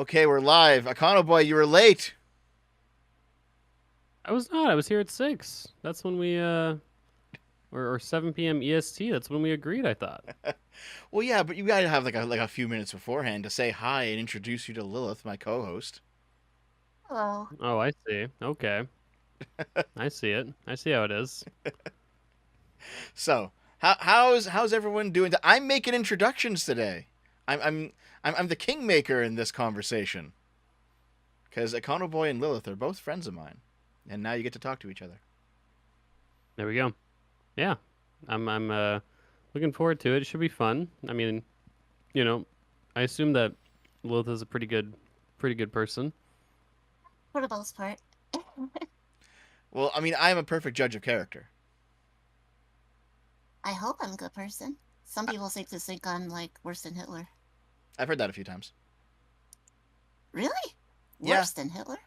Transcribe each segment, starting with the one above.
Okay, we're live. Econoboi, you were late. I was not. I was here at 6. That's when we or 7 p.m. EST. That's when we agreed, I thought. Well, yeah, but you gotta have like a few minutes beforehand to say hi and introduce you to Lilith, my co-host. Hello. Oh, I see. Okay. I see it. I see how it is. So, how's everyone doing? I'm making introductions today. I'm I'm I'm the kingmaker in this conversation because Econoboi and Lilith are both friends of mine, and now you get to talk to each other. There we go. Yeah. I'm looking forward to it. It should be fun. I mean, you know, I assume that Lilith is a pretty good person. For the most part. Well, I mean, I am a perfect judge of character. I hope I'm a good person. Some people seem to think I'm like worse than Hitler. I've heard that a few times. Really? Yeah. Worse than Hitler?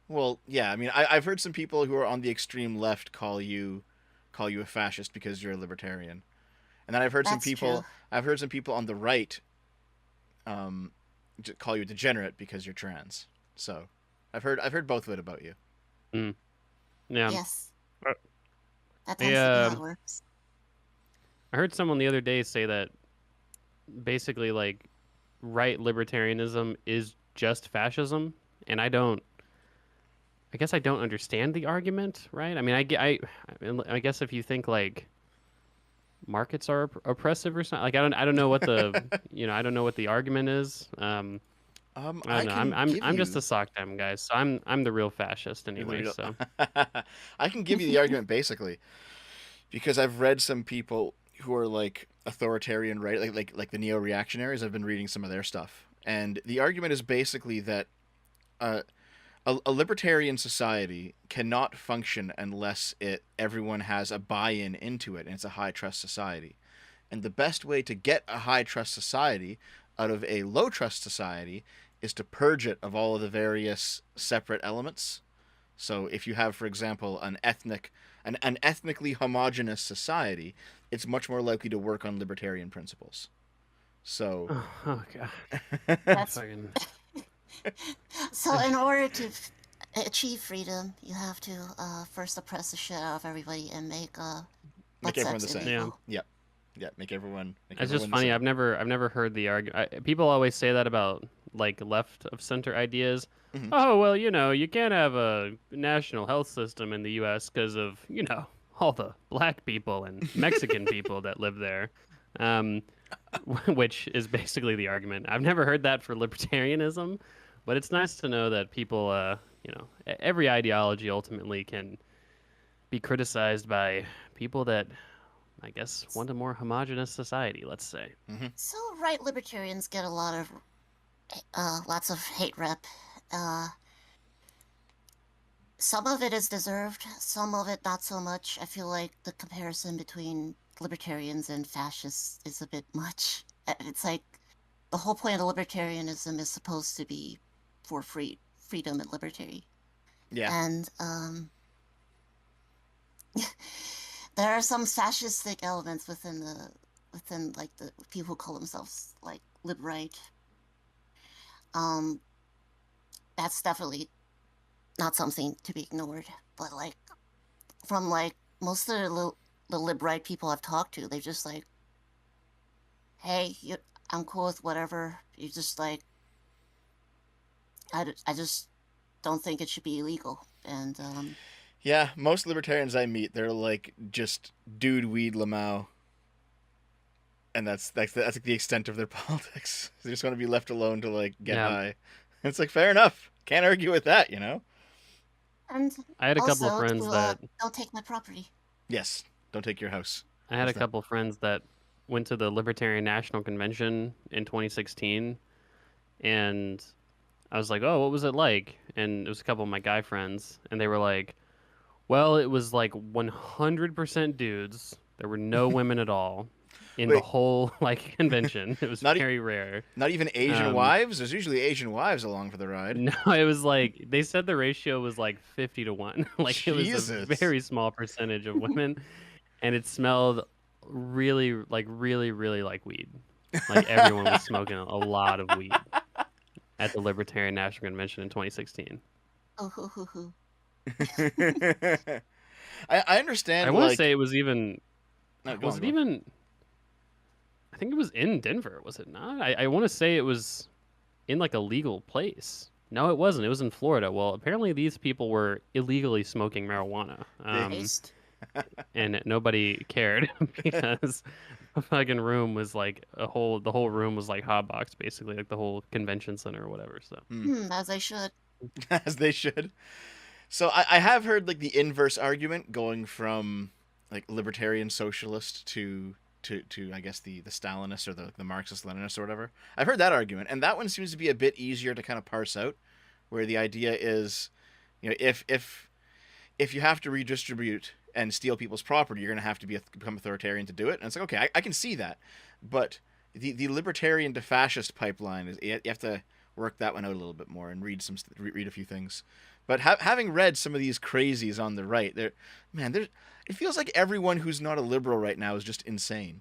Well, yeah. I mean, I've heard some people who are on the extreme left call you a fascist because you're a libertarian. And then That's true. I've heard some people on the right um, call you a degenerate because you're trans. So I've heard both of it about you. Mm. Yeah. Yes. Uh, That I tends to be how it works. I heard someone the other day say that basically like right libertarianism is just fascism, and I guess I don't understand the argument, right? I mean, I guess if you think like markets are oppressive or something, like I don't know what the I don't know what the argument is. I I don't know. I'm can I'm give I'm just you a sock dem guy, so I'm the real fascist you're the anyway. real. So I can give you the argument basically because I've read some people who are like authoritarian, right? Like the neo reactionaries. I've been reading some of their stuff, and the argument is basically that uh, a libertarian society cannot function unless everyone has a buy-in into it, and it's a high trust society. And the best way to get a high trust society out of a low trust society is to purge it of all of the various separate elements. So if you have, for example, an ethnically homogenous society, it's much more likely to work on libertarian principles. So oh god, That's fucking so. In order to achieve freedom, you have to first oppress the shit out of everybody and make make butt everyone sex the same. yeah. illegal. Yep. Yeah, make It's just everyone the funny. same. I've never heard the argument. People always say that about like left of center ideas. Hmm. Oh well, you can't have a national health system in the U.S. because of all the black people and Mexican people that live there, um, which is basically the argument. I've never heard that for libertarianism, but it's nice to know that people, every ideology ultimately can be criticized by people that I guess want a more homogenous society, let's say. Hmm. So right libertarians get a lot of lots of hate rep. Uh, some of it is deserved, some of it not so much. I feel like the comparison between libertarians and fascists is a bit much. It's like the whole point of libertarianism is supposed to be for freedom and liberty. Yeah. And there are some fascistic elements within like the people who call themselves like lib right. Um, that's definitely not something to be ignored. But like from like most of the lib right people I've talked to, they're just like, hey, I'm cool with whatever. You just like, I just don't think it should be illegal. And Yeah, most libertarians I meet, they're like just dude weed Lamau, and that's like the extent of their politics. They just want to be left alone to like get Yeah, high. It's like fair enough. Can't argue with that, you know. and I had a couple of also to friends that don't take my property. Yes, don't take your house. I had What's a that? couple of friends that went to the Libertarian National Convention in 2016, and I was like, "Oh, what was it like?" And it was a couple of my guy friends, and they were like, "Well, it was like 100% dudes. There were no women at all in the Wait, whole like convention. It was not very rare." not even Asian Um, wives. There's usually Asian wives along for the ride. No, it was like they said the ratio was like 50 to 1. Like it was a Jesus. very small percentage of women, and it smelled really, really like weed. Like everyone was smoking a lot of weed. at the Libertarian National Convention in 2016. Oh, hoo, hoo, hoo. I I understand, want to like... say it was even. No, go Was on, it go on. even? I think it was in Denver. Was it not? I want to say it was in like a legal place. No, it wasn't. It was in Florida. Well, apparently these people were illegally smoking marijuana. They- Based. And nobody cared because the fucking room was like the whole room was like hotbox basically, like the whole convention center or whatever. So As I should. As they should. So I have heard like the inverse argument going from like libertarian socialist to I guess the Stalinist or the Marxist Leninist or whatever. I've heard that argument, and that one seems to be a bit easier to kind of parse out, where the idea is, you know, if you have to redistribute and steal people's property, you're going to have to become authoritarian to do it. And it's like, okay, I can see that, but the libertarian to fascist pipeline is you have to work that one out a little bit more and read a few things. But having read some of these crazies on the right, it feels like everyone who's not a liberal right now is just insane.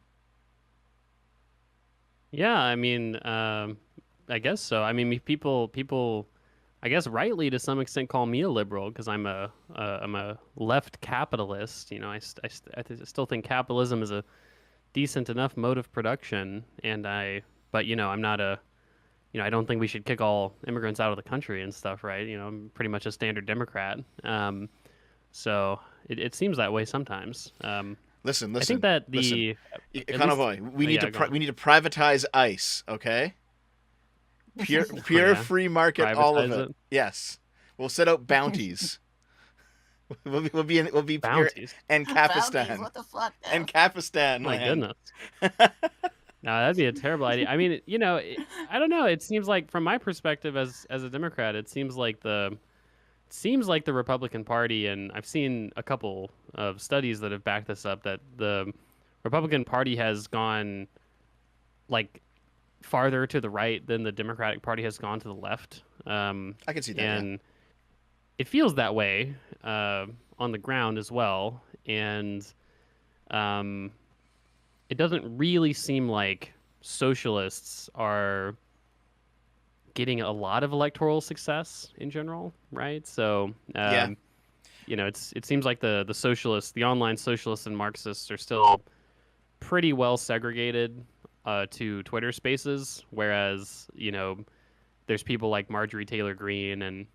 yeah, I mean, I guess so. I mean, people, I guess rightly to some extent call me a liberal because I'm a left capitalist. You know, I still think capitalism is a decent enough mode of production, but you know, I'm not a, you know, I don't think we should kick all immigrants out of the country and stuff, right? You know, I'm pretty much a standard Democrat. So it seems that way sometimes. Listen. I think that the Econoboi, we need yeah, to we need to privatize ICE, okay? Pure yeah. free market, all of Privatize it. it. Yes, we'll set out bounties. we'll be pure bounties. Bounties, AnCappistan. what the fuck? Now? AnCappistan, My land. goodness. No, that'd be a terrible idea. I mean, you know, I don't know. It seems like, from my perspective as a Democrat, it seems like the Republican Party, and I've seen a couple of studies that have backed this up, that the Republican Party has gone like farther to the right than the Democratic Party has gone to the left. I can see that. And it feels that way on the ground as well. And it doesn't really seem like socialists are getting a lot of electoral success in general, right? So, Yeah. you know, it seems like the socialists, the online socialists and Marxists are still pretty well segregated to Twitter Spaces, whereas, you know, there's people like Marjorie Taylor Greene and,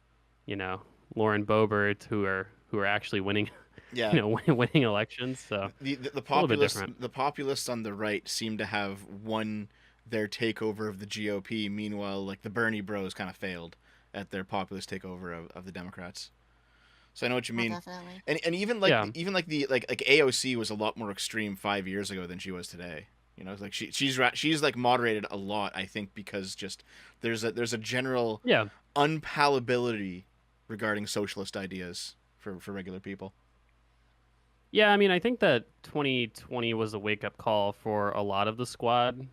you know, Lauren Boebert who are actually winning, Yeah. you know, winning elections. So The a little bit different. the populists on the right seem to have won their takeover of the GOP. Meanwhile, like the Bernie Bros kind of failed at their populist takeover of the Democrats. So I know what you Oh, mean. definitely. And even like Yeah. like AOC was a lot more extreme 5 years ago than she was today. You know, like she's like moderated a lot, I think, because just there's a general Yeah. unpalatability regarding socialist ideas for regular people. Yeah, I mean, I think that 2020 was a wake-up call for a lot of the squad,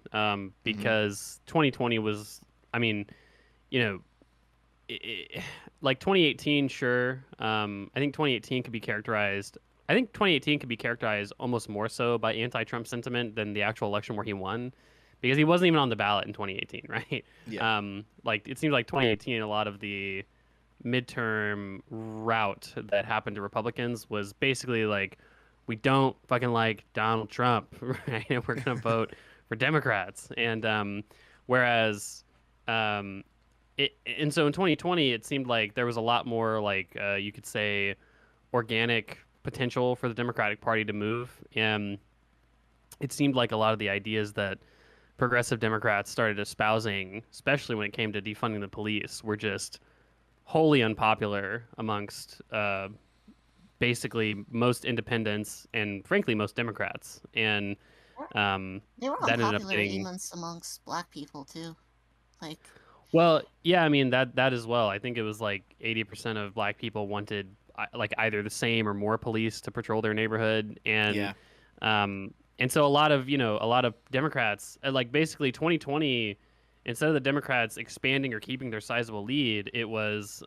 because 2020 was, I mean, you know, like 2018, sure. I think 2018 could be characterized. I think 2018 could be characterized almost more so by anti-Trump sentiment than the actual election where he won, because he wasn't even on the ballot in 2018, right? Yeah. Like it seems like 2018, a lot of the midterm route that happened to Republicans was basically like, we don't fucking like Donald Trump, right? And we're gonna vote for Democrats. And whereas and so in 2020, it seemed like there was a lot more like you could say organic potential for the Democratic Party to move, and it seemed like a lot of the ideas that progressive Democrats started espousing, especially when it came to defunding the police, were just wholly unpopular amongst basically most independents and frankly most Democrats. And They were that ended up unpopular getting, even amongst black people too. Like, well, yeah, I mean that as well. I think it was like 80% of black people wanted like either the same or more police to patrol their neighborhood, and Yeah. and so a lot of Democrats, like basically 2020, instead of the Democrats expanding or keeping their sizable lead, it was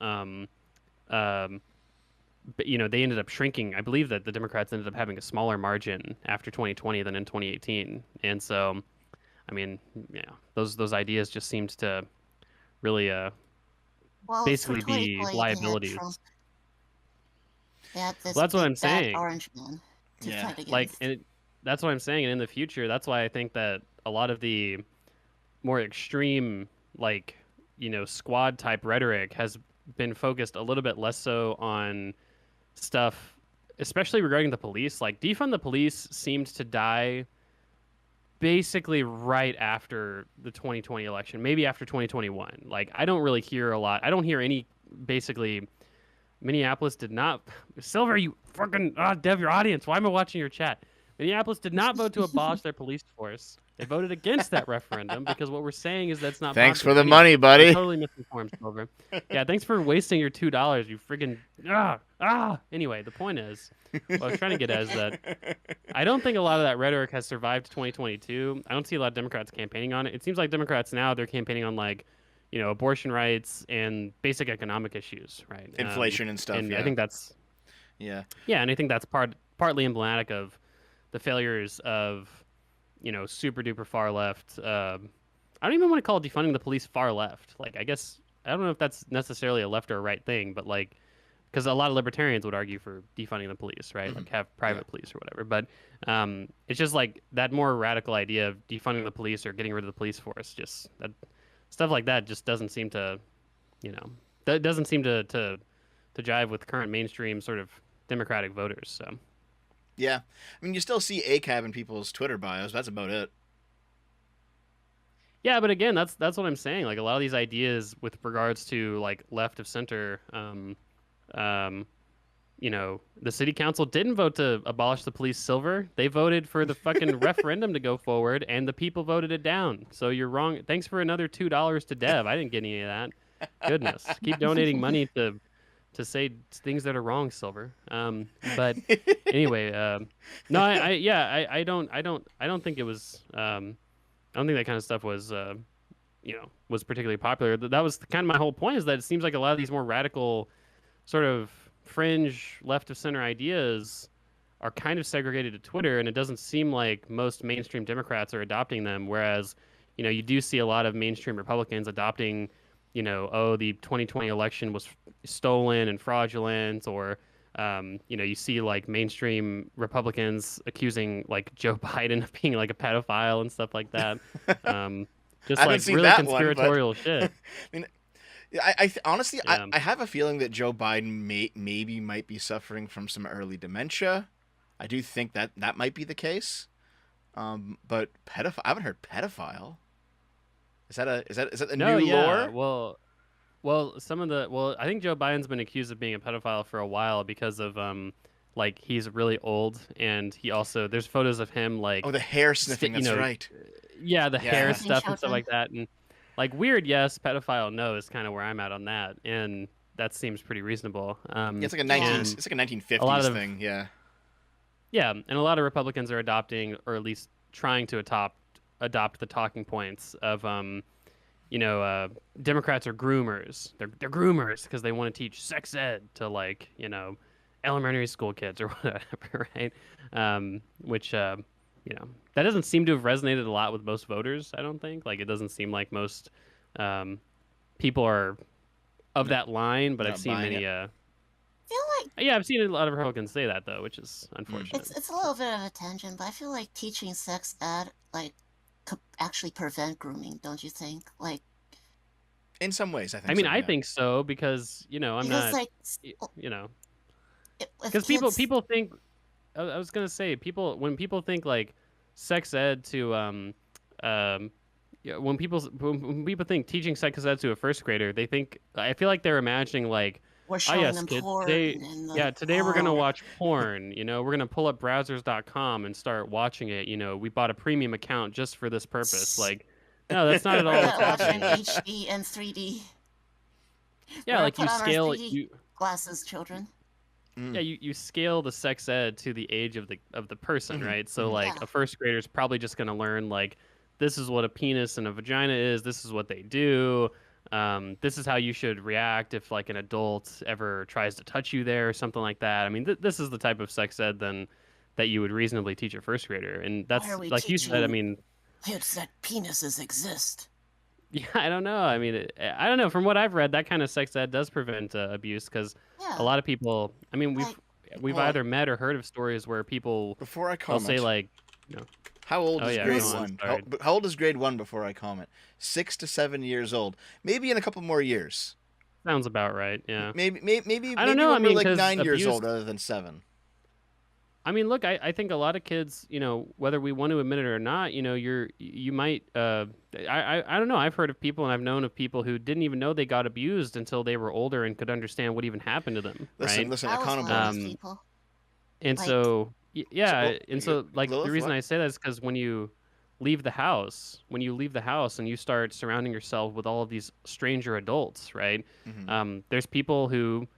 but, you know, they ended up shrinking. I believe that the Democrats ended up having a smaller margin after 2020 than in 2018, and so, I mean, yeah, those ideas just seemed to really Well, for basically be 2020, they had Trump. liabilities. They had this Well, that's what big I'm bad saying. orange man to Yeah. fight Like, against. and that's what I'm saying. And in the future, that's why I think that a lot of the more extreme, like, squad type rhetoric has been focused a little bit less so on stuff, especially regarding the police. Like, defund the police seemed to die basically right after the 2020 election, maybe after 2021. Like, I don't really hear a lot. I don't hear any, basically. Minneapolis did not. Silver, you fucking. Dev, your audience. Why am I watching your chat? Minneapolis did not vote to abolish their police force. They voted against that referendum because what we're saying is that's not Thanks popular. for the Anyway, money, I'm buddy. totally misinformed, Silver. Yeah, thanks for wasting your $2. You friggin' Anyway, the point is, what I was trying to get at is that I don't think a lot of that rhetoric has survived 2022. I don't see a lot of Democrats campaigning on it. It seems like Democrats now they're campaigning on like, abortion rights and basic economic issues, right? Inflation and stuff. And yeah. I think that's Yeah. yeah, and I think that's partly emblematic of the failures of super duper far left. I don't even want to call defunding the police far left. Like, I guess I don't know if that's necessarily a left or a right thing, but like, because a lot of libertarians would argue for defunding the police, right? Like have private police or whatever. But it's just like that more radical idea of defunding the police or getting rid of the police force. Just that stuff like that just doesn't seem to, that doesn't seem to jive with current mainstream sort of Democratic voters. So Yeah. I mean, you still see ACAB in people's Twitter bios. That's about it. yeah, but again, that's what I'm saying. Like a lot of these ideas with regards to like left of center, the city council didn't vote to abolish the police, Silver. They voted for the fucking referendum to go forward, and the people voted it down. So you're wrong. Thanks for another $2 to Dev. I didn't get any of that. Goodness, keep donating money to say things that are wrong, Silver. But anyway, no, I don't think it was. I don't think that kind of stuff was, was particularly popular. That was kind of my whole point. Is that it seems like a lot of these more radical, sort of fringe left of center ideas are kind of segregated to Twitter, and it doesn't seem like most mainstream Democrats are adopting them. Whereas, you do see a lot of mainstream Republicans adopting, the 2020 election was stolen and fraudulent, or you see like mainstream Republicans accusing like Joe Biden of being like a pedophile and stuff like that. Just like really conspiratorial shit. I mean, honestly, Yeah. I have a feeling that Joe Biden might be suffering from some early dementia. I do think that might be the case. But pedophile, I haven't heard pedophile. Is that the new lore? Well, I think Joe Biden's been accused of being a pedophile for a while because of like he's really old, and he also there's photos of him like the hair sniffing. That's right. Yeah, the hair Sniffing stuff and stuff children. like that, and like weird, yes, pedophile, no, is kind of where I'm at on that, and that seems pretty reasonable. Yeah, it's like a Yeah. it's like a 1950s A lot of- thing. Yeah. Yeah, and a lot of Republicans are adopting, or at least trying to adopt the talking points of Democrats are groomers. They're groomers because they want to teach sex ed to like elementary school kids or whatever, right? Which that doesn't seem to have resonated a lot with most voters. I don't think. Like it doesn't seem like most people are of that line. But Not I've seen buying many. I feel like Yeah, I've seen a lot of Republicans say that though, which is unfortunate. it's a little bit of a tangent, but I feel like teaching sex ed like could actually prevent grooming, don't you think? Like, In some ways, I think. I mean, so, I yeah. think so because I'm because not. like Because people think. I was gonna say when people think like sex ed to when people think teaching sex ed to a first grader, they think I feel like they're imagining like we're showing yes, them kid, porn today and today we're gonna watch porn. We're gonna pull up browsers.com and start watching it. We bought a premium account just for this purpose. Like, no, that's not at all we're what's watching happening. HD and 3D. Yeah, We're like you put on our scale 3D glasses, children. Yeah, you scale the sex ed to the age of the person, right? So like Yeah. a first grader is probably just gonna learn like this is what a penis and a vagina is. This is what they do. This is how you should react if like an adult ever tries to touch you there or something like that. I mean, this is the type of sex ed then that you would reasonably teach a first grader, and that's Why are we like you said. I teaching mean, kids that penises exist? Yeah, I don't know. I mean, I don't know. From what I've read, that kind of sex ed does prevent abuse because a Yeah, lot of people. I mean, like we've Hold on. either met or heard of stories where people Before I they'll say comment, like, you know, how old oh is yeah, grade go on. this. one? Sorry. How old is grade one before I comment? 6 to 7 years old. Maybe in a couple more years. Sounds about right. Yeah. I don't Maybe know. I when we're mean, like because 9 years old abuse. rather than 7. I mean, look, I think a lot of kids, whether we want to admit it or not, you might, I don't know. I've heard of people and I've known of people who didn't even know they got abused until they were older and could understand what even happened to them, Listen, right? listen, I was one of Econoboi. those Um, people. and Like, so, yeah, and so, like, the Lilith, reason what? I say that is because when you leave the house and you start surrounding yourself with all of these stranger adults, right? Hmm. There's people who,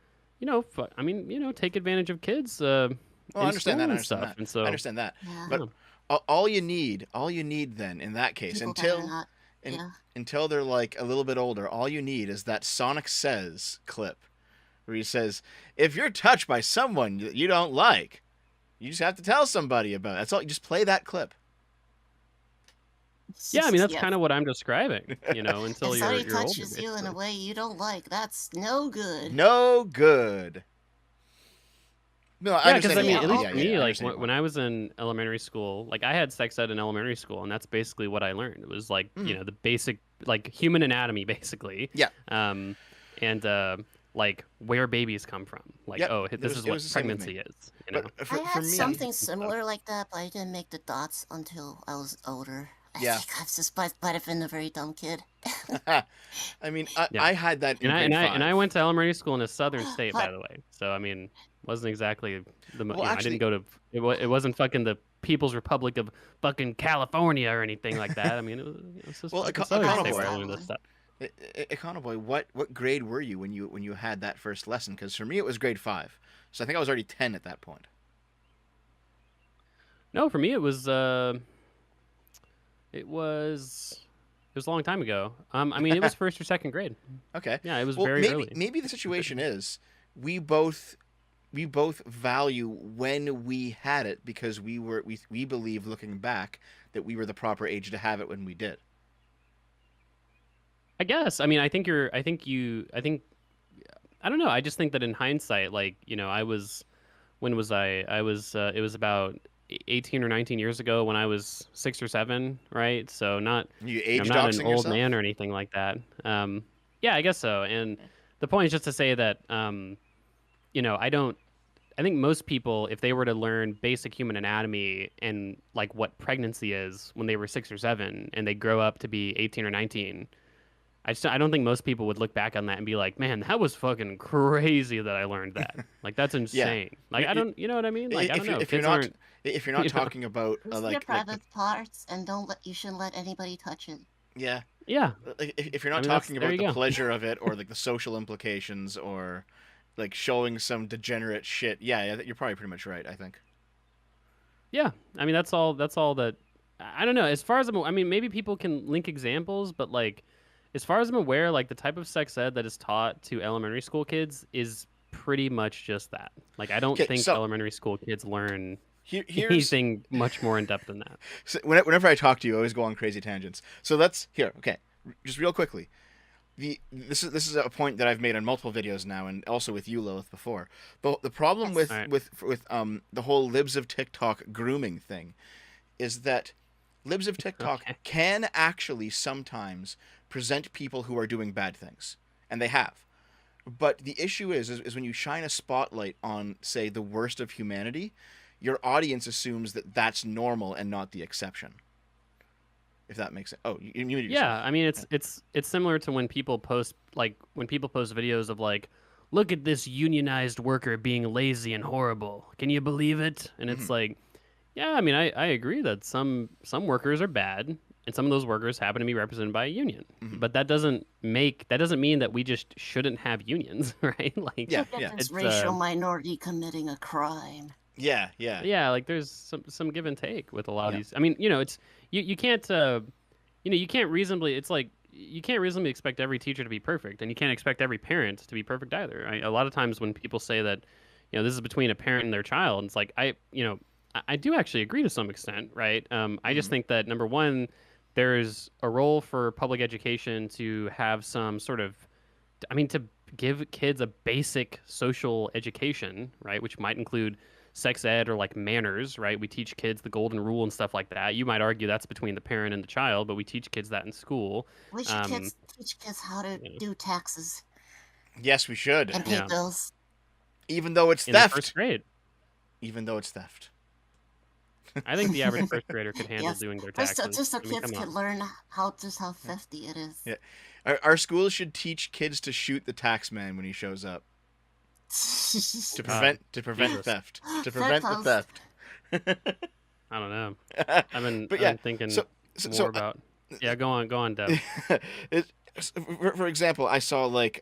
take advantage of kids, Oh, I in understand that. school I and understand stuff, that. and I so. understand that. yeah, But Yeah. all you need then in that case, people that are not. in, Yeah. until they're like a little bit older, all you need is that Sonic Says clip where he says, "If you're touched by someone you don't like, you just have to tell somebody about it." That's all. You just play that clip. Yeah, I mean that's Yeah. kind of what I'm describing, If until somebody you're older, touches you in a basically. way you don't like, that's no good. No good. No, I Yeah, because understand. I See, mean, Yeah, at yeah, least oh, for yeah. me, I like understand your when point. I was in elementary school, like I had sex ed in elementary school, and that's basically what I learned. It was like Mm. the basic like human anatomy, basically, Yeah. um, and like where babies come from. Like, Yep. oh, this is It what was the same with me. pregnancy is. But I for had Stuff me, something and stuff. similar like that, but I didn't make the dots until I was older. I yeah. think I've just might have been a very dumb kid. I mean, Yeah, I had that and in I grade and I and I five. went to elementary school in a southern state, by But the way. So I mean, wasn't exactly Well, I didn't actually, go to it wasn't fucking the People's Republic of fucking California or anything like that. I mean, it's just well, fucking southern I state was where I Econoboy, that learned this one. stuff. Econoboy, what grade were you when you had that first lesson? Because for me, it was grade 5, so I think I was already 10 at that point. No, for me it was it was a long time ago. I mean, it was first or second grade. Okay. Yeah, it was Well, very early. maybe the situation is we both value when we had it because we believe looking back that we were the proper age to have it when we did. I guess. I mean, I think I don't know. I just think that in hindsight, like, I was when was I? I was it was about 18 or 19 years ago when I was 6 or 7, right? So not, You age not an doxing old yourself? man or anything like that. Yeah, I guess so. And the point is just to say that, I don't. I think most people, if they were to learn basic human anatomy and like what pregnancy is when they were 6 or 7, and they grow up to be 18 or 19, I don't think most people would look back on that and be like, man, that was fucking crazy that I learned that. Like that's Yeah. insane. Like You, I you, don't, you know what I mean? Like I don't know. if you're Kids not aren't, if you're not you know. talking about It's your like the private parts, and you shouldn't let anybody touch it. yeah, Yeah. like if you're I not mean, that's talking there about you the go. pleasure of it or like the social implications or like showing some degenerate shit, yeah, you're probably pretty much right, I think. Yeah. I mean, that's all. That's all that. I don't know. As far as I mean, maybe people can link examples, but like, as far as I'm aware, like the type of sex ed that is taught to elementary school kids is pretty much just that. Like, I don't Okay, think so elementary school kids learn here's anything much more in depth than that. so whenever I talk to you, I always go on crazy tangents. So that's here. Okay, just real quickly. This is a point that I've made on multiple videos now, and also with you, Lilith, before. The problem Yes. All right. with the whole libs of TikTok grooming thing is that libs of TikTok Okay. can actually sometimes present people who are doing bad things, and they have. But the issue is when you shine a spotlight on, say, the worst of humanity, your audience assumes that that's normal and not the exception. If that makes sense. Oh, you muted yourself. Yeah, I mean it's similar to when people post videos of like, look at this unionized worker being lazy and horrible. Can you believe it? And Hmm. it's like, yeah, I mean I agree that some workers are bad and some of those workers happen to be represented by a union. Hmm. But that doesn't mean that we just shouldn't have unions, right? Like Yeah, Look yeah, at this it's racial minority committing a crime. yeah, yeah, yeah, like there's some give and take with a lot of yeah. these. I mean, it's you can't you can't reasonably it's like you can't reasonably expect every teacher to be perfect, and you can't expect every parent to be perfect either. A lot of times when people say that this is between a parent and their child, it's like I do actually agree to some extent, right? I just Hmm. think that number one, there's a role for public education to have some sort of, I mean, to give kids a basic social education, right? Which might include sex ed or like manners, right? We teach kids the golden rule and stuff like that. You might argue that's between the parent and the child, but we teach kids that in school. We should teach kids how to Yeah. do taxes Yes, we should. and pay Yeah. bills. Even though it's In the theft. first grade. Even though it's theft. I think the average first grader could handle Yes. doing their Just taxes. so I mean, kids come can on. learn how thrifty it is. Yeah. Our schools should teach kids to shoot the tax man when he shows up. To prevent Jesus. theft. To prevent the theft. I don't know. I've been thinking so, about. Yeah, go on, Dev. For example, I saw like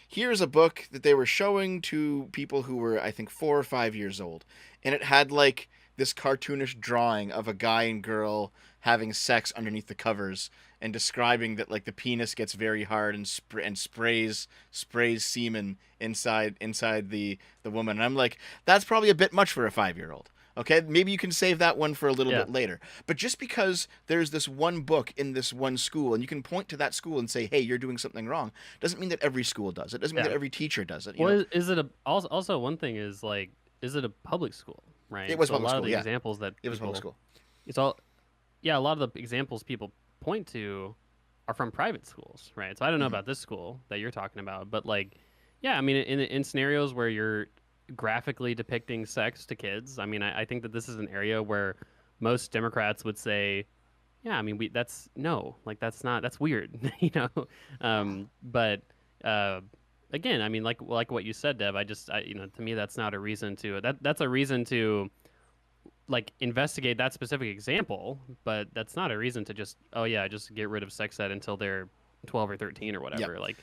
here's a book that they were showing to people who were, I think, 4 or 5 years old, and it had like this cartoonish drawing of a guy and girl having sex underneath the covers, and describing that like the penis gets very hard and sprays semen inside the woman. And I'm like, that's probably a bit much for a 5-year-old. Okay, maybe you can save that one for a little bit later. But just because there's this one book in this one school, and you can point to that school and say, hey, you're doing something wrong, doesn't mean that every school does it. Doesn't mean that every teacher does it. Well, is it also one thing is like, is it a public school, right? It was so public a lot school, of the yeah. examples that It was public school. It's all, yeah, a lot of the examples people point to are from private schools, right? So I don't know about this school that you're talking about, but like, yeah, I mean, in scenarios where you're graphically depicting sex to kids, I mean, I think that this is an area where most Democrats would say, yeah, I mean, that's weird, you know. But again, I mean, like what you said, Dev, to me, that's not a reason to that's a reason to like investigate that specific example, but that's not a reason to just get rid of sex ed until they're 12 or 13 or whatever. Yep. Like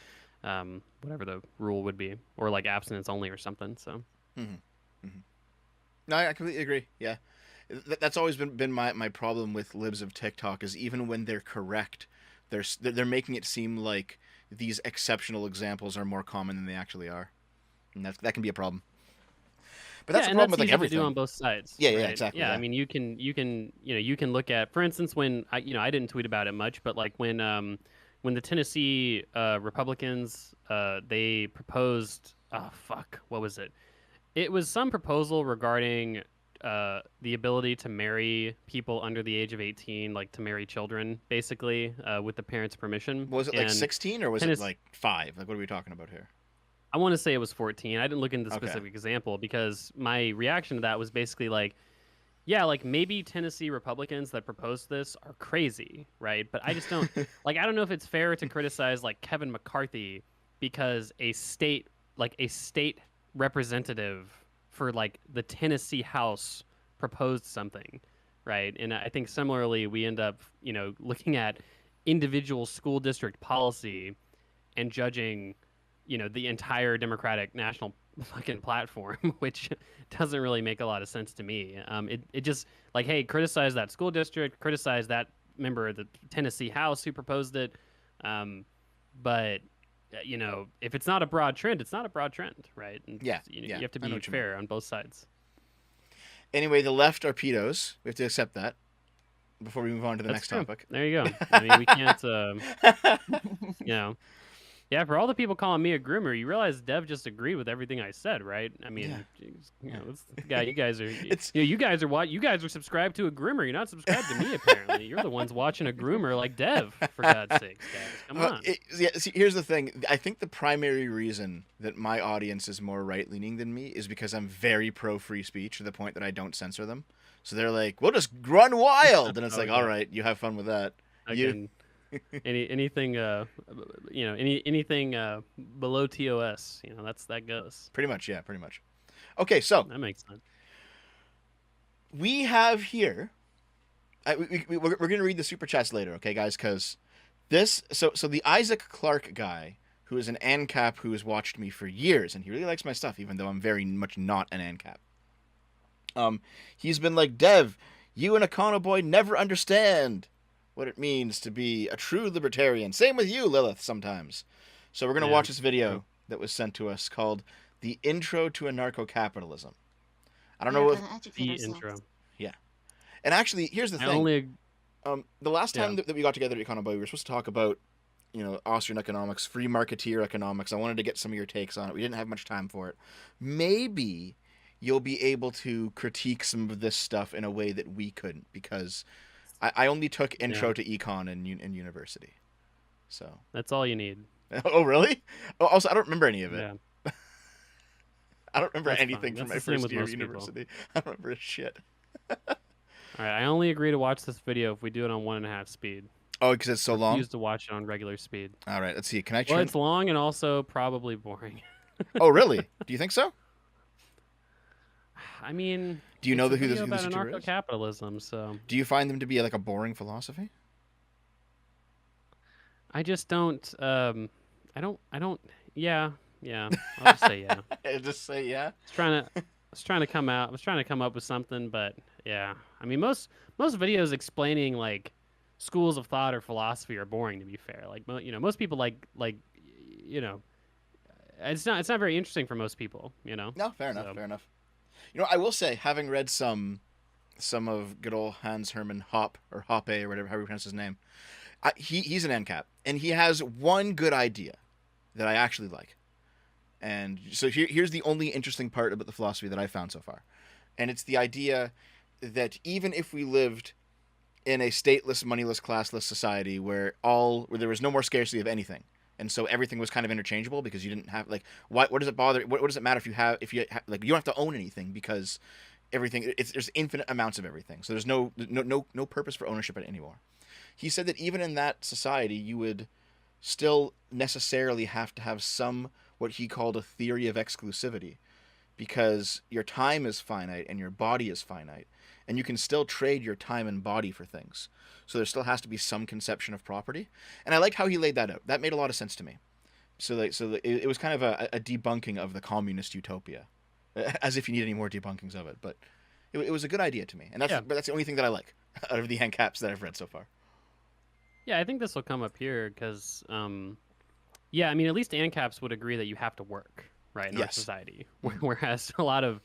whatever the rule would be, or like abstinence only or something. So No, I completely agree. Yeah, that's always been my problem with libs of TikTok, is even when they're correct, they're making it seem like these exceptional examples are more common than they actually are, and that can be a problem. But that's the problem with like everything. To do on both sides. Yeah, right? yeah, exactly. Yeah, Yeah. I mean, you can look at, for instance, when I didn't tweet about it much, but like when the Tennessee Republicans they proposed, what was it? It was some proposal regarding the ability to marry people under the age of 18, like to marry children, basically, with the parents' permission. Was it like And 16 or was it like 5? Like, what are we talking about here? I want to say it was 14. I didn't look into the Okay. specific example because my reaction to that was basically like, yeah, like maybe Tennessee Republicans that proposed this are crazy, right? But I just don't like, I don't know if it's fair to criticize like Kevin McCarthy because a state representative for like the Tennessee House proposed something, right? And I think similarly we end up, looking at individual school district policy and judging the entire Democratic national fucking platform, which doesn't really make a lot of sense to me. It just like, hey, criticize that school district, criticize that member of the Tennessee House who proposed it. But if it's not a broad trend, it's not a broad trend, right? And Yeah, you have to be fair on both sides. Anyway, the left are pedos. We have to accept that before we move on to the next topic. There you go. I mean, we can't, Yeah, for all the people calling me a groomer, you realize Dev just agreed with everything I said, right? I mean, it's the guy. You guys are. You guys are what? You guys are subscribed to a groomer. You're not subscribed to me, apparently. You're the ones watching a groomer like Dev. For God's sakes, guys, come on. See, here's the thing. I think the primary reason that my audience is more right-leaning than me is because I'm very pro free speech to the point that I don't censor them. So they're like, "We'll just run wild," and it's like, "All right, you have fun with that." Anything below TOS, that goes. Pretty much, yeah, pretty much. Okay, so that makes sense. We have here. We're going to read the super chats later, okay, guys? Because this, so the Isaac Clarke guy, who is an AnCapp who has watched me for years, and he really likes my stuff, even though I'm very much not an AnCapp. He's been like, Dev, you and Econoboi never understand what it means to be a true libertarian. Same with you, Lilith, sometimes. So we're going to watch this video that was sent to us called The Intro to Anarcho-Capitalism. I don't know what... The intro. Yeah. And actually, here's the thing. The last time Yeah. that we got together at Econoboi, we were supposed to talk about, Austrian economics, free marketeer economics. I wanted to get some of your takes on it. We didn't have much time for it. Maybe you'll be able to critique some of this stuff in a way that we couldn't, because I only took intro to econ in university. So That's all you need. Oh, really? Oh, also, I don't remember any of it. Yeah. I don't remember That's anything fine. from That's my the same first with year of most people. university. I don't remember shit. All right. I only agree to watch this video if we do it on 1.5 speed. Oh, because it's so long? Refuse to watch it on regular speed. All right, let's see. Can I Well, turn... it's long and also probably boring. Oh, really? Do you think so? I mean, Do you know it's a who video this about teacher is? anarcho-capitalism, so Do you find them to be like a boring philosophy? I just don't. I don't. Yeah. I'll just say yeah. Just say yeah. I was trying to come up with something, but yeah. I mean, most videos explaining like schools of thought or philosophy are boring. To be fair, like most people like it's not very interesting for most people. No, fair enough. So- Fair enough. I will say, having read some of good old Hans Hermann Hoppe, or Hoppe, or whatever, how you pronounce his name, he's an AnCapp, and he has one good idea that I actually like. And so here's the only interesting part about the philosophy that I found so far. And it's the idea that even if we lived in a stateless, moneyless, classless society where there was no more scarcity of anything, and so everything was kind of interchangeable because you didn't have, like, what does it bother? What does it matter if you have like, you don't have to own anything because everything, there's infinite amounts of everything. So there's no purpose for ownership anymore. He said that even in that society, you would still necessarily have to have some, what he called, a theory of exclusivity, because your time is finite and your body is finite, and you can still trade your time and body for things. So there still has to be some conception of property. And I liked how he laid that out. That made a lot of sense to me. So it was kind of a debunking of the communist utopia, as if you need any more debunkings of it. But it was a good idea to me, and that's the only thing that I like out of the AnCapps that I've read so far. Yeah, I think this will come up here because, I mean, at least AnCapps would agree that you have to work, right, in our Yes. society. Whereas a lot of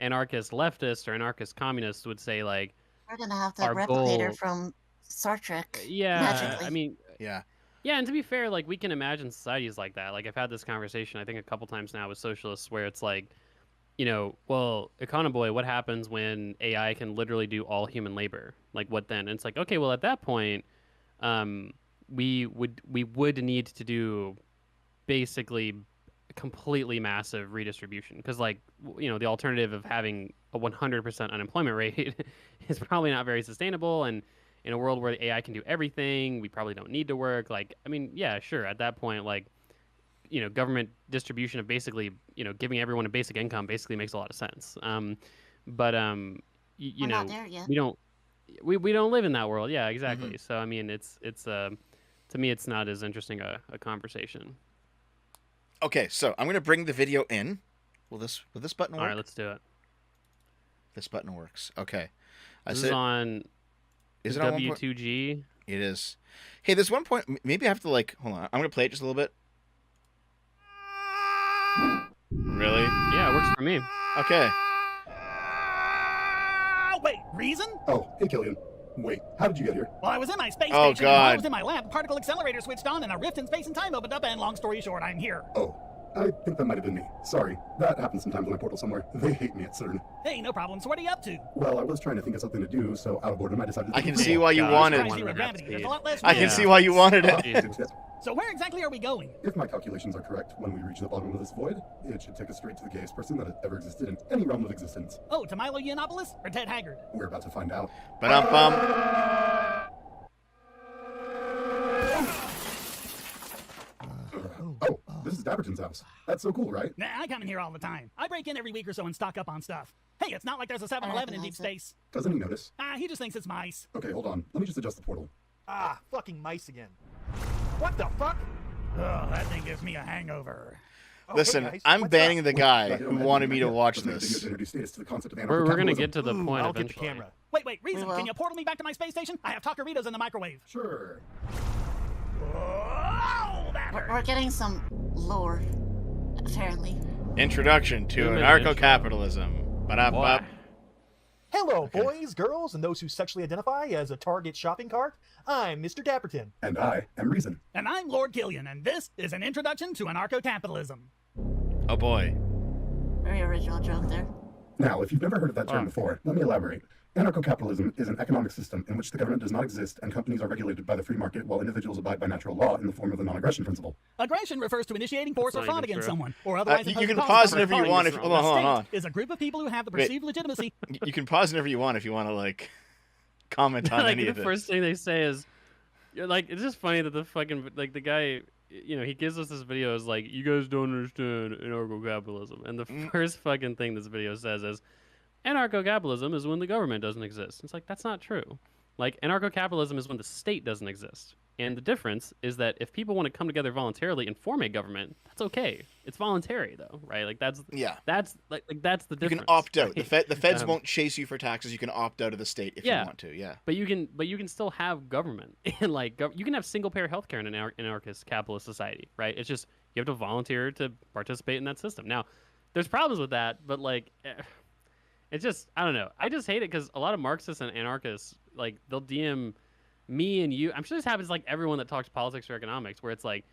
anarchist leftists or anarchist communists would say, like, We're gonna have the Our replicator goal- from Star Trek. yeah, Magically. I mean, Yeah. yeah, and to be fair, like, we can imagine societies like that. Like, I've had this conversation, I think, a couple times now with socialists where it's like, well, Econoboi, what happens when AI can literally do all human labor? Like, what then? And it's like, okay, well, at that point, we would need to do basically completely massive redistribution, because, like, the alternative of having a 100% unemployment rate is probably not very sustainable, and in a world where AI can do everything, we probably don't need to work. Like, I mean, yeah, sure, at that point, like, government distribution of basically, giving everyone a basic income basically makes a lot of sense. But We're not there yet. we don't live in that world. Yeah, exactly. So I mean, it's to me, it's not as interesting a conversation. Okay, so I'm gonna bring the video in. Will this button work? All right, let's do it. This button works. Okay. This is on Is it on one point? W2G. It is. Hey, there's one point. Maybe I have to, like, hold on. I'm gonna play it just a little bit. Really? Yeah, it works for me. Okay. Wait, reason? Oh, hey Killian. Wait, how did you get here? Well, I was in my space Oh, station, and while I God. was in my lab, the particle accelerator switched on, and a rift in space and time opened up, and long story short, I'm here. Oh, I think that might have been me. Sorry, that happens sometimes when I portal somewhere. They hate me at CERN. Hey, no problem. So what are you up to? Well, I was trying to think of something to do, so out of boredom I decided to... I can see why you God, wanted. Trying to wanted do with that gravity. speed. There's a lot less I can wind. see why you wanted it. Jesus. So where exactly are we going? If my calculations are correct, when we reach the bottom of this void, it should take us straight to the gayest person that has ever existed in any realm of existence. Oh, to Milo Yiannopoulos or Ted Haggard? We're about to find out. Ba-dum-bum. Oh, this is Dabberton's house. That's so cool, right? Nah, I come in here all the time. I break in every week or so and stock up on stuff. Hey, it's not like there's a 7-Eleven in deep recognize it. space. Doesn't he notice? He just thinks it's mice. Okay, hold on. Let me just adjust the portal. Ah, fucking mice again. What the fuck? Oh, that thing gives me a hangover. Oh, Listen, hey guys, I'm what's banning up? the guy I who don't wanted imagine me to yet. watch Doesn't make a video this. to introduce status to the concept of We're gonna anarcho-capitalism. get to the Ooh, point I'll get the eventually. camera. Wait, reason. will. Can you portal me back to my space station? I have taqueritos in the microwave. Sure. Oh, that hurt. We're getting some lore, apparently. Introduction to Wait a minute, anarcho-capitalism. Ba-dum-bum. Boy. Hello, Okay. boys, girls, and those who sexually identify as a Target shopping cart. I'm Mr. Dapperton. And I am Reason. And I'm Lord Killian, and this is an introduction to anarcho-capitalism. Oh boy. Very original joke there. Now, if you've never heard of that term Wow. before, let me elaborate. Anarcho-capitalism is an economic system in which the government does not exist and companies are regulated by the free market while individuals abide by natural law in the form of the non-aggression principle. Aggression refers to initiating force or That's not fraud even against true. someone, or otherwise You impose can cause pause upon whenever you authority. want if... wrong. Hold on, hold on, hold on. Is a group of people who have the Wait. perceived legitimacy. You can pause whenever you want if you want to, like, comment on Like any the of this. first thing they say is, like, it's just funny that the fucking like the guy, he gives us this video is like, you guys don't understand anarcho-capitalism, and the first fucking thing this video says is, anarcho-capitalism is when the government doesn't exist. It's like, that's not true. Like, anarcho-capitalism is when the state doesn't exist. And the difference is that if people want to come together voluntarily and form a government, that's okay. It's voluntary though, right? Like that's the You difference. can opt out. right? The feds won't chase you for taxes. You can opt out of the state if you Yeah. want to. Yeah. But you can still have government and like you can have single payer healthcare in an anarchist capitalist society, right? It's just you have to volunteer to participate in that system. Now, there's problems with that, but like it's just I don't know. I just hate it because a lot of Marxists and anarchists like they'll DM me and you. I'm sure this happens to, like everyone that talks politics or economics, where it's like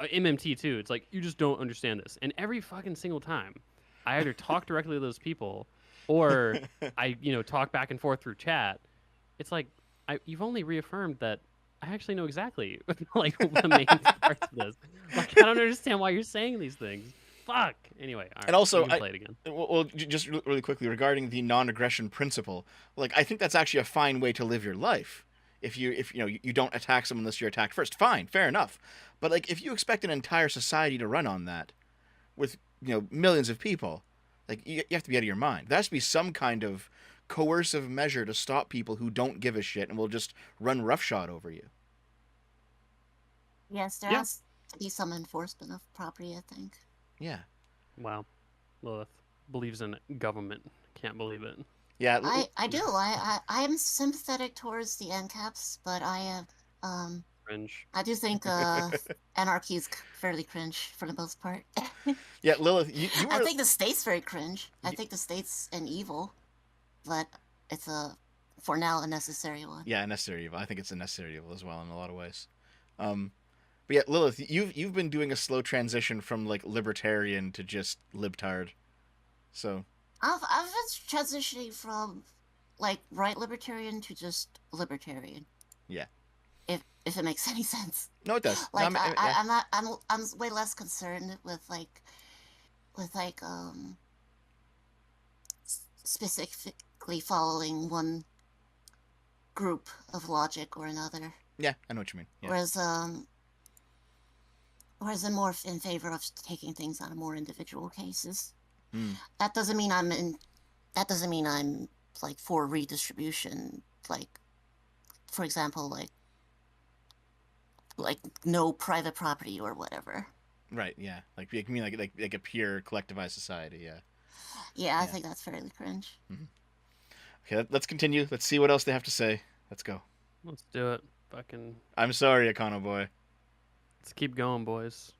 MMT too. It's like you just don't understand this, and every fucking single time, I either talk directly to those people, or I talk back and forth through chat. It's like you've only reaffirmed that I actually know exactly like the main parts of this. Like I don't understand why you're saying these things. Fuck. Anyway, all right, And also, you can play it again. Well, just really quickly regarding the non-aggression principle, like I think that's actually a fine way to live your life. If you don't attack someone unless you're attacked first, fine, fair enough. But like if you expect an entire society to run on that, with millions of people, like you have to be out of your mind. There has to be some kind of coercive measure to stop people who don't give a shit and will just run roughshod over you. Yes, there Yeah. has to be some enforcement of property, I think. Yeah. Wow, Lilith believes in government. Can't believe it. Yeah. I do. I am sympathetic towards the AnCaps, but Cringe. I do think anarchy is fairly cringe for the most part. Yeah, Lilith, you I were... think the state's very cringe. I think the state's an evil, but it's for now, a necessary one. Yeah, a necessary evil. I think it's a necessary evil as well in a lot of ways. But yeah, Lilith, you've been doing a slow transition from like libertarian to just libtard. So I've been transitioning from like right libertarian to just libertarian. Yeah. If it makes any sense. no, it does. Like No, yeah. I'm way less concerned with specifically following one group of logic or another. Yeah, I know what you mean. Yeah. Whereas I'm more in favor of taking things on a more individual cases. Mm. That doesn't mean I'm like for redistribution, like for example, like no private property or whatever. Right. Yeah. Like you mean like a pure collectivized society. Yeah. Yeah, I Yeah. think that's fairly cringe. Okay. Let's continue. Let's see what else they have to say. Let's go. Let's do it. Fucking. I'm sorry, Econoboi. Let's keep going, boys.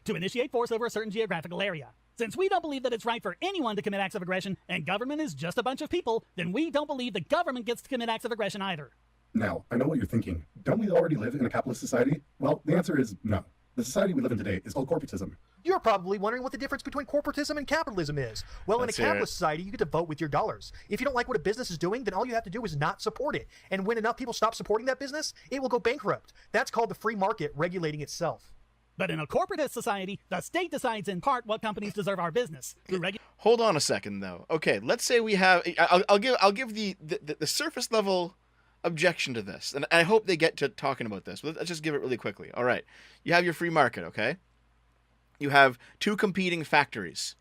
To initiate force over a certain geographical area. Since we don't believe that it's right for anyone to commit acts of aggression, and government is just a bunch of people, then we don't believe the government gets to commit acts of aggression either. Now, I know what you're thinking. Don't we already live in a capitalist society? Well, the answer is no. The society we live in today is called corporatism. You're probably wondering what the difference between corporatism and capitalism is. Well, Let's in a hear capitalist it. society, you get to vote with your dollars. If you don't like what a business is doing, then all you have to do is not support it. And when enough people stop supporting that business, it will go bankrupt. That's called the free market regulating itself. But in a corporatist society, the state decides in part what companies deserve our business. Through Hold on a second, though. Okay, let's say we have. I'll give the surface level objection to this, and I hope they get to talking about this. But let's just give it really quickly. All right, you have your free market. Okay, you have two competing factories.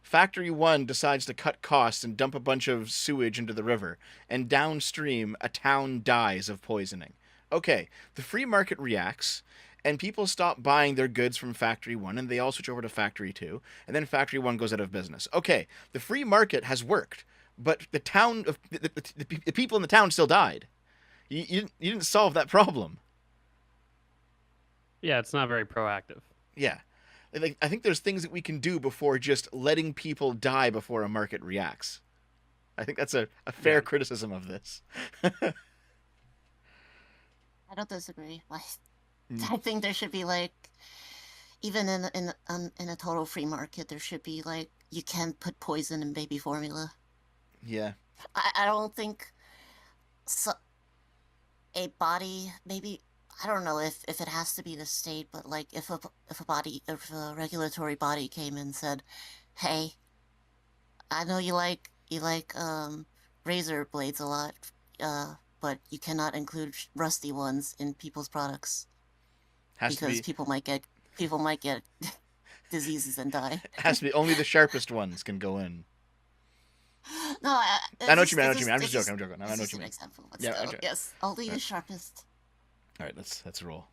Factory 1 decides to cut costs and dump a bunch of sewage into the river, and downstream a town dies of poisoning. Okay, the free market reacts, and people stop buying their goods from Factory 1, and they all switch over to Factory 2, and then Factory 1 goes out of business. Okay, the free market has worked, but the town of the people in the town still died. You didn't solve that problem. Yeah, it's not very proactive. Yeah. I think there's things that we can do before just letting people die before a market reacts. I think that's a fair criticism of this. I don't disagree. Like, I think there should be like, even in a total free market, there should be like, you can't put poison in baby formula. Yeah. I don't think a body, maybe, I don't know if it has to be the state, but like if a regulatory body came and said, hey, I know you like razor blades a lot, but you cannot include rusty ones in people's products because people might get diseases and die. Has to be only the sharpest ones can go in. No, I know what you mean. I'm just joking. I know what you mean. Example, but Yeah, still, okay. yes, only the sharpest. All right, let's roll.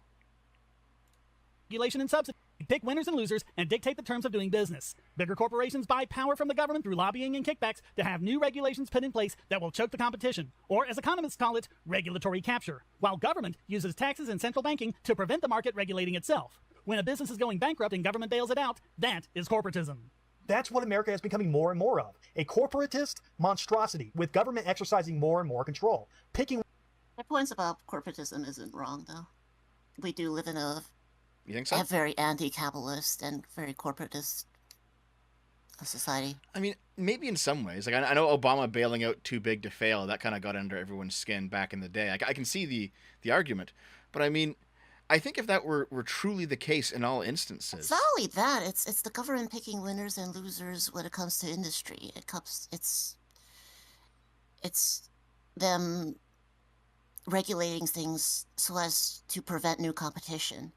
Regulation and subsidy. Pick winners and losers and dictate the terms of doing business. Bigger corporations buy power from the government through lobbying and kickbacks to have new regulations put in place that will choke the competition, or as economists call it, regulatory capture, while government uses taxes and central banking to prevent the market regulating itself. When a business is going bankrupt and government bails it out, that is corporatism. That's what America is becoming more and more of. A corporatist monstrosity, with government exercising more and more control. Picking... My points about corporatism isn't wrong, though. We do live in a You think so? very anti-capitalist and very corporatist society. I mean, maybe in some ways. Like I know Obama bailing out too big to fail. That kind of got under everyone's skin back in the day. I can see the argument, but I mean, I think if that were truly the case in all instances, It's not only that; it's the government picking winners and losers when it comes to industry. It's them regulating things so as to prevent new competition.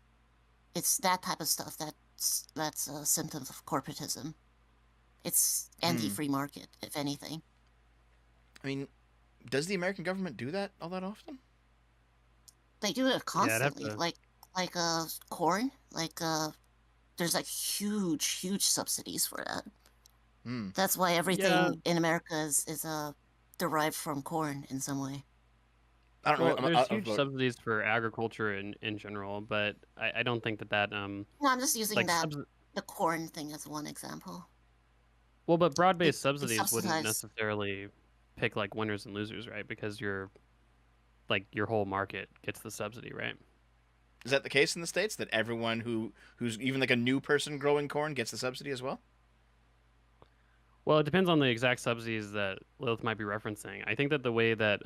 It's that type of stuff that's a symptom of corporatism. It's anti-free market, if anything. I mean, does the American government do that all that often? They do it constantly, to- like corn. There's like huge subsidies for that. That's why everything in America is derived from corn in some way. I don't Well, know. there's huge subsidies for agriculture in general, but I don't think that No, I'm just using like the corn thing as one example. well, but broad-based It's subsidies wouldn't subsidized. necessarily pick like winners and losers, right? Because your whole market gets the subsidy, right? Is that the case in the States, that everyone who's even like a new person growing corn gets the subsidy as well? Well, it depends on the exact subsidies that Lilith might be referencing. I think that the way that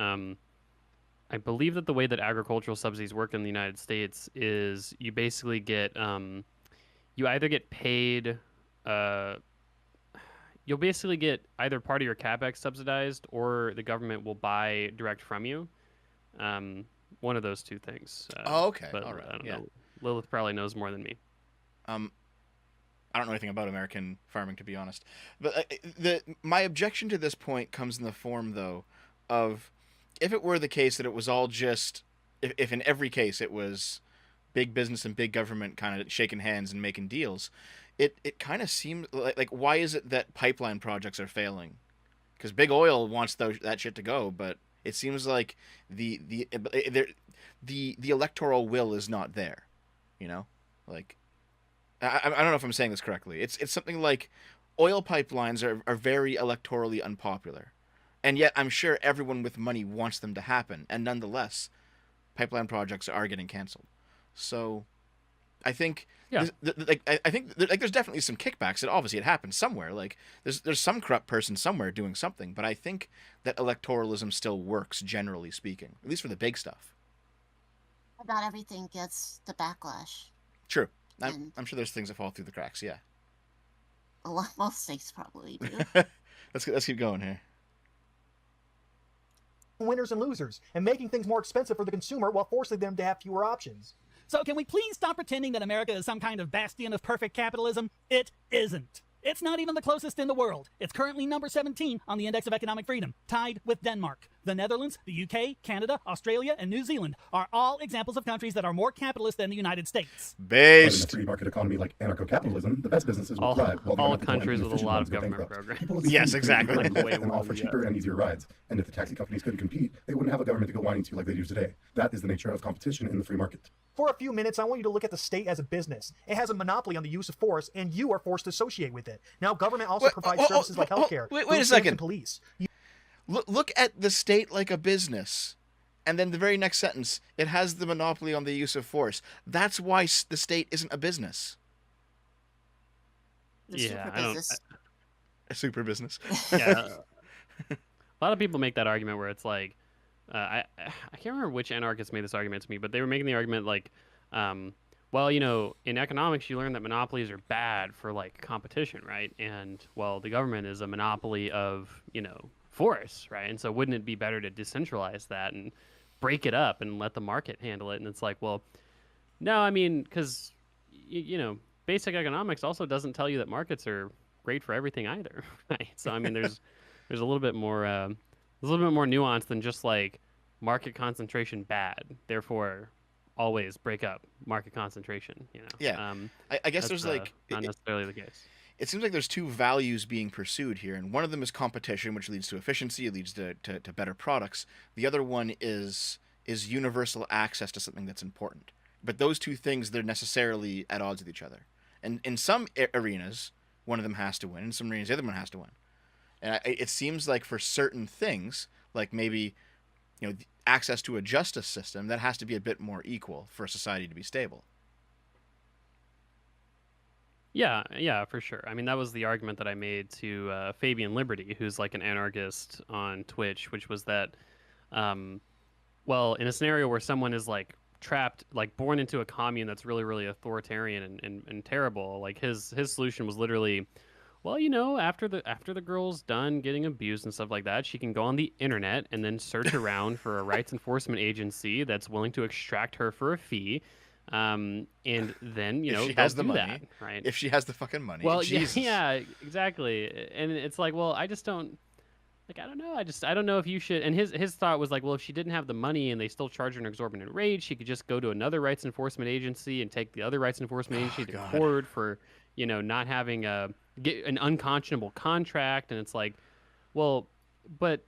I believe that the way that agricultural subsidies work in the United States is you basically get you either get paid you'll basically get either part of your capex subsidized or the government will buy direct from you. One of those two things. Oh, okay. But All right. I don't Yeah. know. Lilith probably knows more than me. I don't know anything about American farming, to be honest. But my objection to this point comes in the form, though, of if it were the case that it was all just, if in every case it was big business and big government kind of shaking hands and making deals, it kind of seems like why is it that pipeline projects are failing? Because big oil wants that shit to go, but it seems like the electoral will is not there, you know, like. I don't know if I'm saying this correctly. It's something like oil pipelines are very electorally unpopular. And yet I'm sure everyone with money wants them to happen. And nonetheless, pipeline projects are getting canceled. So I think Yeah. I think there's definitely some kickbacks. And obviously it happens somewhere. Like there's some corrupt person somewhere doing something. But I think that electoralism still works, generally speaking, at least for the big stuff. Not everything gets the backlash. True. I'm sure there's things that fall through the cracks. Yeah. Most states probably do. Let's keep going here. winners and losers, and making things more expensive for the consumer while forcing them to have fewer options. So can we please stop pretending that America is some kind of bastion of perfect capitalism? It isn't. It's not even the closest in the world. It's currently number 17 on the Index of Economic Freedom, tied with Denmark. The Netherlands, the UK, Canada, Australia, and New Zealand are all examples of countries that are more capitalist than the United States. But in a Based. free market economy like anarcho-capitalism, the best businesses will All- thrive, while the all unethical and countries with a inefficient lot ones of go government bankrupt. programs. People with the Yes, same exactly. freedom Way and more offer than cheaper and easier rides. And if the taxi companies couldn't compete, they wouldn't have a government to go whining to like they do today. That is the nature of competition in the free market. For a few minutes, I want you to look at the state as a business. It has a monopoly on the use of force, and you are forced to associate with it. Now, government also Wait, provides oh, oh, services like oh, healthcare, wait a food stamps, second. and police. Look at the state like a business. And then the very next sentence, it has the monopoly on the use of force. That's why the state isn't a business. The Yeah, super I don't. business. A super business. Yeah, a lot of people make that argument where it's like, I can't remember which anarchist made this argument to me, but they were making the argument like, well, in economics you learn that monopolies are bad for like competition, right? And well, the government is a monopoly of force, right? And so wouldn't it be better to decentralize that and break it up and let the market handle it? And it's like, well, no, I mean, because basic economics also doesn't tell you that markets are great for everything either, right? So I mean, there's a little bit more nuance than just like market concentration bad, therefore always break up market concentration. Yeah. I guess that's, there's like not necessarily the case. it seems like there's two values being pursued here, and one of them is competition, which leads to efficiency, it leads to better products. The other one is universal access to something that's important. But those two things, they're necessarily at odds with each other. And in some arenas, one of them has to win. In some arenas, the other one has to win. And it seems like for certain things, like maybe access to a justice system, that has to be a bit more equal for a society to be stable. Yeah, for sure. I mean, that was the argument that I made to Fabian Liberty, who's like an anarchist on Twitch, which was that, well, in a scenario where someone is like trapped, like born into a commune that's really, really authoritarian and terrible, like his solution was literally, well, after the girl's done getting abused and stuff like that, she can go on the internet and then search around for a rights enforcement agency that's willing to extract her for a fee. And then if she has the money, that, right? If she has the fucking money, well, Jesus. yeah, exactly. And it's like, well, I just don't, like, I don't know. I don't know if you should. And his thought was like, well, if she didn't have the money and they still charge her an exorbitant rate, she could just go to another rights enforcement agency and take the other rights enforcement agency to court for, not having get an unconscionable contract. And it's like, well, but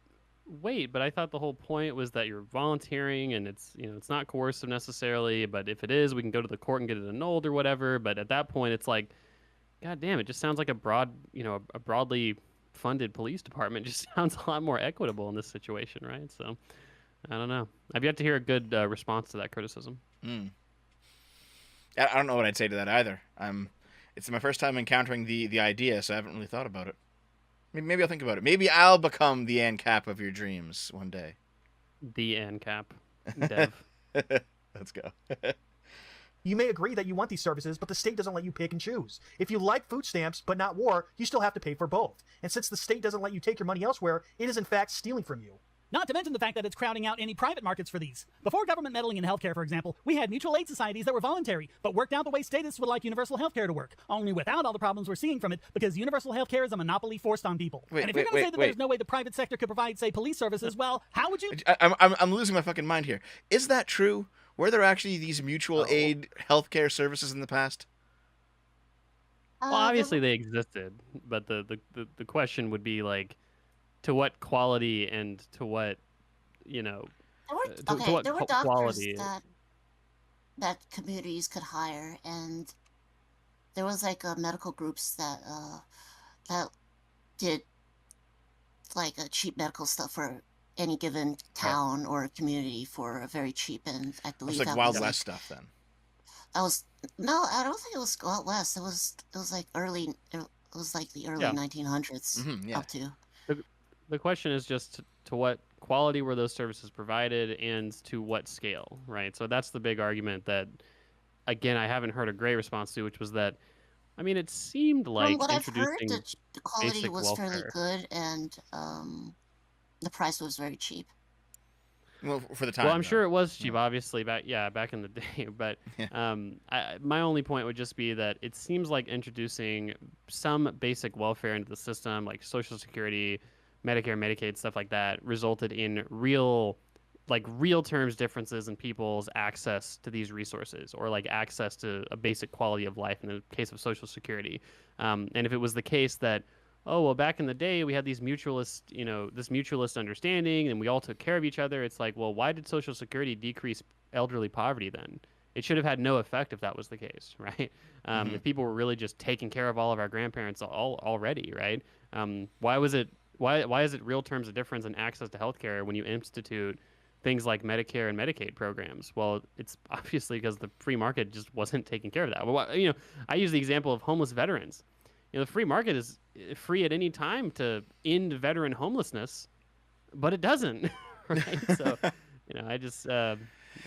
wait, but I thought the whole point was that you're volunteering and it's it's not coercive necessarily, but if it is, we can go to the court and get it annulled or whatever. But at that point, it's like, god damn, it just sounds like a broadly funded police department just sounds a lot more equitable in this situation, right? So I don't know. I've yet to hear a good response to that criticism. I don't know what I'd say to that either. It's my first time encountering the idea, so I haven't really thought about it. Maybe I'll think about it. Maybe I'll become the AnCapp of your dreams one day. The AnCapp dev. Let's go. You may agree that you want these services, but the state doesn't let you pick and choose. If you like food stamps but not war, you still have to pay for both. And since the state doesn't let you take your money elsewhere, it is in fact stealing from you. Not to mention the fact that it's crowding out any private markets for these. Before government meddling in healthcare, for example, we had mutual aid societies that were voluntary, but worked out the way statists would like universal healthcare to work, only without all the problems we're seeing from it, because universal healthcare is a monopoly forced on people. And if you're going to say that there's no way the private sector could provide, say, police services, well, how would you? I'm losing my fucking mind here. Is that true? Were there actually these mutual aid healthcare services in the past? Well, obviously they existed, but the question would be like, to what quality and to what there were doctors quality that communities could hire, and there was like medical groups that did like cheap medical stuff for any given town or community for a very cheap, and I believe it was like Wild West stuff then. I don't think it was Wild West. It was like the early 1900s up to. The question is just to what quality were those services provided and to what scale, right? So that's the big argument that, again, I haven't heard a great response to, which was that, I mean, it seemed like From what I've introducing heard, the quality basic was welfare. fairly good, and the price was very cheap. Well, for the time. Well, I'm though. sure it was cheap, obviously, back in the day. But my only point would just be that it seems like introducing some basic welfare into the system, like Social Security, Medicare, Medicaid, stuff like that, resulted in real terms differences in people's access to these resources, or like access to a basic quality of life in the case of Social Security. And if it was the case that, oh, well, back in the day we had these this mutualist understanding and we all took care of each other, it's like, well, why did Social Security decrease elderly poverty then? It should have had no effect if that was the case, right? If people were really just taking care of all of our grandparents already, right? Why was it Why is it real terms of difference in access to healthcare when you institute things like Medicare and Medicaid programs? Well, it's obviously because the free market just wasn't taking care of that. Well, I use the example of homeless veterans. The free market is free at any time to end veteran homelessness, but it doesn't, right? So, I just, I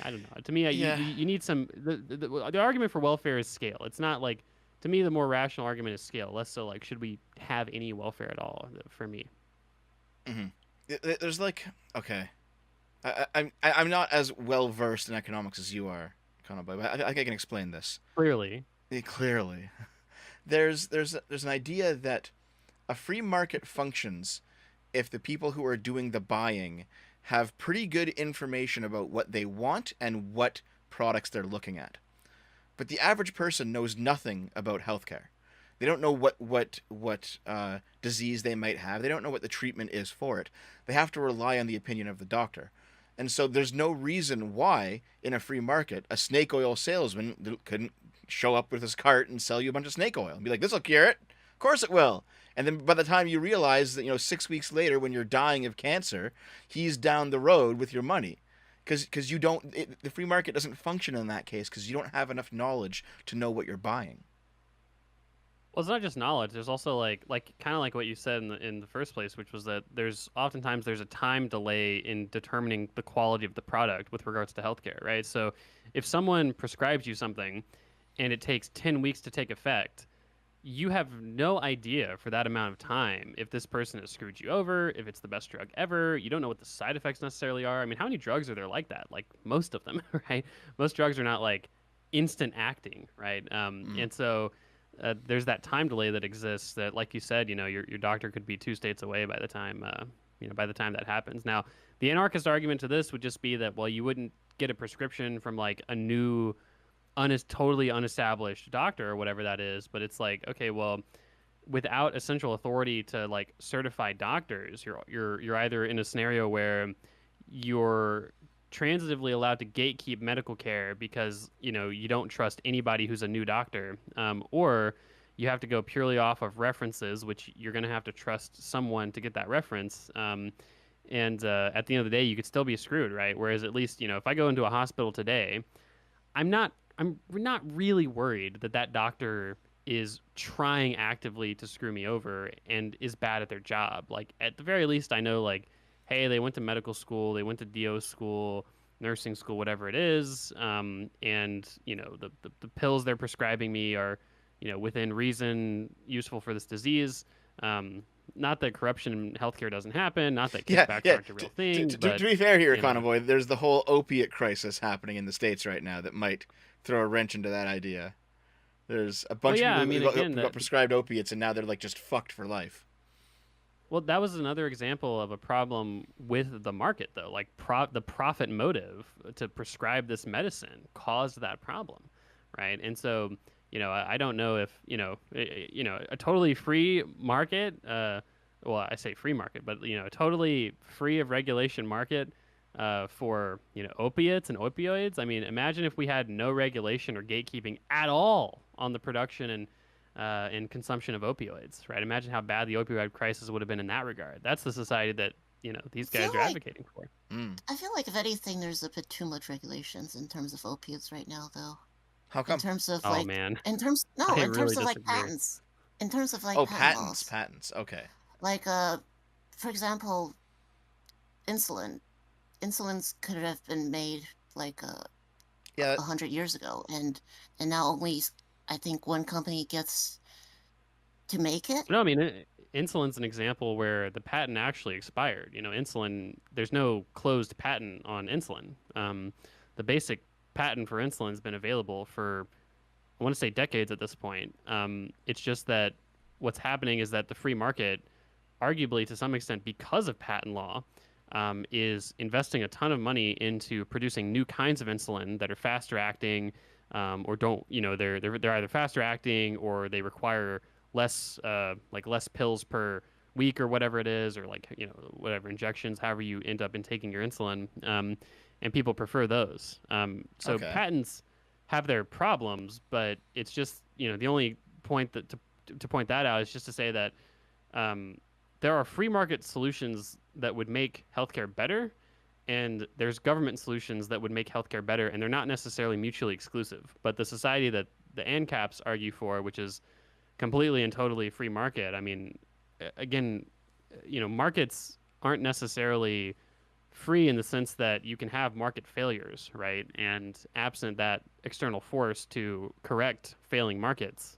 don't know. To me, Yeah. you need some. The argument for welfare is scale. It's not like, to me, the more rational argument is scale. Less so like, should we have any welfare at all? For me. There's like, okay, I'm not as well versed in economics as you are, Econoboi, but I can explain this. Clearly. Clearly, there's an idea that a free market functions if the people who are doing the buying have pretty good information about what they want and what products they're looking at. But the average person knows nothing about healthcare. They don't know what disease they might have. They don't know what the treatment is for it. They have to rely on the opinion of the doctor. And so there's no reason why, in a free market, a snake oil salesman couldn't show up with his cart and sell you a bunch of snake oil and be like, "This will cure it." Of course it will. And then by the time you realize that, 6 weeks later, when you're dying of cancer, he's down the road with your money. Because the free market doesn't function in that case because you don't have enough knowledge to know what you're buying. Well, it's not just knowledge. There's also like kind of like what you said in the first place, which was that there's a time delay in determining the quality of the product with regards to healthcare, right? So if someone prescribes you something and it takes 10 weeks to take effect, you have no idea for that amount of time if this person has screwed you over, if it's the best drug ever. You don't know what the side effects necessarily are. I mean, how many drugs are there like that? Like most of them, right? Most drugs are not like instant acting, right? And so there's that time delay that exists that, like you said, your doctor could be 2 states away by the time that happens. Now, the anarchist argument to this would just be that, well, you wouldn't get a prescription from like a new totally unestablished doctor or whatever that is, but it's like, okay, well, without a central authority to like certify doctors, you're either in a scenario where you're transitively allowed to gatekeep medical care because you don't trust anybody who's a new doctor, or you have to go purely off of references, which you're going to have to trust someone to get that reference. And at the end of the day, you could still be screwed, right? Whereas at least if I go into a hospital today, I'm not really worried that doctor is trying actively to screw me over and is bad at their job. Like, at the very least, I know, like, hey, they went to medical school, they went to DO school, nursing school, whatever it is, and the pills they're prescribing me are within reason useful for this disease. Not that corruption in healthcare doesn't happen, not that kickbacks aren't a real thing. To be fair here, Econoboi, there's the whole opiate crisis happening in the States right now that might throw a wrench into that idea. There's a bunch of people who got prescribed opiates, and now they're like just fucked for life. Well, that was another example of a problem with the market, though. Like the profit motive to prescribe this medicine caused that problem, right? And so, I don't know if a totally free market. Well, I say free market, but a totally free of regulation market for opiates and opioids. I mean, imagine if we had no regulation or gatekeeping at all on the production and consumption of opioids, right? Imagine how bad the opioid crisis would have been in that regard. That's the society that these guys are advocating for. I feel like, if anything, there's a bit too much regulations in terms of opiates right now, though. How come? In terms of oh man, in terms of like patents, in terms of like patents. Okay. Like for example, insulins could have been made like 100 years ago, and now only I think one company gets to make it. No, I mean, insulin's an example where the patent actually expired. Insulin, there's no closed patent on insulin. The basic patent for insulin has been available for, I want to say, decades at this point. It's just that what's happening is that the free market, arguably to some extent because of patent law, is investing a ton of money into producing new kinds of insulin that are faster acting, or don't, they're either faster acting or they require less pills per week or whatever it is, or whatever injections, however you end up in taking your insulin. And people prefer those. So Okay. Patents have their problems, but it's just, the only point to point that out is just to say that there are free market solutions that would make healthcare better, and there's government solutions that would make healthcare better, and they're not necessarily mutually exclusive. But the society that the AnCapps argue for, which is completely and totally free market, I mean, again, markets aren't necessarily free in the sense that you can have market failures, right? And absent that external force to correct failing markets,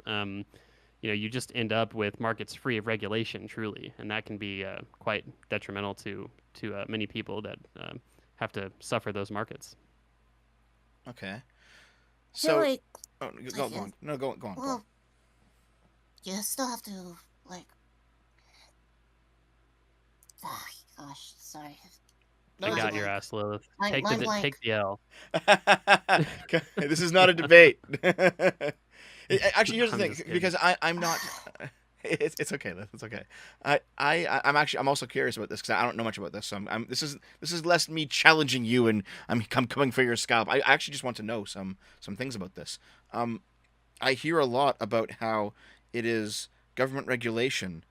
you just end up with markets free of regulation, truly, and that can be quite detrimental to many people that have to suffer those markets. Okay. I feel So, like, oh, go on. No, go on. Go on. well, you still have to, like, ah, gosh, sorry. I No, got it's your okay. ass, Lilith. Mind blank. Take the L. This is not a debate. Actually, here's the I'm thing, just kidding. because I'm not. It's okay, Liz. It's okay. I'm also curious about this because I don't know much about this. So this is less me challenging you and I'm coming for your scalp. I actually just want to know some things about this. I hear a lot about how it is government regulation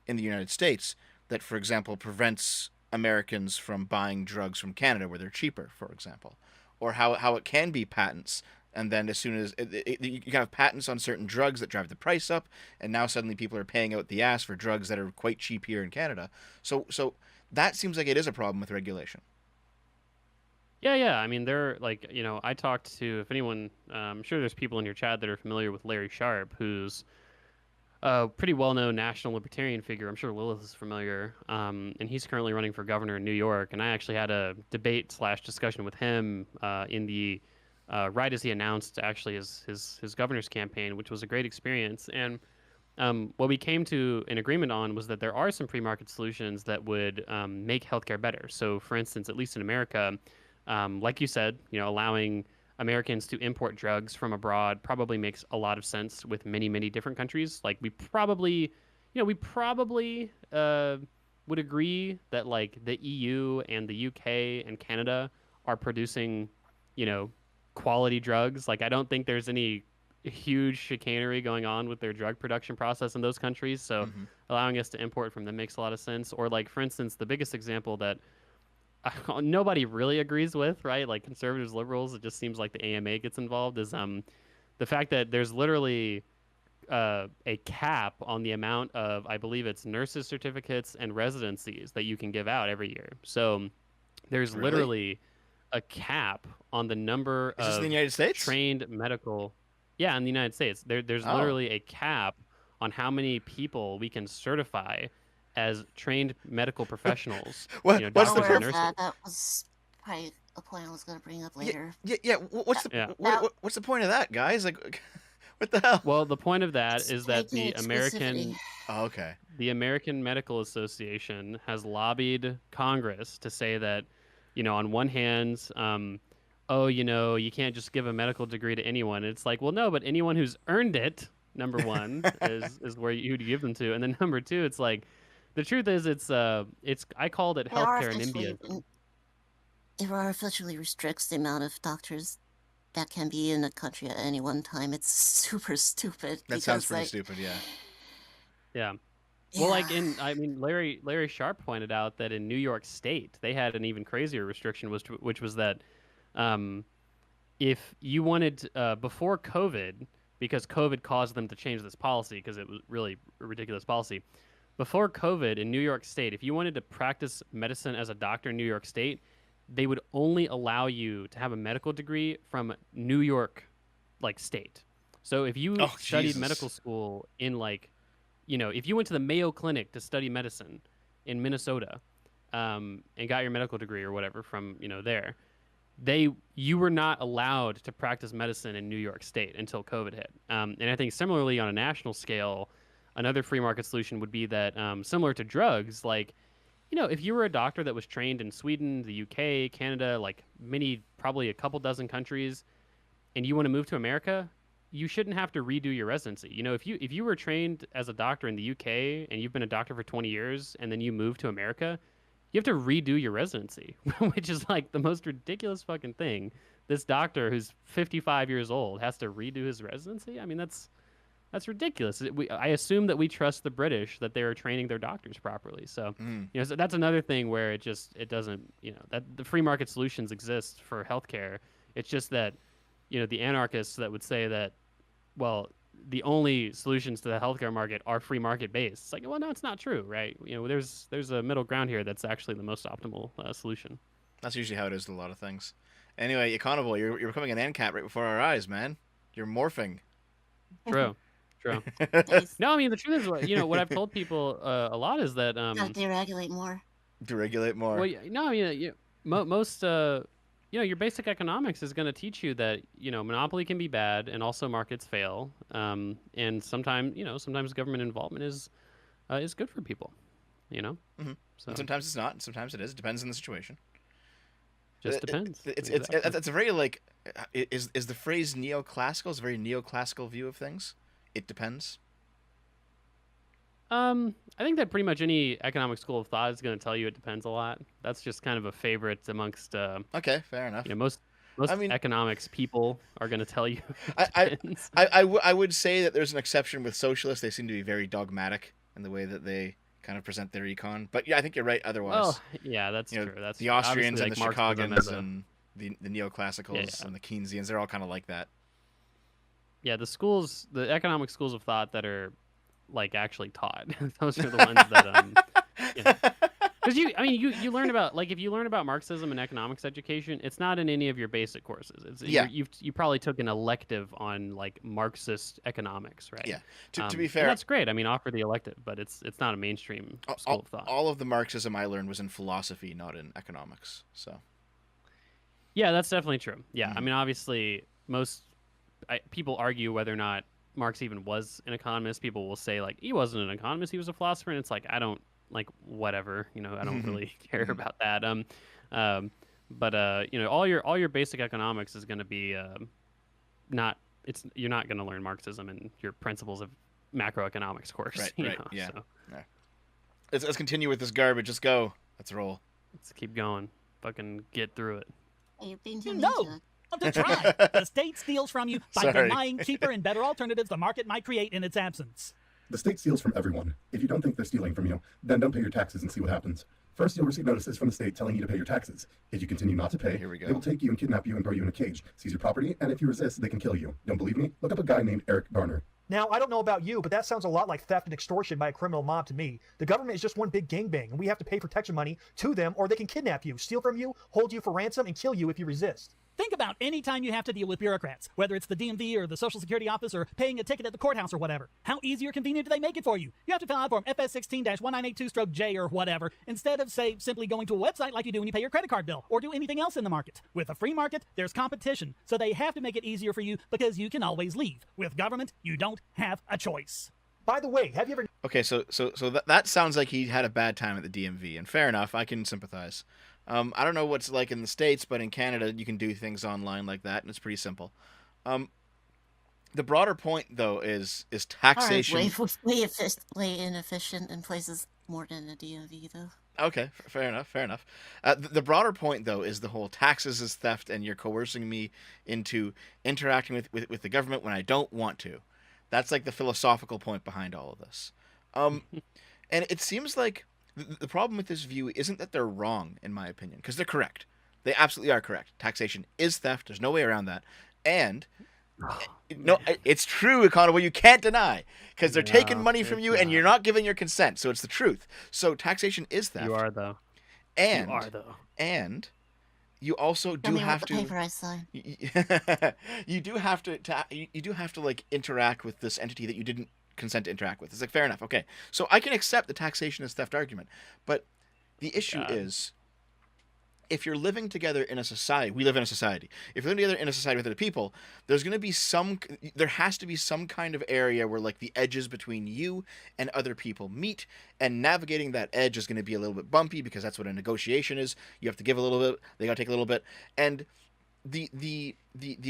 in the United States that, for example, prevents Americans from buying drugs from Canada where they're cheaper, for example, or how it can be patents. And then as soon as you can have patents on certain drugs that drive the price up, and now suddenly people are paying out the ass for drugs that are quite cheap here in Canada. So that seems like it is a problem with regulation. Yeah. I mean, they're like, I talked to, if anyone, I'm sure there's people in your chat that are familiar with Larry Sharp, who's a pretty well-known national libertarian figure. I'm sure Lilith is familiar, and he's currently running for governor in New York. And I actually had a debate/discussion with him in the right as he announced actually his governor's campaign, which was a great experience. And what we came to an agreement on was that there are some free market solutions that would make healthcare better. So, for instance, at least in America, like you said, allowing Americans to import drugs from abroad probably makes a lot of sense with many, many different countries. Like we probably would agree that like the EU and the UK and Canada are producing, quality drugs. Like I don't think there's any huge chicanery going on with their drug production process in those countries. So allowing us to import from them makes a lot of sense. Or like, for instance, the biggest example that nobody really agrees with, right? Like conservatives, liberals, it just seems like the AMA gets involved is the fact that there's literally a cap on the amount of, I believe it's nurses certificates and residencies that you can give out every year. So there's Really? literally a cap on the number Is this of in the United States? trained medical. Yeah, in the United States, there's Oh. literally a cap on how many people we can certify as trained medical professionals. What's I'm the doctors aware and of nurses. that. That was probably a point I was going to bring up later. Yeah. What's the Yeah. what's the point of that, guys? Like, what the hell? Well, the point of that It's is that taking the American Oh, okay. the American Medical Association has lobbied Congress to say that, on one hand, you can't just give a medical degree to anyone. It's like, well, no, but anyone who's earned it, number one, is where you'd give them to, and then number two, it's like, the truth is, it's I called it It are healthcare in India. It artificially restricts the amount of doctors that can be in a country at any one time. It's super stupid. That sounds because, pretty like, stupid. Yeah. Yeah. Well, like yeah. Larry Sharp pointed out that in New York State they had an even crazier restriction, which was that if you wanted before COVID, because COVID caused them to change this policy because it was really a ridiculous policy. Before COVID in New York State, if you wanted to practice medicine as a doctor in New York State, they would only allow you to have a medical degree from New York, like state. So if you studied Jesus. medical school in like, if you went to the Mayo Clinic to study medicine in Minnesota, and got your medical degree or whatever from there, you were not allowed to practice medicine in New York State until COVID hit. And I think similarly on a national scale, another free market solution would be that similar to drugs, like, if you were a doctor that was trained in Sweden, the UK, Canada, like probably a couple dozen countries, and you want to move to America, you shouldn't have to redo your residency. If you were trained as a doctor in the UK and you've been a doctor for 20 years and then you move to America, you have to redo your residency, which is like the most ridiculous fucking thing. This doctor who's 55 years old has to redo his residency. I mean, that's That's ridiculous. I assume that we trust the British that they are training their doctors properly. So, so that's another thing where it doesn't, that the free market solutions exist for healthcare. It's just that, the anarchists that would say that, well, the only solutions to the healthcare market are free market based. It's like, well, no, it's not true, right? There's a middle ground here that's actually the most optimal solution. That's usually how it is with a lot of things. Anyway, Econoboi, you're becoming an AnCapp right before our eyes, man. You're morphing. True. Nice. No, I mean the truth is, what I've told people a lot is that Gotta deregulate more. Deregulate more. Well, no, most your basic economics is going to teach you that monopoly can be bad and also markets fail, and sometimes government involvement is good for people, Mm-hmm. So And sometimes it's not, and sometimes it is. It depends on the situation. just depends. It's a very like is the phrase neoclassical? It's a very neoclassical view of things. It depends. I think that pretty much any economic school of thought is going to tell you it depends a lot. That's just kind of a favorite amongst Okay, fair enough. most economics people are going to tell you. I would say that there's an exception with socialists. They seem to be very dogmatic in the way that they kind of present their econ. But yeah, I think you're right. Otherwise, Well, yeah, that's true. That's the Austrians and obviously, the like, Marxism Chicagans as a- and the neoclassicals Yeah. and the Keynesians. They're all kind of like that. Yeah, the economic schools of thought that are like actually taught. Those are the ones that because you learn about, like, if you learn about Marxism in economics education, it's not in any of your basic courses. You probably took an elective on like Marxist economics, right? Yeah. To be And fair, that's great. I mean, offer the elective, but it's not a mainstream school of thought. all of the Marxism I learned was in philosophy, not in economics. So Yeah, that's definitely true. Yeah, I mean, obviously, people argue whether or not Marx even was an economist. People will say, like, he wasn't an economist, he was a philosopher, and it's like, I don't, like, whatever, I don't really care about that. But all your basic economics is going to be you're not going to learn Marxism in your principles of macroeconomics course. Right, yeah. So Yeah. Let's continue with this garbage. Let's go. Let's roll. let's keep going. Fucking get through it. Hey, you're being too You mean, know. Chuck. To try. The state steals from you by Sorry. denying cheaper and better alternatives the market might create in its absence. The state steals from everyone. If you don't think they're stealing from you, then don't pay your taxes and see what happens. First, you'll receive notices from the state telling you to pay your taxes. If you continue not to pay, Here we go. they will take you and kidnap you and throw you in a cage, seize your property, and if you resist, they can kill you. Don't believe me? Look up a guy named Eric Garner. Now, I don't know about you, but that sounds a lot like theft and extortion by a criminal mob to me. The government is just one big gangbang, and we have to pay protection money to them, or they can kidnap you, steal from you, hold you for ransom, and kill you if you resist. Think about any time you have to deal with bureaucrats, whether it's the DMV or the Social Security office or paying a ticket at the courthouse or whatever. How easy or convenient do they make it for you? You have to fill out Form FS16-1982-J or whatever, instead of, say, simply going to a website like you do when you pay your credit card bill or do anything else in the market. With a free market, there's competition, so they have to make it easier for you because you can always leave. With government, you don't have a choice. By the way, have you ever Okay, so that sounds like he had a bad time at the DMV, and fair enough. I can sympathize. I don't know what's like in the States, but in Canada, you can do things online like that, and it's pretty simple. The broader point, though, is taxation. Way inefficient in places more than a DMV, though. Okay, fair enough. The broader point, though, is the whole taxes is theft, and you're coercing me into interacting with the government when I don't want to. That's like the philosophical point behind all of this. And it seems like the problem with this view isn't that they're wrong, in my opinion, because they're correct. They absolutely are correct. Taxation is theft. There's no way around that. And no, it's true, Econoboi. You can't deny, because they're taking money from you, and you're not giving your consent. So it's the truth. So taxation is theft. You are, though. And You are, though. and you also Tell do me have what to. the paper I sign. You do have to. You do have to like interact with this entity that you didn't consent to interact with. It's like fair enough. Okay, so I can accept the taxation is theft argument, but the issue is, if you're living together in a society, we live in a society. If you're living together in a society with other people, there has to be some kind of area where like the edges between you and other people meet, and navigating that edge is going to be a little bit bumpy because that's what a negotiation is. You have to give a little bit, they got to take a little bit, and the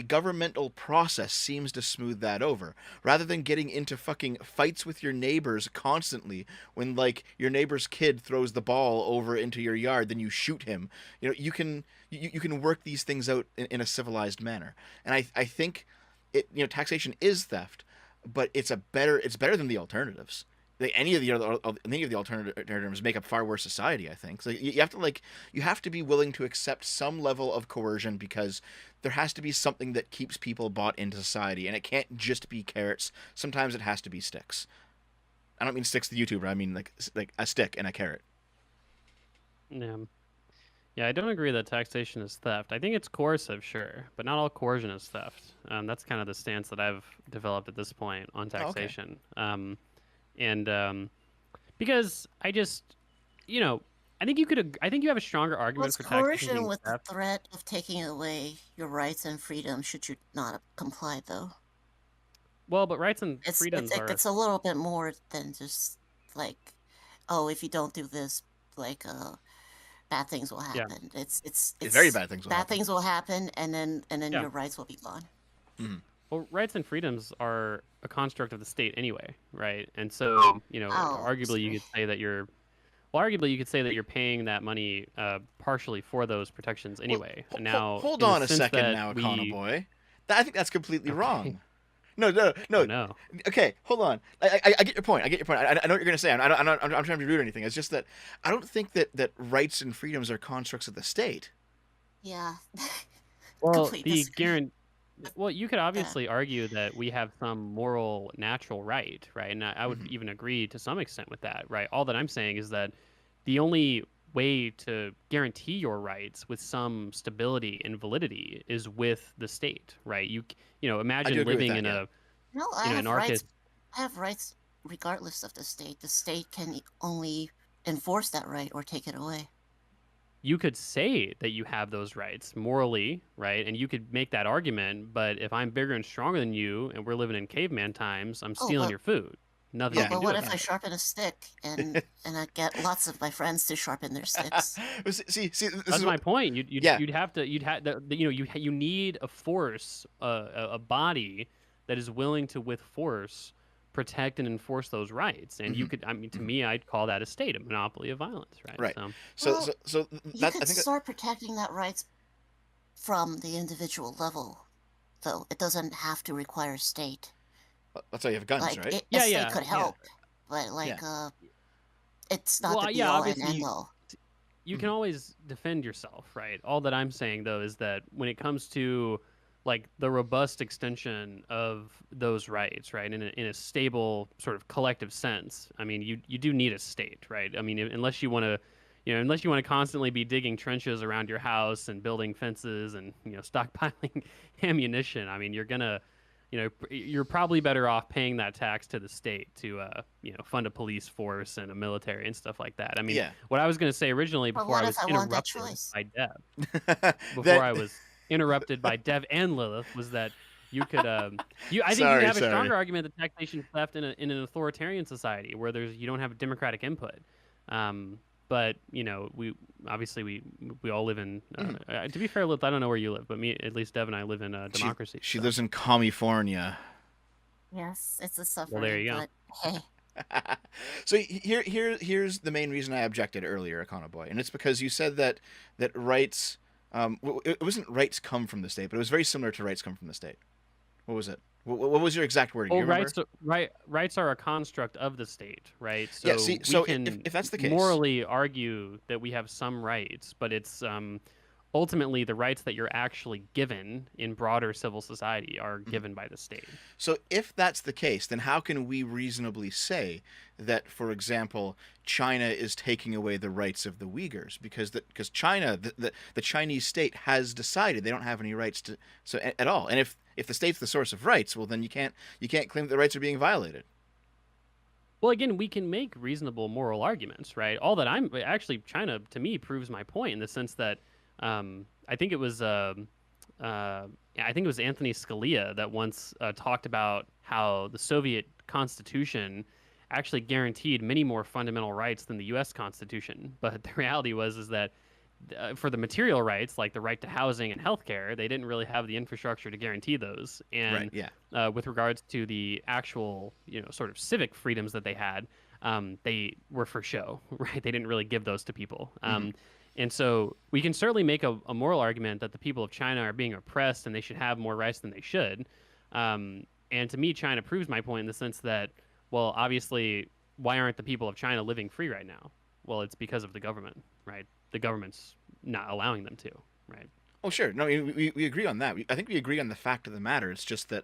governmental process seems to smooth that over, rather than getting into fucking fights with your neighbors constantly. When like your neighbor's kid throws the ball over into your yard, then you shoot him. You can work these things out in a civilized manner. And I think taxation is theft, but it's better than the alternatives. Like any of the alternatives make a far worse society, I think. So you have to you have to be willing to accept some level of coercion, because there has to be something that keeps people bought into society, and it can't just be carrots. Sometimes it has to be sticks. I don't mean sticks the YouTuber. I mean like a stick and a carrot. Yeah. Yeah, I don't agree that taxation is theft. I think it's coercive, sure, but not all coercion is theft. That's kind of the stance that I've developed at this point on taxation. Because I just, I think you have a stronger argument What's for taxation coercion being with the theft. threat of taking away your rights and freedom should you not comply, though? Well, but rights and It's freedoms it's, are. it's a little bit more than just like, oh, if you don't do this, like bad things will Yeah. happen. It's Very bad things will bad happen. things will happen, and then Yeah. your rights will be gone. Well, rights and freedoms are a construct of the state anyway, right? And so, arguably you could say that you're paying that money partially for those protections anyway. Well, now, hold in the on a sense second that now, we- Econoboi. I think that's completely Okay. wrong. No. Oh, no. Okay, hold on. I get your point. I know what you're gonna say. I'm not trying to be rude or anything. It's just that I don't think that rights and freedoms are constructs of the state. Yeah. Well, Complete the disagree. Well, you could obviously argue that we have some moral, natural right, right? And I would even agree to some extent with that, right? All that I'm saying is that the only way to guarantee your rights with some stability and validity is with the state, right? Imagine agree with living that, in yeah. a No, I in have an rights. I have rights regardless of the state. The state can only enforce that right or take it away. You could say that you have those rights morally, right? And you could make that argument, but if I'm bigger and stronger than you and we're living in caveman times, I'm stealing but- your food. Nothing Yeah. you can But do what about if I it. sharpen a stick and I get lots of my friends to sharpen their sticks? See, this That's is my point. Yeah. You need a force, a body that is willing to, with force, protect and enforce those rights. And you could, to me, I'd call that a state, a monopoly of violence, right? Right. So, Well, So You that, could I think start protecting that rights from the individual level, though. It doesn't have to require state. that's why you have guns, Like right? a Yeah, state yeah, could yeah. help, but it's not Well, the be yeah, all and obviously end all. you can always defend yourself, right? All that I'm saying though is that when it comes to like the robust extension of those rights, right, in a stable sort of collective sense, I mean, you do need a state, right? I mean, unless you want to constantly be digging trenches around your house and building fences and stockpiling ammunition, I mean, you're probably better off paying that tax to the state to fund a police force and a military and stuff like that. I mean, Yeah. what I was going to say originally But before what I if was I want that interrupted choice? by Dev, That- before I was interrupted by Dev and Lilith, was that you could I think you Sorry, could have a sorry. stronger argument that taxation is theft in an authoritarian society where you don't have democratic input. But we obviously we all live in. To be fair, Lilith, I don't know where you live, but at least Dev and I live in a democracy. She so. lives in California. Yes, it's a suffering. there you go. But hey, So here's the main reason I objected earlier, Econoboi, and it's because you said that rights, it wasn't rights come from the state, but it was very similar to rights come from the state. What was it? What was your exact wording? Do Well, you remember? rights are a construct of the state, right? So Yeah, see, we so can if that's the case, morally argue that we have some rights, but it's ultimately the rights that you're actually given in broader civil society are given by the state. So if that's the case, then how can we reasonably say that, for example, China is taking away the rights of the Uyghurs because China, the Chinese state has decided they don't have any rights at all, and if the state's the source of rights, well then you can't claim that the rights are being violated. Well, again, we can make reasonable moral arguments, right? All that China to me proves my point in the sense that I think it was Anthony Scalia that once talked about how the Soviet Constitution actually guaranteed many more fundamental rights than the U.S. Constitution. But the reality is that for the material rights, like the right to housing and healthcare, they didn't really have the infrastructure to guarantee those. And Right, yeah. With regards to the actual, sort of civic freedoms that they had, they were for show, right? They didn't really give those to people. And so we can certainly make a moral argument that the people of China are being oppressed and they should have more rights than they should. And to me, China proves my point in the sense that, well, obviously, why aren't the people of China living free right now? Well, it's because of the government, right? The government's not allowing them to, right? Oh, sure. No, we agree on that. I think we agree on the fact of the matter. It's just that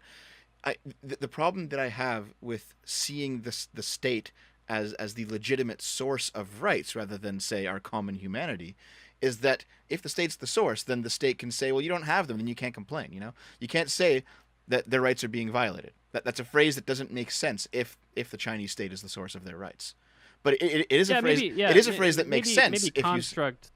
the problem that I have with seeing the state as the legitimate source of rights rather than, say, our common humanity is that if the state's the source, then the state can say, well, you don't have them, then you can't complain, you know? You can't say that their rights are being violated. That's a phrase that doesn't make sense if the Chinese state is the source of their rights. But it is a phrase. It is a phrase that makes sense. Maybe construct.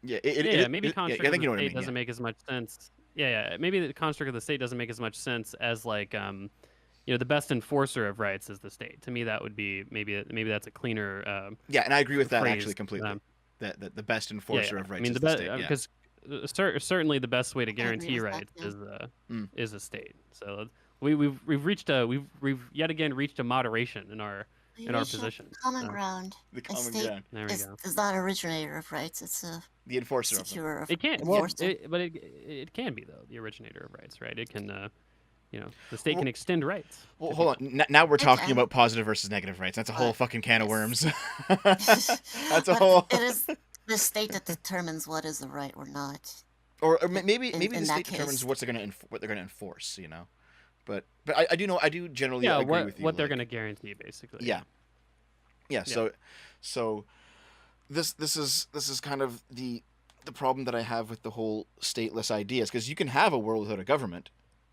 Maybe construct I think you know of what I the state mean. doesn't make as much sense. Yeah. Maybe the construct of the state doesn't make as much sense as like the best enforcer of rights is the state. To me, that would be maybe that's a cleaner. Yeah, and I agree with that phrase. actually completely. That the best enforcer of rights I mean, is the the state. because certainly the best way to guarantee with that, rights yeah. is a state. So we've yet again reached a moderation in our position. Common ground. The A common state ground. There we go. is not originator of rights. It's a The enforcer of them. securer of It can't. enforcer. But it can be though the originator of rights, right? It can. The state can extend rights. Well, hold on. Now we're talking Okay. about positive versus negative rights. That's a whole But fucking can of it's- worms. That's a But whole. It is the state that determines what is a right or not. Or maybe in the that state determines case. what they're going to enforce. You know, but I do generally Yeah, agree with you. what they're like- going to guarantee basically. Yeah. So this is kind of the problem that I have with the whole stateless ideas, because you can have a world without a government,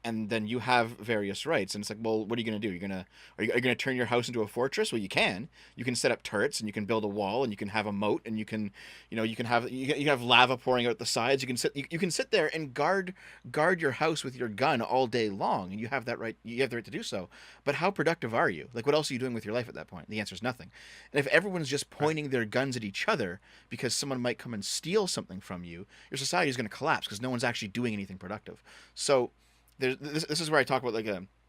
and then you have various rights, and it's like, well, what are you going to do? Are you going to turn your house into a fortress? Well, you can set up turrets, and you can build a wall, and you can have a moat, and you can have lava pouring out the sides. You can sit there and guard your house with your gun all day long, and you have that right. You have the right to do so. But how productive are you? Like, what else are you doing with your life at that point? The answer is nothing. And if everyone's just pointing their guns at each other because someone might come and steal something from you, your society is going to collapse because no one's actually doing anything productive. So this is where I talk about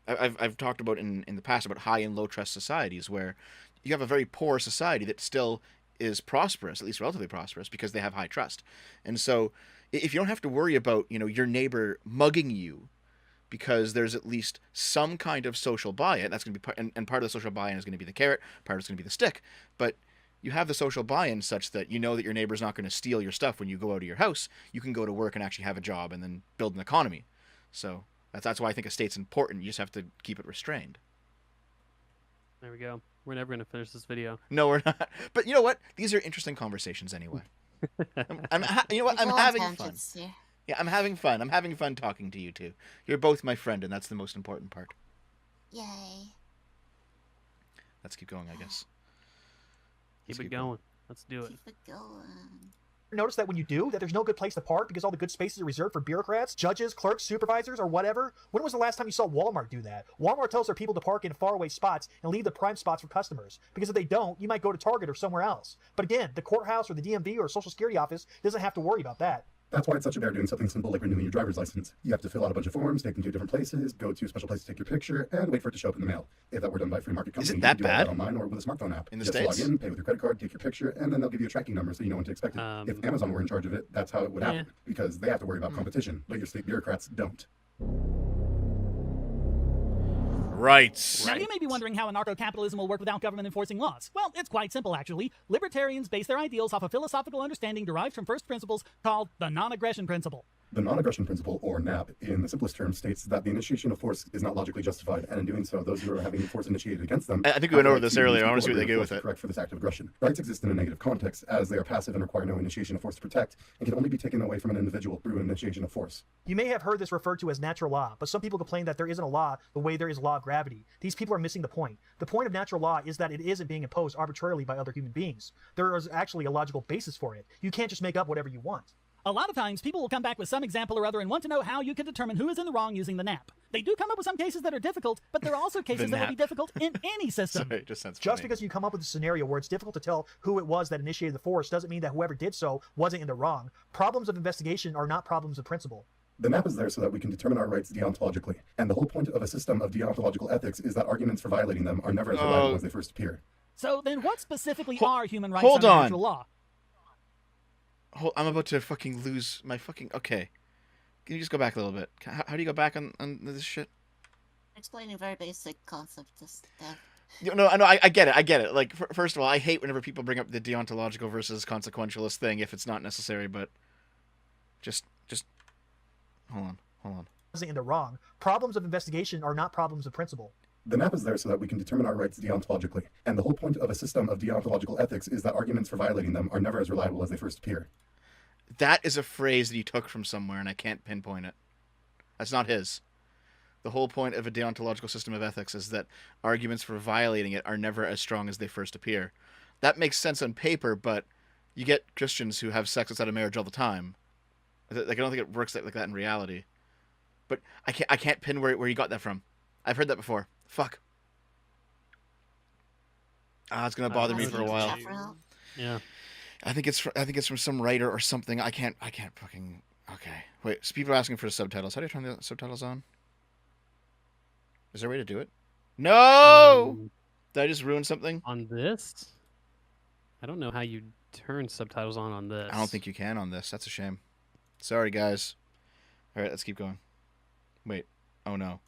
I've talked about in the past about high and low trust societies, where you have a very poor society that still is prosperous, at least relatively prosperous, because they have high trust. And so if you don't have to worry about your neighbor mugging you because there's at least some kind of social buy-in, that's going to be and part of the social buy-in is going to be the carrot, part of it's going to be the stick, but you have the social buy-in such that you know that your neighbor's not going to steal your stuff when you go out of your house. You can go to work and actually have a job and then build an economy. So that's why I think a state's important. You just have to keep it restrained. There we go. We're never going to finish this video. No, we're not. But you know what? These are interesting conversations anyway. You know what? I'm Go on having fun. tangents here. Yeah, I'm having fun. I'm having fun talking to you two. You're both my friend, and that's the most important part. Yay. Let's keep going, I guess. Keep Let's it going. Let's do it. Keep it going. Notice that when you do, that there's no good place to park because all the good spaces are reserved for bureaucrats, judges, clerks, supervisors, or whatever. When was the last time you saw Walmart do that? Walmart tells their people to park in faraway spots and leave the prime spots for customers. Because if they don't, you might go to Target or somewhere else. But again, the courthouse or the DMV or Social Security office doesn't have to worry about that. That's why it's such a bear doing something simple like renewing your driver's license. You have to fill out a bunch of forms, take them to different places, go to a special place to take your picture, and wait for it to show up in the mail. If that were done by a free market company, Is it you that could do all bad? online or with a smartphone app. In the Just States? log in, pay with your credit card, take your picture, and then they'll give you a tracking number so you know when to expect it. If Amazon were in charge of it, that's how it would happen, because they have to worry about competition, but your state bureaucrats don't. Right. Now, you may be wondering how anarcho-capitalism will work without government enforcing laws. Well, it's quite simple, actually. Libertarians base their ideals off a philosophical understanding derived from first principles called the non-aggression principle. The non-aggression principle, or NAP, in the simplest terms, states that the initiation of force is not logically justified, and in doing so, those who are having force initiated against them... I think we went over this have the right earlier. use I want to see what they people do or with force it. correct for this act of aggression. Rights exist in a negative context, as they are passive and require no initiation of force to protect, and can only be taken away from an individual through an initiation of force. You may have heard this referred to as natural law, but some people complain that there isn't a law the way there is law of gravity. These people are missing the point. The point of natural law is that it isn't being imposed arbitrarily by other human beings. There is actually a logical basis for it. You can't just make up whatever you want. A lot of times, people will come back with some example or other and want to know how you can determine who is in the wrong using the NAP. They do come up with some cases that are difficult, but there are also cases that will be NAP. difficult in any system. Sorry, it just sounds Just funny. because you come up with a scenario where it's difficult to tell who it was that initiated the force doesn't mean that whoever did so wasn't in the wrong. Problems of investigation are not problems of principle. The NAP is there so that we can determine our rights deontologically, and the whole point of a system of deontological ethics is that arguments for violating them are never as reliable as they first appear. So then what specifically Hol- are human rights hold under on. natural law? I'm about to fucking lose my fucking... Okay. Can you just go back a little bit? How do you go back on this shit? Explaining very basic concept. Just that. No, I get it. I get it. Like, first of all, I hate whenever people bring up the deontological versus consequentialist thing if it's not necessary. But just hold on. Wasn't in the wrong. Problems of investigation are not problems of principle. The map is there so that we can determine our rights deontologically, and the whole point of a system of deontological ethics is that arguments for violating them are never as reliable as they first appear. That is a phrase that he took from somewhere, and I can't pinpoint it. That's not his. The whole point of a deontological system of ethics is that arguments for violating it are never as strong as they first appear. That makes sense on paper, but you get Christians who have sex outside of marriage all the time. Like, I don't think it works like that in reality. But I can't pin where you got that from. I've heard that before. Fuck. It's gonna bother me for a while. Yeah. I think it's from some writer or something. I can't fucking. Okay. Wait. So people are asking for the subtitles. How do you turn the subtitles on? Is there a way to do it? No. Did I just ruin something? On this? I don't know how you turn subtitles on this. I don't think you can on this. That's a shame. Sorry, guys. All right, let's keep going. Wait. Oh no.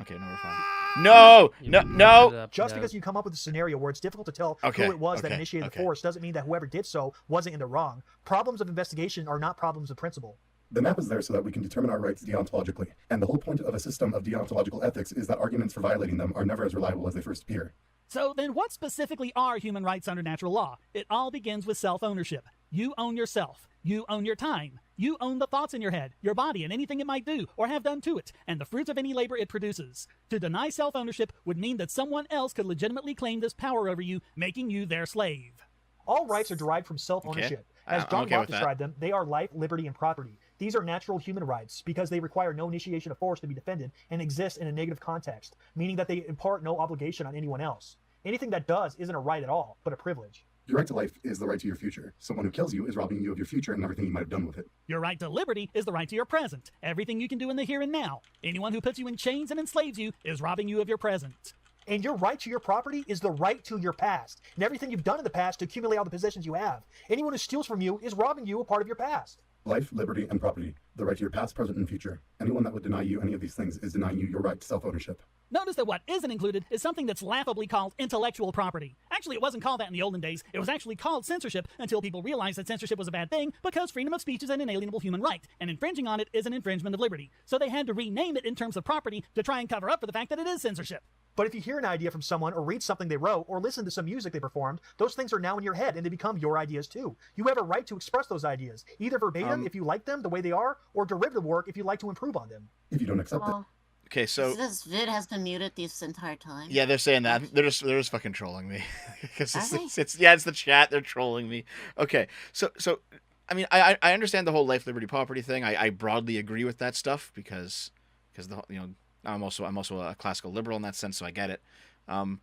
Okay, no, we're fine. No. Just because you come up with a scenario where it's difficult to tell who it was that initiated the force doesn't mean that whoever did so wasn't in the wrong. Problems of investigation are not problems of principle. The map is there so that we can determine our rights deontologically, and the whole point of a system of deontological ethics is that arguments for violating them are never as reliable as they first appear. So then what specifically are human rights under natural law? It all begins with self-ownership. You own yourself. You own your time. You own the thoughts in your head, your body, and anything it might do or have done to it, and the fruits of any labor it produces. To deny self-ownership would mean that someone else could legitimately claim this power over you, making you their slave. All rights are derived from self-ownership. As John Locke described them, they are life, liberty, and property. These are natural human rights because they require no initiation of force to be defended and exist in a negative context, meaning that they impart no obligation on anyone else. Anything that does isn't a right at all, but a privilege. Your right to life is the right to your future. Someone who kills you is robbing you of your future and everything you might have done with it. Your right to liberty is the right to your present, everything you can do in the here and now. Anyone who puts you in chains and enslaves you is robbing you of your present. And your right to your property is the right to your past, and everything you've done in the past to accumulate all the possessions you have. Anyone who steals from you is robbing you a part of your past. Life, liberty, and property. The right to your past, present, and future. Anyone that would deny you any of these things is denying you your right to self-ownership. Notice that what isn't included is something that's laughably called intellectual property. Actually, it wasn't called that in the olden days. It was actually called censorship until people realized that censorship was a bad thing because freedom of speech is an inalienable human right, and infringing on it is an infringement of liberty. So they had to rename it in terms of property to try and cover up for the fact that it is censorship. But if you hear an idea from someone or read something they wrote or listen to some music they performed, those things are now in your head and they become your ideas too. You have a right to express those ideas, either verbatim if you like them the way they are, or derivative work if you like to improve on them. If you don't accept it. Okay, so this vid has been muted this entire time. Yeah, they're saying that. They're just fucking trolling me. Because it's the chat. They're trolling me. Okay, so I mean, I understand the whole life, liberty, property thing. I broadly agree with that stuff because I'm also a classical liberal in that sense, so I get it. I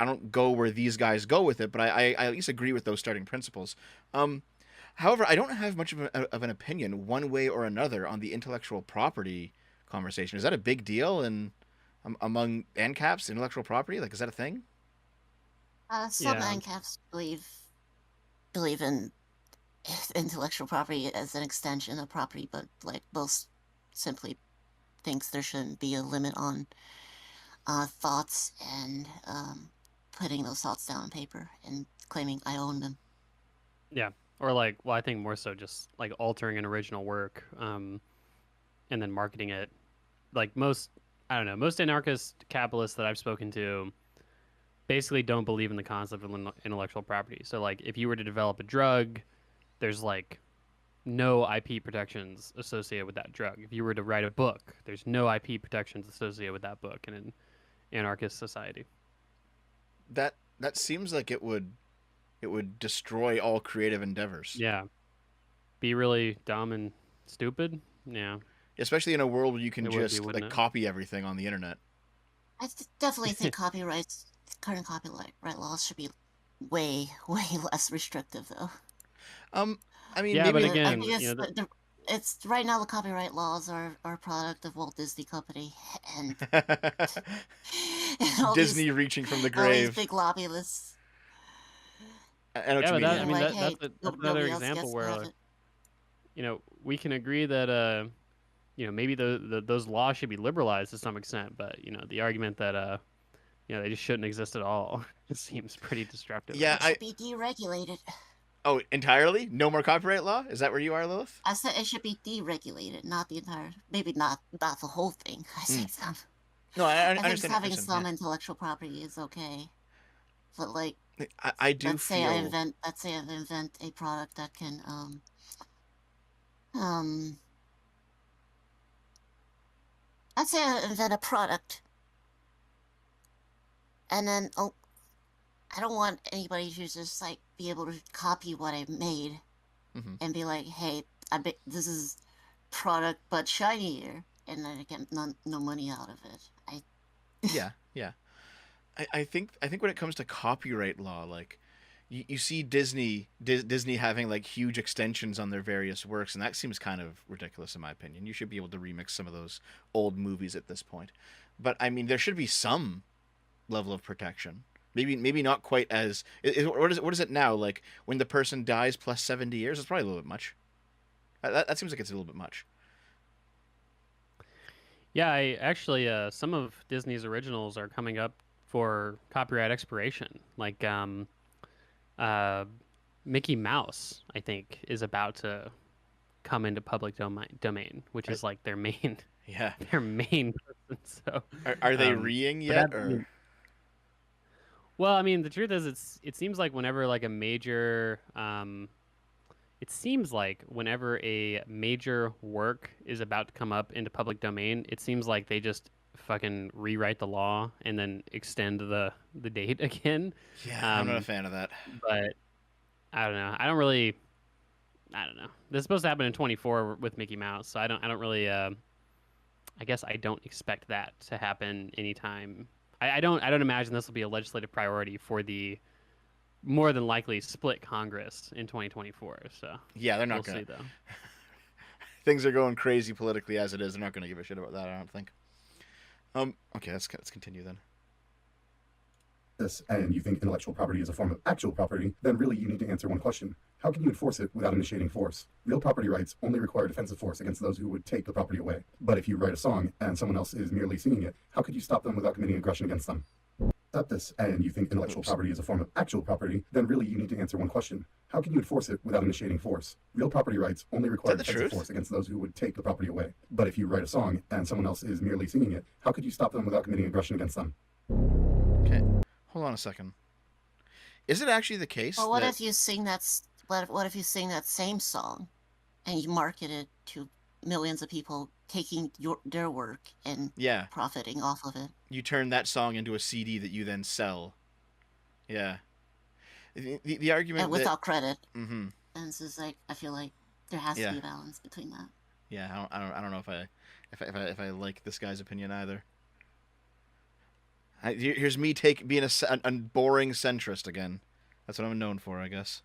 don't go where these guys go with it, but I at least agree with those starting principles. However, I don't have much of an opinion one way or another on the intellectual property conversation. Is that a big deal among AnCapps, intellectual property? Like, is that a thing? Some AnCapps believe in intellectual property as an extension of property, but like most simply thinks there shouldn't be a limit on thoughts and putting those thoughts down on paper and claiming I own them. Yeah, or like, well, I think more so just like altering an original work and then marketing it. Like most anarchist capitalists that I've spoken to basically don't believe in the concept of intellectual property. So like if you were to develop a drug, there's like no IP protections associated with that drug. If you were to write a book, there's no IP protections associated with that book in an anarchist society. That seems like it would destroy all creative endeavors. Yeah. Be really dumb and stupid. Yeah. Especially in a world where you can it? copy everything on the internet. I definitely think current copyright laws should be way less restrictive, though. I mean, yeah, maybe, but again, it's right now the copyright laws are a product of Walt Disney Company and, Disney reaching from the grave. All these big lobbyists. I know what you mean. That's another example where we can agree that maybe those laws should be liberalized to some extent, but the argument that they just shouldn't exist at all, it seems pretty destructive. Yeah, It should be deregulated. Oh, entirely? No more copyright law? Is that where you are, Lilith? I said it should be deregulated, not the entire. Maybe not the whole thing. I think some. No, I I think understand. having understand, some yeah. intellectual property is okay, but like, I do let's say feel. let's say I invent a product that can let's say I invent a product, and then I don't want anybody to just like be able to copy what I made Mhm. and be like, hey, this is product but shinier, and then I get no money out of it. Yeah, yeah. I think when it comes to copyright law, like you see Disney having like huge extensions on their various works, and that seems kind of ridiculous in my opinion. You should be able to remix some of those old movies at this point. But I mean, there should be some level of protection. Maybe not quite as what is it now? Like when the person dies plus 70 years, it's probably a little bit much. That seems like it's a little bit much. Yeah, I actually some of Disney's originals are coming up for copyright expiration. Like Mickey Mouse, I think, is about to come into public domain, which is like their main Yeah. their main person. So Are they reing yet or? Well, I mean, the truth is, it seems like whenever like a major it seems like whenever a major work is about to come up into public domain, it seems like they just fucking rewrite the law and then extend the date again. Yeah, I'm not a fan of that. But I don't know. I don't know. This is supposed to happen in 24 with Mickey Mouse, so I don't really I guess I don't expect that to happen anytime. I don't imagine this will be a legislative priority for the more than likely split Congress in 2024. So yeah, they're not we'll gonna. see, though. Things are going crazy politically as it is. They're not gonna give a shit about that, I don't think. Okay, let's continue then. This, and you think intellectual property is a form of actual property, then really you need to answer one question. How can you enforce it without initiating force? Real property rights only require defensive force against those who would take the property away. But if you write a song and someone else is merely singing it, how could you stop them without committing aggression against them? Accept this, and you think intellectual property is a form of actual property, then really you need to answer one question. How can you enforce it without initiating force? Real property rights only require defensive force against those who would take the property away. But if you write a song and someone else is merely singing it, how could you stop them without committing aggression against them? Okay, hold on a second. Is it actually the case? Well, what if you sing that? What if you sing that same song, and you market it to millions of people taking their work and profiting off of it? You turn that song into a CD that you then sell. Yeah. The argument and without credit. Mm-hmm. And it's just like I feel like there has to be a balance between that. Yeah, I don't know if I like this guy's opinion either. Here's me being a boring centrist again. That's what I'm known for, I guess.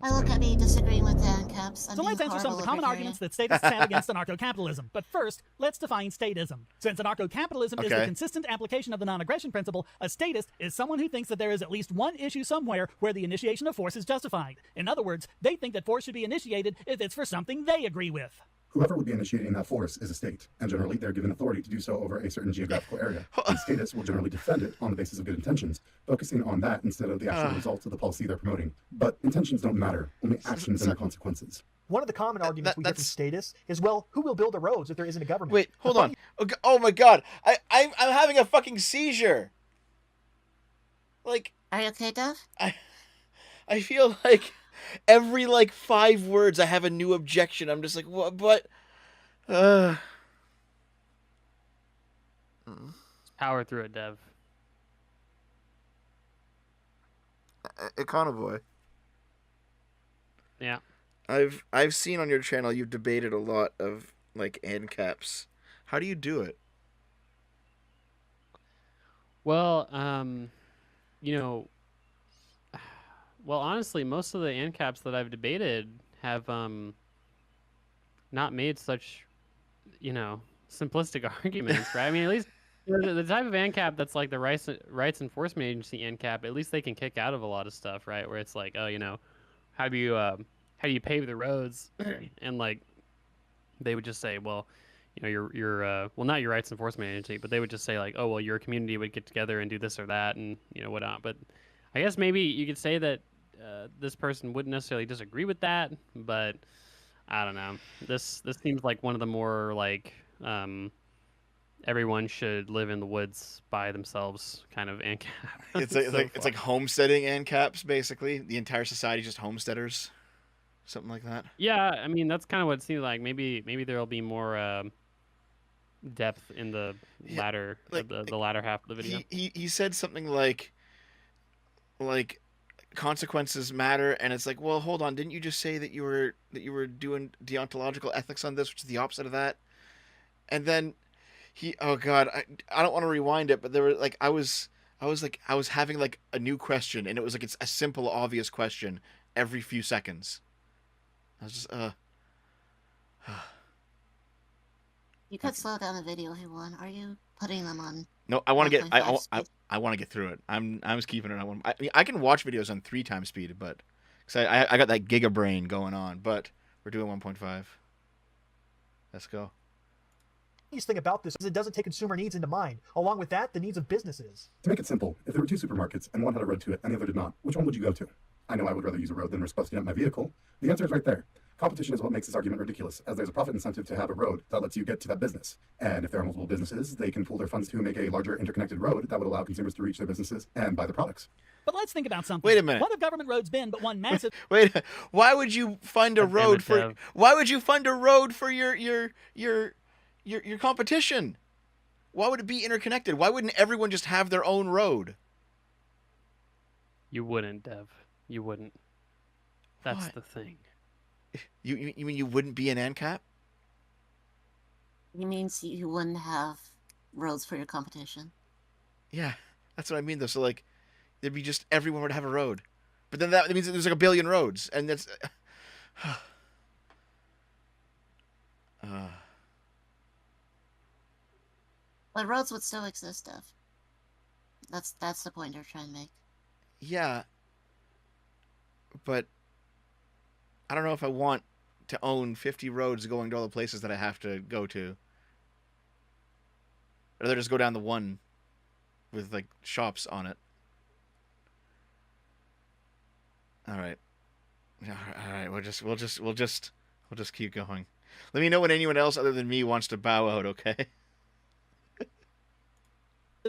I look at me disagreeing with the AnCaps. So let's answer some of the common arguments that statists have against anarcho-capitalism. But first, let's define statism. Since anarcho-capitalism is the consistent application of the non-aggression principle, a statist is someone who thinks that there is at least one issue somewhere where the initiation of force is justified. In other words, they think that force should be initiated if it's for something they agree with. Whoever would be initiating that force is a state, and generally they're given authority to do so over a certain geographical area. And statists will generally defend it on the basis of good intentions, focusing on that instead of the actual results of the policy they're promoting. But intentions don't matter, only actions and their consequences. One of the common arguments we get from statists is, well, who will build the roads if there isn't a government? Wait, hold on. Oh my god, I'm having a fucking seizure. Like, are you okay, Dev? I feel like every 5 words I have a new objection. I'm just like, what? But power through it, Dev. Econoboi. Yeah. I've seen on your channel you've debated a lot of AnCaps. How do you do it? Well, well, honestly, most of the AnCaps that I've debated have not made such, simplistic arguments, right? I mean, at least the type of AnCap that's like the rights enforcement agency AnCap, at least they can kick out of a lot of stuff, right? Where it's like, oh, how do you pave the roads and they would just say, well, you're well, not your rights enforcement agency, but they would just say like, oh, well, your community would get together and do this or that, and whatnot. But I guess maybe you could say that this person wouldn't necessarily disagree with that, but I don't know. This seems like one of the more like everyone should live in the woods by themselves kind of ANCAP. It's like homesteading ANCAPs basically. The entire society just homesteaders, something like that. Yeah, I mean that's kind of what it seems like. Maybe there'll be more depth in the latter the latter half of the video. He said something like consequences matter, and it's like, well, hold on, didn't you just say that you were doing deontological ethics on this, which is the opposite of that? And then oh god, I don't want to rewind it, but there were like I was having like a new question, and it was like it's a simple obvious question every few seconds. I was just You could slow down the video if you want. Are you putting them on? No, I want to get 1.5 speed? I want to get through it. I'm just keeping it on one. I can watch videos on 3 times speed, but because I got that giga brain going on, but we're doing 1.5. Let's go. The nice thing about this is it doesn't take consumer needs into mind. Along with that, the needs of businesses. To make it simple, if there were 2 supermarkets and one had a road to it and the other did not, which one would you go to? I know I would rather use a road than risk busting up my vehicle. The answer is right there. Competition is what makes this argument ridiculous, as there's a profit incentive to have a road that lets you get to that business. And if there are multiple businesses, they can pool their funds to make a larger interconnected road that would allow consumers to reach their businesses and buy their products. But let's think about something. Wait a minute. What have government roads been but one massive... Wait, why would you fund a road for? Why would you fund a road for your competition? Why would it be interconnected? Why wouldn't everyone just have their own road? You wouldn't, Dev. You wouldn't. That's What? the thing. You mean you wouldn't be an ANCAP? It means you wouldn't have roads for your competition. Yeah, that's what I mean though. So like, there'd be just everyone would have a road, but then that means that there's like a billion roads, and that's. But roads would still exist, Steph. That's the point they're trying to make. Yeah, but I don't know if I want to own 50 roads going to all the places that I have to go to. Or rather just go down the one with like shops on it. All right. All right, we'll just keep going. Let me know when anyone else other than me wants to bow out, okay?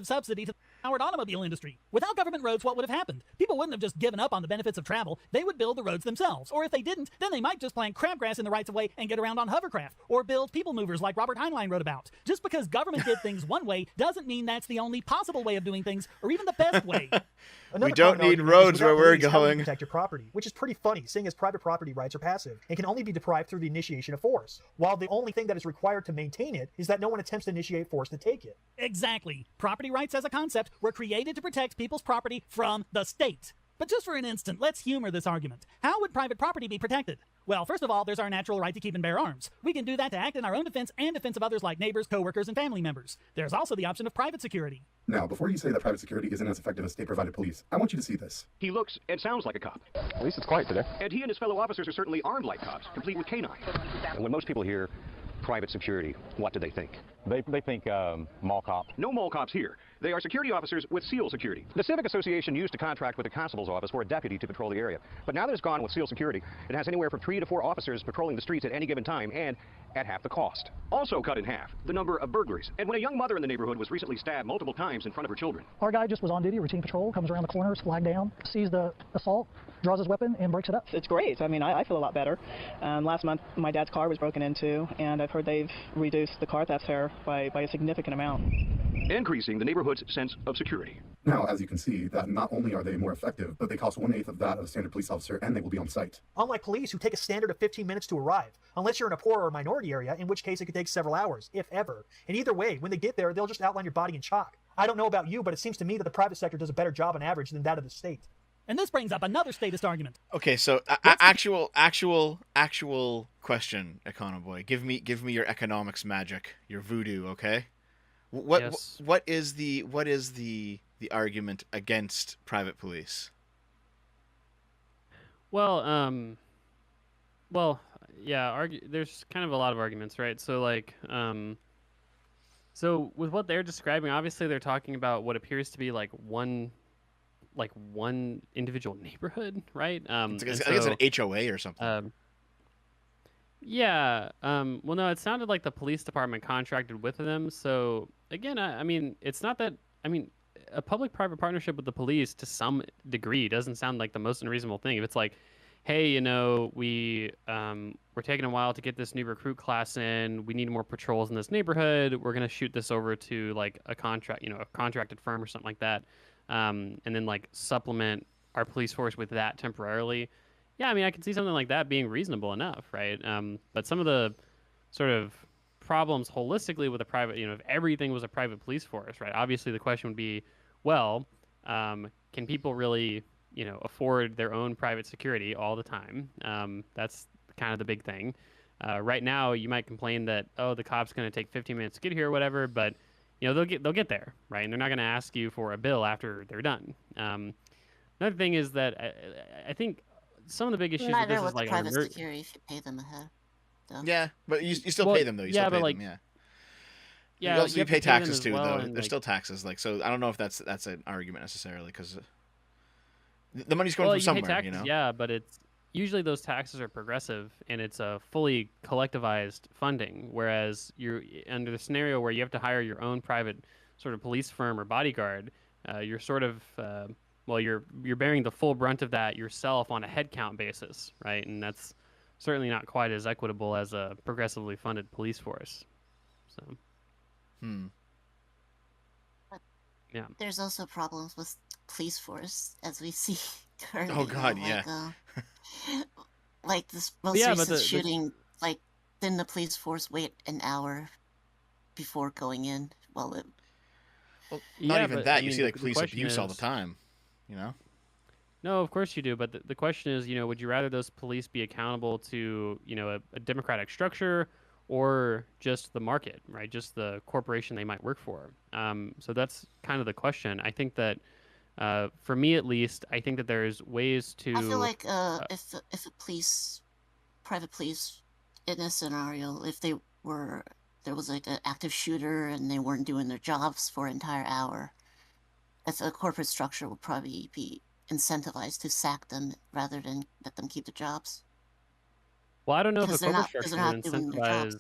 subsidy to the powered automobile industry. Without government roads, what would have happened? People wouldn't have just given up on the benefits of travel. They would build the roads themselves. Or if they didn't, then they might just plant crabgrass in the rights of way and get around on hovercraft. Or build people movers like Robert Heinlein wrote about. Just because government did things one way doesn't mean that's the only possible way of doing things, or even the best way. Another We don't common need argument is roads without where we're police, how will you going. protect your property, which is pretty funny, seeing as private property rights are passive and can only be deprived through the initiation of force, while the only thing that is required to maintain it is that no one attempts to initiate force to take it. Exactly. Property rights as a concept were created to protect people's property from the state. But just for an instant, let's humor this argument. How would private property be protected? Well, first of all, there's our natural right to keep and bear arms. We can do that to act in our own defense and defense of others like neighbors, coworkers, and family members. There's also the option of private security. Now, before you say that private security isn't as effective as state-provided police, I want you to see this. He looks and sounds like a cop. At least it's quiet today. And he and his fellow officers are certainly armed like cops, complete with canines. And when most people hear private security, what do they think? They think mall cop. No mall cops here. They are security officers with SEAL security. The Civic Association used to contract with the constable's office for a deputy to patrol the area. But now that it's gone with SEAL security, it has anywhere from 3 to 4 officers patrolling the streets at any given time and at half the cost. Also cut in half, the number of burglaries. And when a young mother in the neighborhood was recently stabbed multiple times in front of her children. Our guy just was on duty, routine patrol, comes around the corner, flag down, sees the assault, draws his weapon, and breaks it up. It's great. I mean, I feel a lot better. Last month, my dad's car was broken into, and I've heard they've reduced the car theft here by a significant amount. Increasing the neighborhood's sense of security. Now, as you can see, that not only are they more effective, but they cost 1/8 of that of a standard police officer, and they will be on site. Unlike police, who take a standard of 15 minutes to arrive, unless you're in a poor or minority area, in which case it could take several hours, if ever. And either way, when they get there, they'll just outline your body in chalk. I don't know about you, but it seems to me that the private sector does a better job on average than that of the state. And this brings up another statist argument. Okay, so actual question, Econoboi. Give me your economics magic, your voodoo, okay? Yes. What is the argument against private police? Well, yeah, there's kind of a lot of arguments, right? So like, so with what they're describing, obviously they're talking about what appears to be like one individual neighborhood, right? I think it's an HOA or something. Yeah. Well, no, it sounded like the police department contracted with them. So again, I mean, it's not that. I mean, a public-private partnership with the police to some degree doesn't sound like the most unreasonable thing. If it's like, hey, you know, we're taking a while to get this new recruit class in. We need more patrols in this neighborhood. We're gonna shoot this over to like a contracted firm or something like that, and then like supplement our police force with that temporarily. Yeah, I mean, I can see something like that being reasonable enough, right? But some of the sort of problems holistically with a private, if everything was a private police force, right? Obviously, the question would be, well, can people really, afford their own private security all the time? That's kind of the big thing. Right now, you might complain that, oh, the cop's going to take 15 minutes to get here or whatever, but they'll get there, right? And they're not going to ask you for a bill after they're done. Another thing is that I think some of the big issues with this is like private security if you pay them ahead. So. Yeah, but you still pay them though. You still pay them, yeah. Yeah, you also pay taxes too, well, though. There's still taxes, so I don't know if that's an argument necessarily, because the money's going from somewhere, taxes, Yeah, but it's usually those taxes are progressive and it's a fully collectivized funding, whereas you're under the scenario where you have to hire your own private sort of police firm or bodyguard. You're sort of you're bearing the full brunt of that yourself on a headcount basis, right? And that's certainly not quite as equitable as a progressively funded police force. So, yeah. There's also problems with police force, as we see currently. Oh God, yeah. Like this most recent shooting, like didn't the police force wait an hour before going in? Well, not even that. You see like police abuse all the time. No, of course you do. But the question is, would you rather those police be accountable to, a democratic structure or just the market, right? Just the corporation they might work for. So that's kind of the question. I think that, for me at least, I think that there's ways to. I feel like if private police, in a scenario, if there was like an active shooter and they weren't doing their jobs for an entire hour, as a corporate structure would probably be incentivized to sack them rather than let them keep the jobs. Well, I don't know if a corporate structure would incentivize.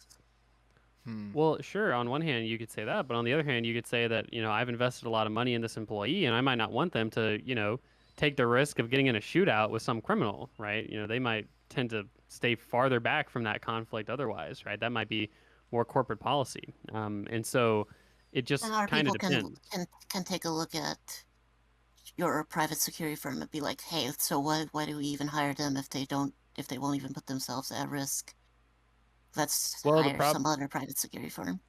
Well, sure, on one hand you could say that, but on the other hand you could say that, I've invested a lot of money in this employee and I might not want them to, take the risk of getting in a shootout with some criminal, right? They might tend to stay farther back from that conflict otherwise, right? That might be more corporate policy. And so it just kind of depends. Can take a look at your private security firm and be like, hey, so why do we even hire them if they won't even put themselves at risk? Let's hire some other private security firm.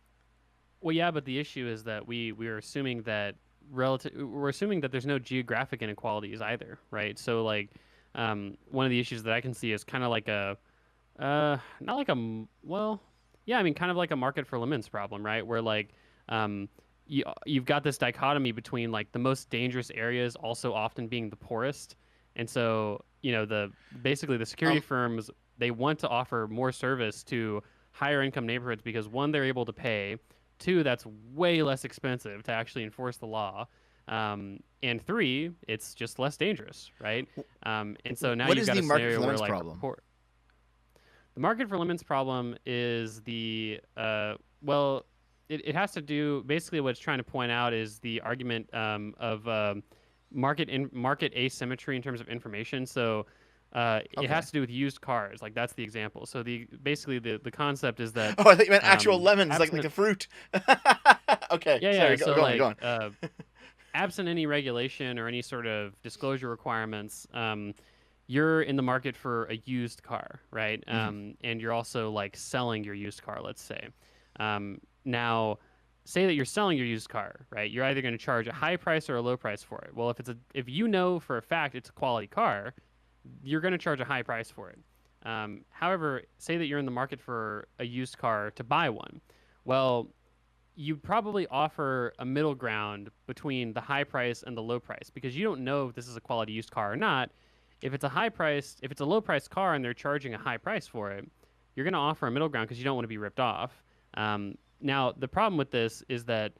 Well, yeah, but the issue is that we're assuming that there's no geographic inequalities either, right? So like, one of the issues that I can see is kind of like kind of like a market for lemons problem, right? Where like, you've got this dichotomy between like the most dangerous areas also often being the poorest, and so basically the security firms, they want to offer more service to higher income neighborhoods because one, they're able to pay, two, that's way less expensive to actually enforce the law, and three, it's just less dangerous, right? And so now you've got a scenario where like the market for lemons problem is it has to do, basically what it's trying to point out is the argument of market asymmetry in terms of information. So it has to do with used cars. Like that's the example. So basically the concept is that. Oh, I thought you meant actual lemons, like the fruit. Okay. Yeah. Sorry, go on. Absent any regulation or any sort of disclosure requirements, you're in the market for a used car, right? And you're also like selling your used car, let's say. Now, say that you're selling your used car, right? You're either going to charge a high price or a low price for it. Well, if you know for a fact it's a quality car, you're going to charge a high price for it. However, say that you're in the market for a used car to buy one. Well, you probably offer a middle ground between the high price and the low price because you don't know if this is a quality used car or not. If it's a low price car and they're charging a high price for it, you're going to offer a middle ground because you don't want to be ripped off. Now, the problem with this is that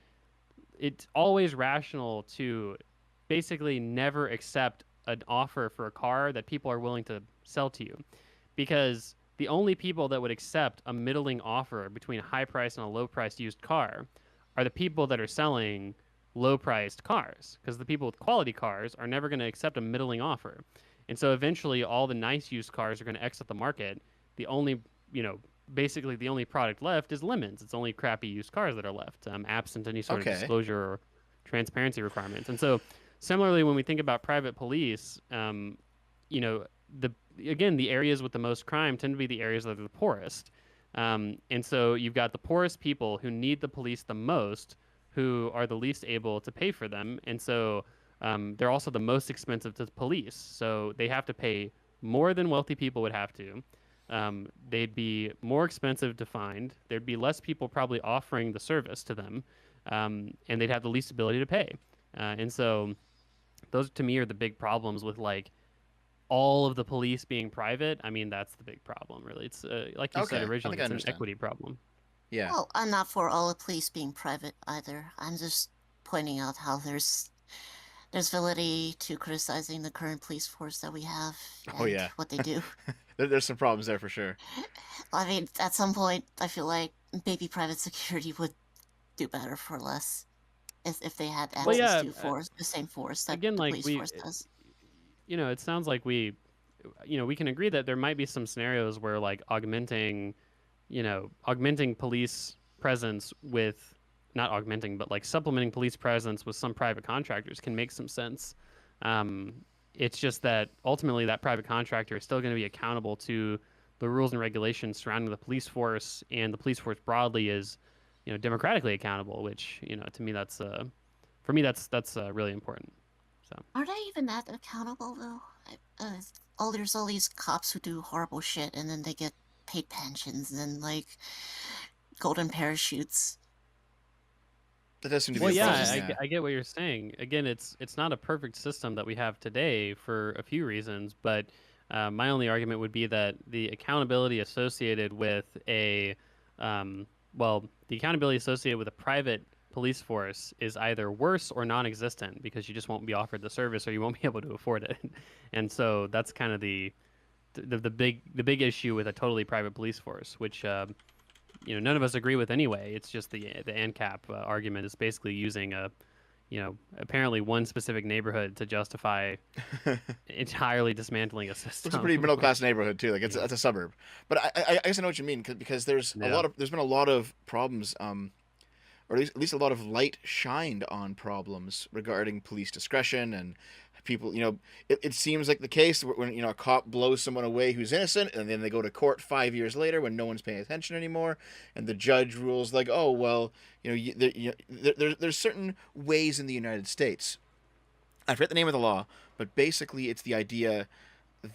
it's always rational to basically never accept an offer for a car that people are willing to sell to you, because the only people that would accept a middling offer between a high price and a low priced used car are the people that are selling low priced cars, because the people with quality cars are never going to accept a middling offer. And so eventually all the nice used cars are going to exit the market. The only, basically the only product left is lemons. It's only crappy used cars that are left, absent any sort of disclosure or transparency requirements. And so similarly, when we think about private police, the areas with the most crime tend to be the areas that are the poorest. And so you've got the poorest people who need the police the most, who are the least able to pay for them. And so they're also the most expensive to the police. So they have to pay more than wealthy people would have to. They'd be more expensive to find. There'd be less people probably offering the service to them. And they'd have the least ability to pay. And so those, to me, are the big problems with, like, all of the police being private. I mean, that's the big problem, really. It's like you said originally, it's an equity problem. Yeah. Well, I'm not for all the police being private either. I'm just pointing out how there's validity to criticizing the current police force that we have and what they do. There's some problems there for sure. I mean, at some point, I feel like maybe private security would do better for less if they had access to the same force that the police force does. It sounds like we can agree that there might be some scenarios where, like, augmenting police presence with, not augmenting, but like supplementing police presence with some private contractors can make some sense. It's just that ultimately that private contractor is still going to be accountable to the rules and regulations surrounding the police force, and the police force broadly is, democratically accountable, which, to me, that's really important. So are they even that accountable though? There's all these cops who do horrible shit, and then they get paid pensions and like golden parachutes. That does seem to be I get what you're saying. Again, it's not a perfect system that we have today for a few reasons, but my only argument would be that the accountability associated with the accountability associated with a private police force is either worse or non-existent, because you just won't be offered the service or you won't be able to afford it. And so that's kind of the big issue with a totally private police force, which none of us agree with anyway. It's just the AnCapp argument is basically using apparently one specific neighborhood to justify entirely dismantling a system. It's a pretty middle class neighborhood too. Like it's a suburb. But I guess I know what you mean, because there's been a lot of problems, or at least a lot of light shined on problems regarding police discretion and people. It seems like the case when a cop blows someone away who's innocent, and then they go to court 5 years later when no one's paying attention anymore, and the judge rules like, oh well, there's certain ways in the United States. I forget the name of the law, but basically it's the idea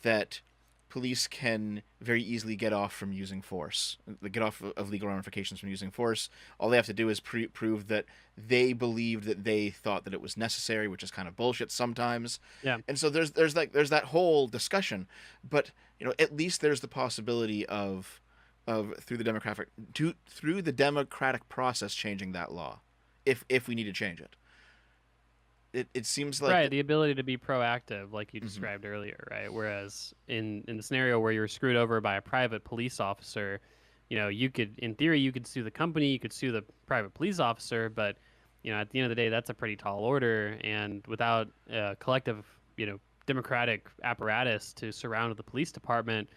that police can very easily get off from using force, get off of legal ramifications from using force. All they have to do is prove that they believed that they thought that it was necessary, which is kind of bullshit sometimes. Yeah. And so there's that whole discussion, but at least there's the possibility of through the democratic process changing that law, if we need to change it. It seems like the ability to be proactive, like you described earlier, right? Whereas in the scenario where you're screwed over by a private police officer, you could, in theory, you could sue the company, you could sue the private police officer, but at the end of the day, that's a pretty tall order, and without a collective, democratic apparatus to surround the police department,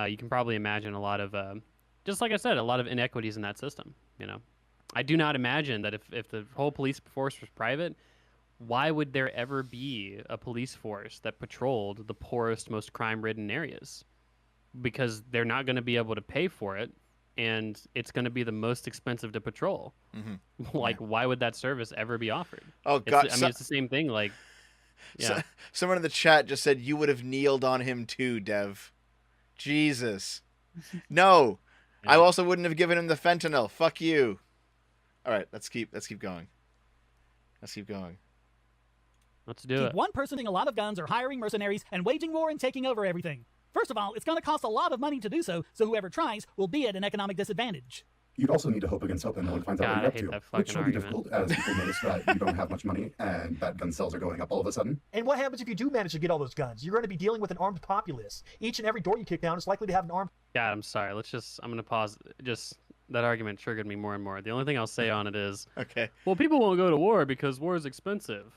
you can probably imagine a lot of, just like I said, a lot of inequities in that system. I do not imagine that if the whole police force was private, why would there ever be a police force that patrolled the poorest, most crime-ridden areas? Because they're not going to be able to pay for it, and it's going to be the most expensive to patrol. Why would that service ever be offered? Oh, God. It's the same thing. Like, yeah. Someone in the chat just said you would have kneeled on him too, Dev. Jesus. No. I also wouldn't have given him the fentanyl. Fuck you. All right, let's keep going. Let's keep going. Let's do it. One person using a lot of guns or hiring mercenaries and waging war and taking over everything. First of all, it's going to cost a lot of money to do so, so whoever tries will be at an economic disadvantage. You'd also need to hope against hope that no one finds out God, what I you're hate up that to, which fucking will be argument. difficult as people notice that you don't have much money and that gun sales are going up all of a sudden. And what happens if you do manage to get all those guns? You're going to be dealing with an armed populace. Each and every door you kick down is likely to have an armed... God, I'm sorry. I'm going to pause. Just that argument triggered me more and more. The only thing I'll say on it is, Okay. well, people won't go to war because war is expensive.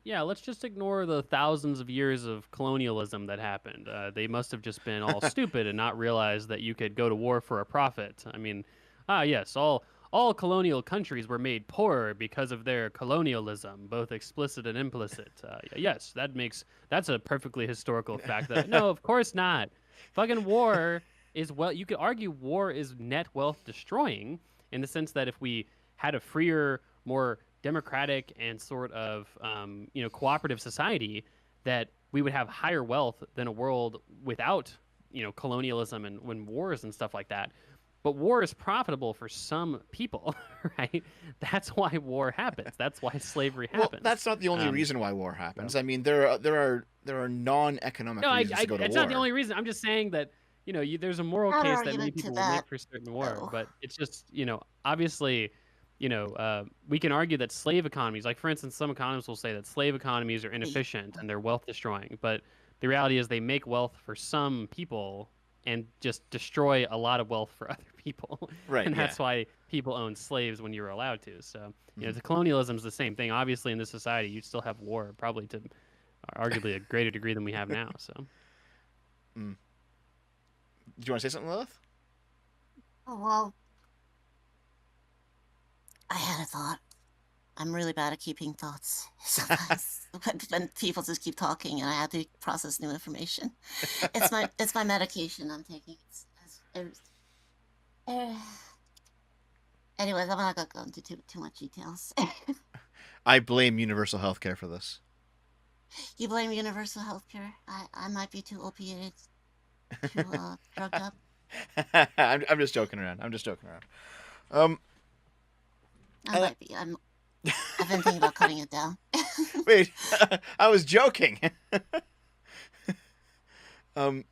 Yeah, let's just ignore the thousands of years of colonialism that happened. They must have just been all stupid and not realized that you could go to war for a profit. I mean, yes, all colonial countries were made poorer because of their colonialism, both explicit and implicit. Yes, that's a perfectly historical fact. No, of course not. Fucking war is, well, you could argue war is net wealth destroying in the sense that if we had a freer, more democratic and sort of cooperative society, that we would have higher wealth than a world without colonialism and when wars and stuff like that. But war is profitable for some people, right? That's why war happens. That's why slavery happens. Well, that's not the only reason why war happens. I mean, there are non-economic reasons to go to war. It's not the only reason. I'm just saying that there's a moral case that many people will make for certain war, but it's just obviously. We can argue that slave economies, like for instance, some economists will say that slave economies are inefficient and they're wealth destroying. But the reality is they make wealth for some people and just destroy a lot of wealth for other people. Right. And that's why people own slaves when you were allowed to. So, the colonialism is the same thing. Obviously, in this society, you'd still have war, probably to arguably a greater degree than we have now. So. Do you want to say something, Lilith? Oh, well, I had a thought. I'm really bad at keeping thoughts. Sometimes when people just keep talking and I have to process new information. It's my medication I'm taking. Anyways, I'm not gonna go into too much details. I blame universal healthcare for this. You blame universal healthcare? I might be too opiated, too drugged up. I'm just joking around. I might be. I've been thinking about cutting it down. Wait, I was joking. But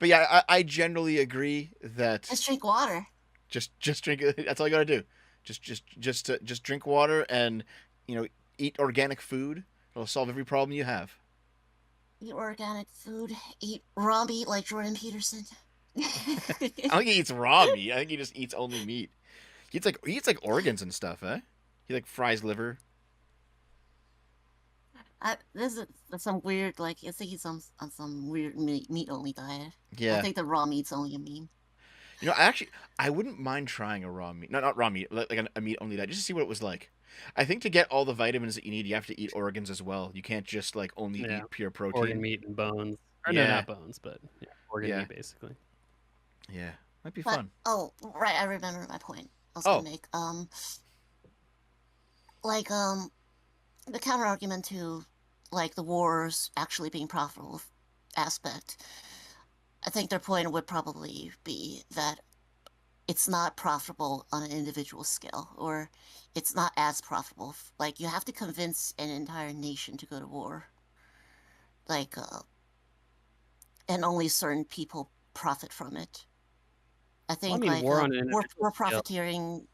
yeah, I generally agree that Just drink water. Just drink it. That's all you gotta do. Just drink water and eat organic food. It'll solve every problem you have. Eat organic food. Eat raw meat like Jordan Peterson. I don't think he eats raw meat. I think he just eats only meat. He eats like organs and stuff, eh? He like fries liver. This is some weird, I think he's on some weird meat only diet. Yeah. I think the raw meat's only a meme. I wouldn't mind trying a raw meat. Not raw meat, like a meat only diet, just to see what it was like. I think to get all the vitamins that you need, you have to eat organs as well. You can't just only eat pure protein. Organ meat and bones. Or no, not bones, but organ meat basically. Yeah, might be fun. Oh, right, I remember my point. I was gonna make the counter argument to the wars actually being profitable aspect. I think their point would probably be that it's not profitable on an individual scale, or it's not as profitable. You have to convince an entire nation to go to war. And only certain people profit from it. I think war profiteering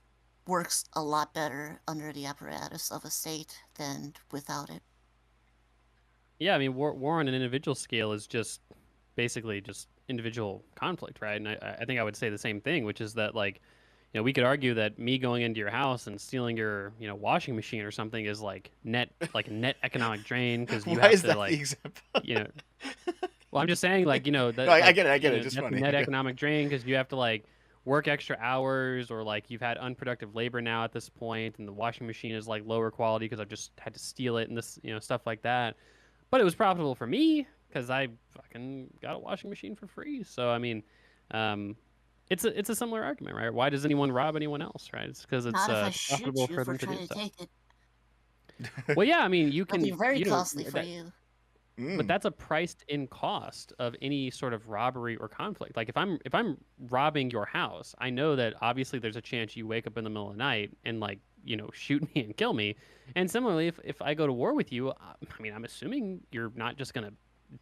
works a lot better under the apparatus of a state than without it. Yeah, I mean, war on an individual scale is just basically just individual conflict, right? And I think I would say the same thing, which is that we could argue that me going into your house and stealing your washing machine or something is a net economic drain because you have to the example? Well, I'm just saying that no, I get it. It's just that's funny. Net economic drain because you have to work extra hours, or you've had unproductive labor now at this point, and the washing machine is lower quality because I've just had to steal it and this stuff like that. But it was profitable for me because I fucking got a washing machine for free. So I mean, it's a similar argument, right? Why does anyone rob anyone else, right? It's because it's profitable for them to do so. Take it. Well, yeah, I mean, you can. It'll be very costly for you. But that's a priced-in cost of any sort of robbery or conflict. If I'm robbing your house, I know that obviously there's a chance you wake up in the middle of the night and shoot me and kill me. And similarly, if I go to war with you, I mean, I'm assuming you're not just gonna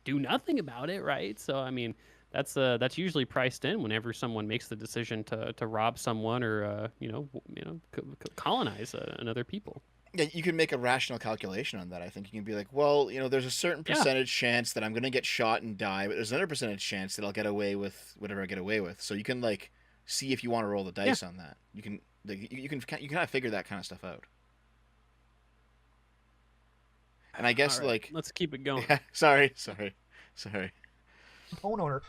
do nothing about it, right? So I mean, that's usually priced in whenever someone makes the decision to rob someone or colonize another people. Yeah, you can make a rational calculation on that. I think you can be like, well, there's a certain percentage chance that I'm going to get shot and die, but there's another percentage chance that I'll get away with whatever I get away with. So you can like see if you want to roll the dice on that. You can you can kind of figure that kind of stuff out. And I guess like let's keep it going. Yeah, sorry. Homeowner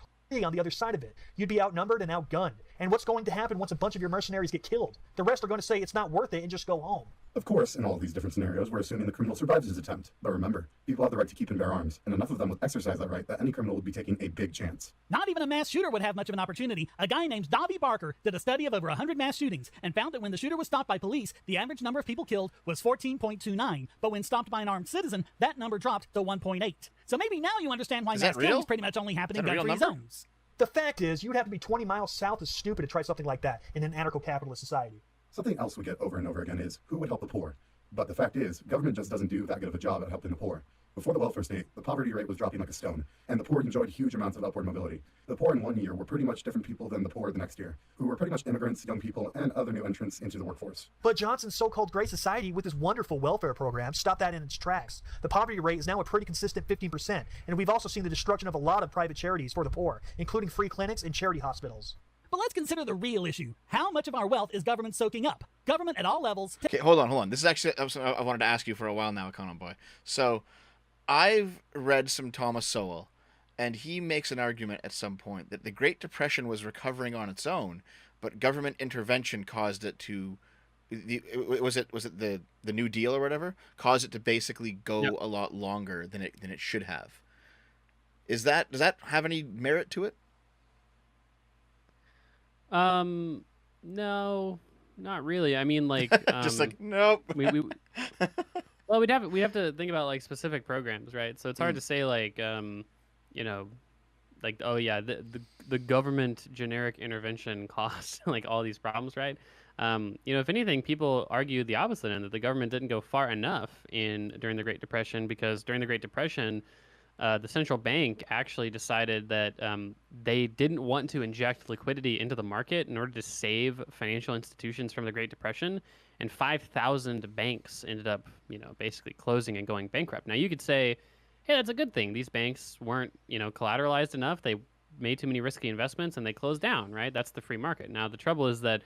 on the other side of it. You'd be outnumbered and outgunned. And what's going to happen once a bunch of your mercenaries get killed? The rest are going to say it's not worth it and just go home. Of course, in all of these different scenarios, we're assuming the criminal survives his attempt. But remember, people have the right to keep and bear arms, and enough of them will exercise that right that any criminal would be taking a big chance. Not even a mass shooter would have much of an opportunity. A guy named Davy Barker did a study of over 100 mass shootings and found that when the shooter was stopped by police, the average number of people killed was 14.29. But when stopped by an armed citizen, that number dropped to 1.8. So maybe now you understand why mass killings pretty much only happen in gun-free zones. The fact is, you'd have to be 20 miles south of stupid to try something like that in an anarcho-capitalist society. Something else we get over and over again is, who would help the poor? But the fact is, government just doesn't do that good of a job at helping the poor. Before the welfare state, the poverty rate was dropping like a stone, and the poor enjoyed huge amounts of upward mobility. The poor in one year were pretty much different people than the poor the next year, who were pretty much immigrants, young people, and other new entrants into the workforce. But Johnson's so-called Great Society with his wonderful welfare program stopped that in its tracks. The poverty rate is now a pretty consistent 15%, and we've also seen the destruction of a lot of private charities for the poor, including free clinics and charity hospitals. But let's consider the real issue. How much of our wealth is government soaking up? Government at all levels... Okay, hold on. This is actually something I wanted to ask you for a while now, Econoboi. So, I've read some Thomas Sowell, and he makes an argument at some point that the Great Depression was recovering on its own, but government intervention caused it to... Was it the New Deal or whatever? Caused it to basically go a lot longer than it should have. Does that have any merit to it? No, not really. I mean, like, just like nope. Well, we have to think about like specific programs, right? So it's hard to say like, like, oh yeah, the government generic intervention caused like all these problems, right? If anything, people argue the opposite end, that the government didn't go far enough during the Great Depression, because during the Great Depression, the central bank actually decided that they didn't want to inject liquidity into the market in order to save financial institutions from the Great Depression, and 5,000 banks ended up, basically closing and going bankrupt. Now you could say, hey, that's a good thing. These banks weren't, collateralized enough. They made too many risky investments and they closed down, right? That's the free market. Now the trouble is that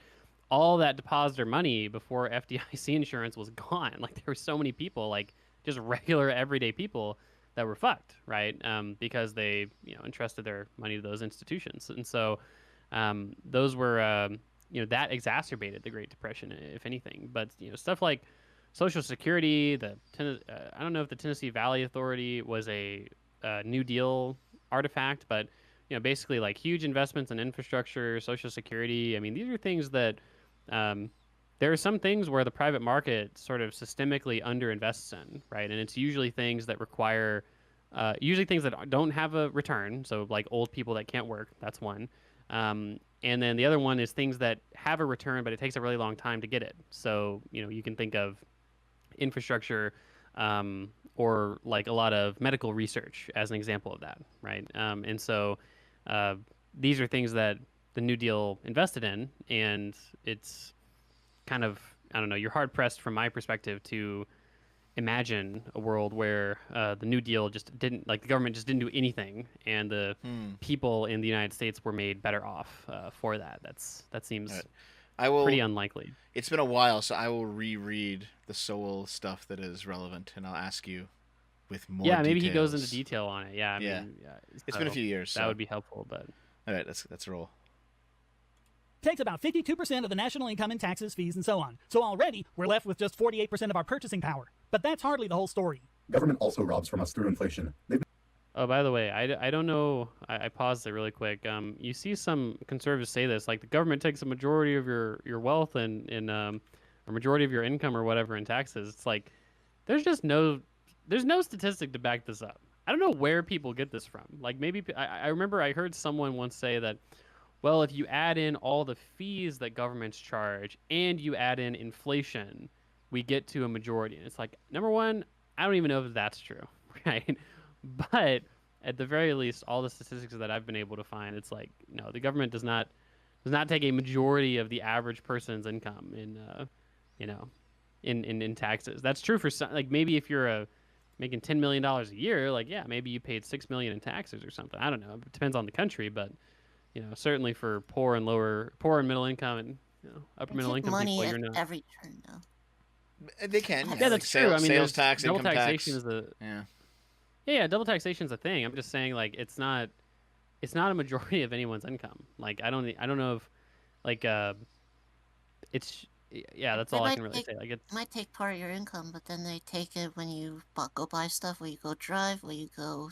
all that depositor money before FDIC insurance was gone. Like there were so many people, like just regular everyday people, that were fucked, right? Because they, entrusted their money to those institutions. And so those were, that exacerbated the Great Depression, if anything. But, stuff like Social Security, I don't know if the Tennessee Valley Authority was a New Deal artifact, but, basically like huge investments in infrastructure, Social Security. I mean, these are things that there are some things where the private market sort of systemically underinvests in, right? And it's usually things that require, things that don't have a return. So like old people that can't work, that's one. And then the other one is things that have a return, but it takes a really long time to get it. So, you can think of infrastructure or like a lot of medical research as an example of that, right? And so these are things that the New Deal invested in, and it's kind of, I don't know, you're hard pressed from my perspective to imagine a world where the New Deal just didn't, like the government just didn't do anything, and the people in the United States were made better off for that. That seems pretty unlikely. It's been a while, so I will reread the Sowell stuff that is relevant, and I'll ask you with more details. Maybe he goes into detail on it. I mean, it's been a few years. That would be helpful, but... All right, let's roll. Takes about 52% of the national income in taxes, fees, and so on. So already, we're left with just 48% of our purchasing power. But that's hardly the whole story. Government also robs from us through inflation. Oh, by the way, I don't know. I paused it really quick. You see some conservatives say this, like the government takes a majority of your wealth and a majority of your income or whatever in taxes. It's like there's no statistic to back this up. I don't know where people get this from. Like maybe I remember I heard someone once say that, well, if you add in all the fees that governments charge and you add in inflation, we get to a majority. And it's like, number one, I don't even know if that's true, right? But at the very least, all the statistics that I've been able to find, it's like, no, the government does not take a majority of the average person's income in, in taxes. That's true for some, like maybe if you're making $10 million a year, like, yeah, maybe you paid $6 million in taxes or something. I don't know. It depends on the country, but, certainly for poor and middle income and upper middle income money people, at you're not. every turn, though. They can. Yeah, that's true. I mean, sales tax, double income taxation tax. is a Yeah. Yeah, double taxation is a thing. I'm just saying, like, it's not a majority of anyone's income. Like, I don't know if, like, it's that's all I can really say. Like, it might take part of your income, but then they take it when you go buy stuff, when you go drive, when you go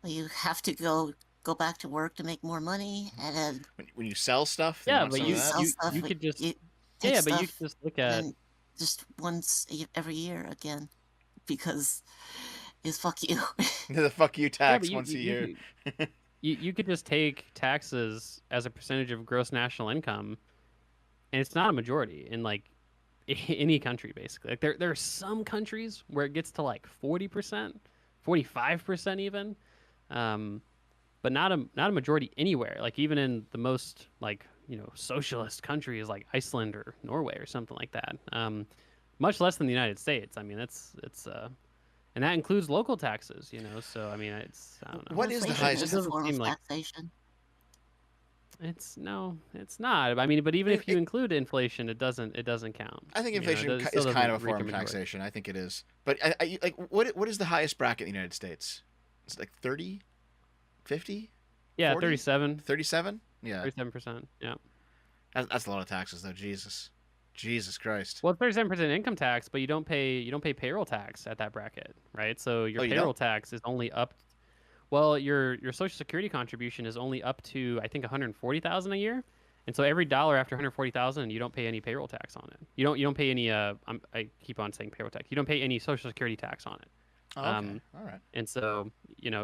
when you have to go back to work to make more money, and then when you sell stuff. Yeah, but you could just but you could just look at just once every year again, because it's fuck you. The fuck you tax once a year. You could just take taxes as a percentage of gross national income, and it's not a majority in like any country basically. Like there are some countries where it gets to like 40%, 45% even, but not a majority anywhere. Like even in the most like socialist countries like Iceland or Norway or something like that. Much less than the United States. I mean, it's and that includes local taxes, So I mean, I don't know. What is the highest form of taxation? It's not. I mean, but even if you include inflation, it doesn't count. I think inflation is kind of a form of taxation. I think it is. But I like what is the highest bracket in the United States? It's like 30, 50? Yeah, 40? 37. 37? Yeah. 37%. Yeah. That's a lot of taxes, though. Jesus Christ. Well, 37% income tax, but you don't pay payroll tax at that bracket, right? So your payroll tax is only up. Well, your Social Security contribution is only up to I think $140,000 a year, and so every dollar after $140,000, you don't pay any payroll tax on it. You don't pay any. I keep on saying payroll tax. You don't pay any Social Security tax on it. Oh, okay. All right. And so you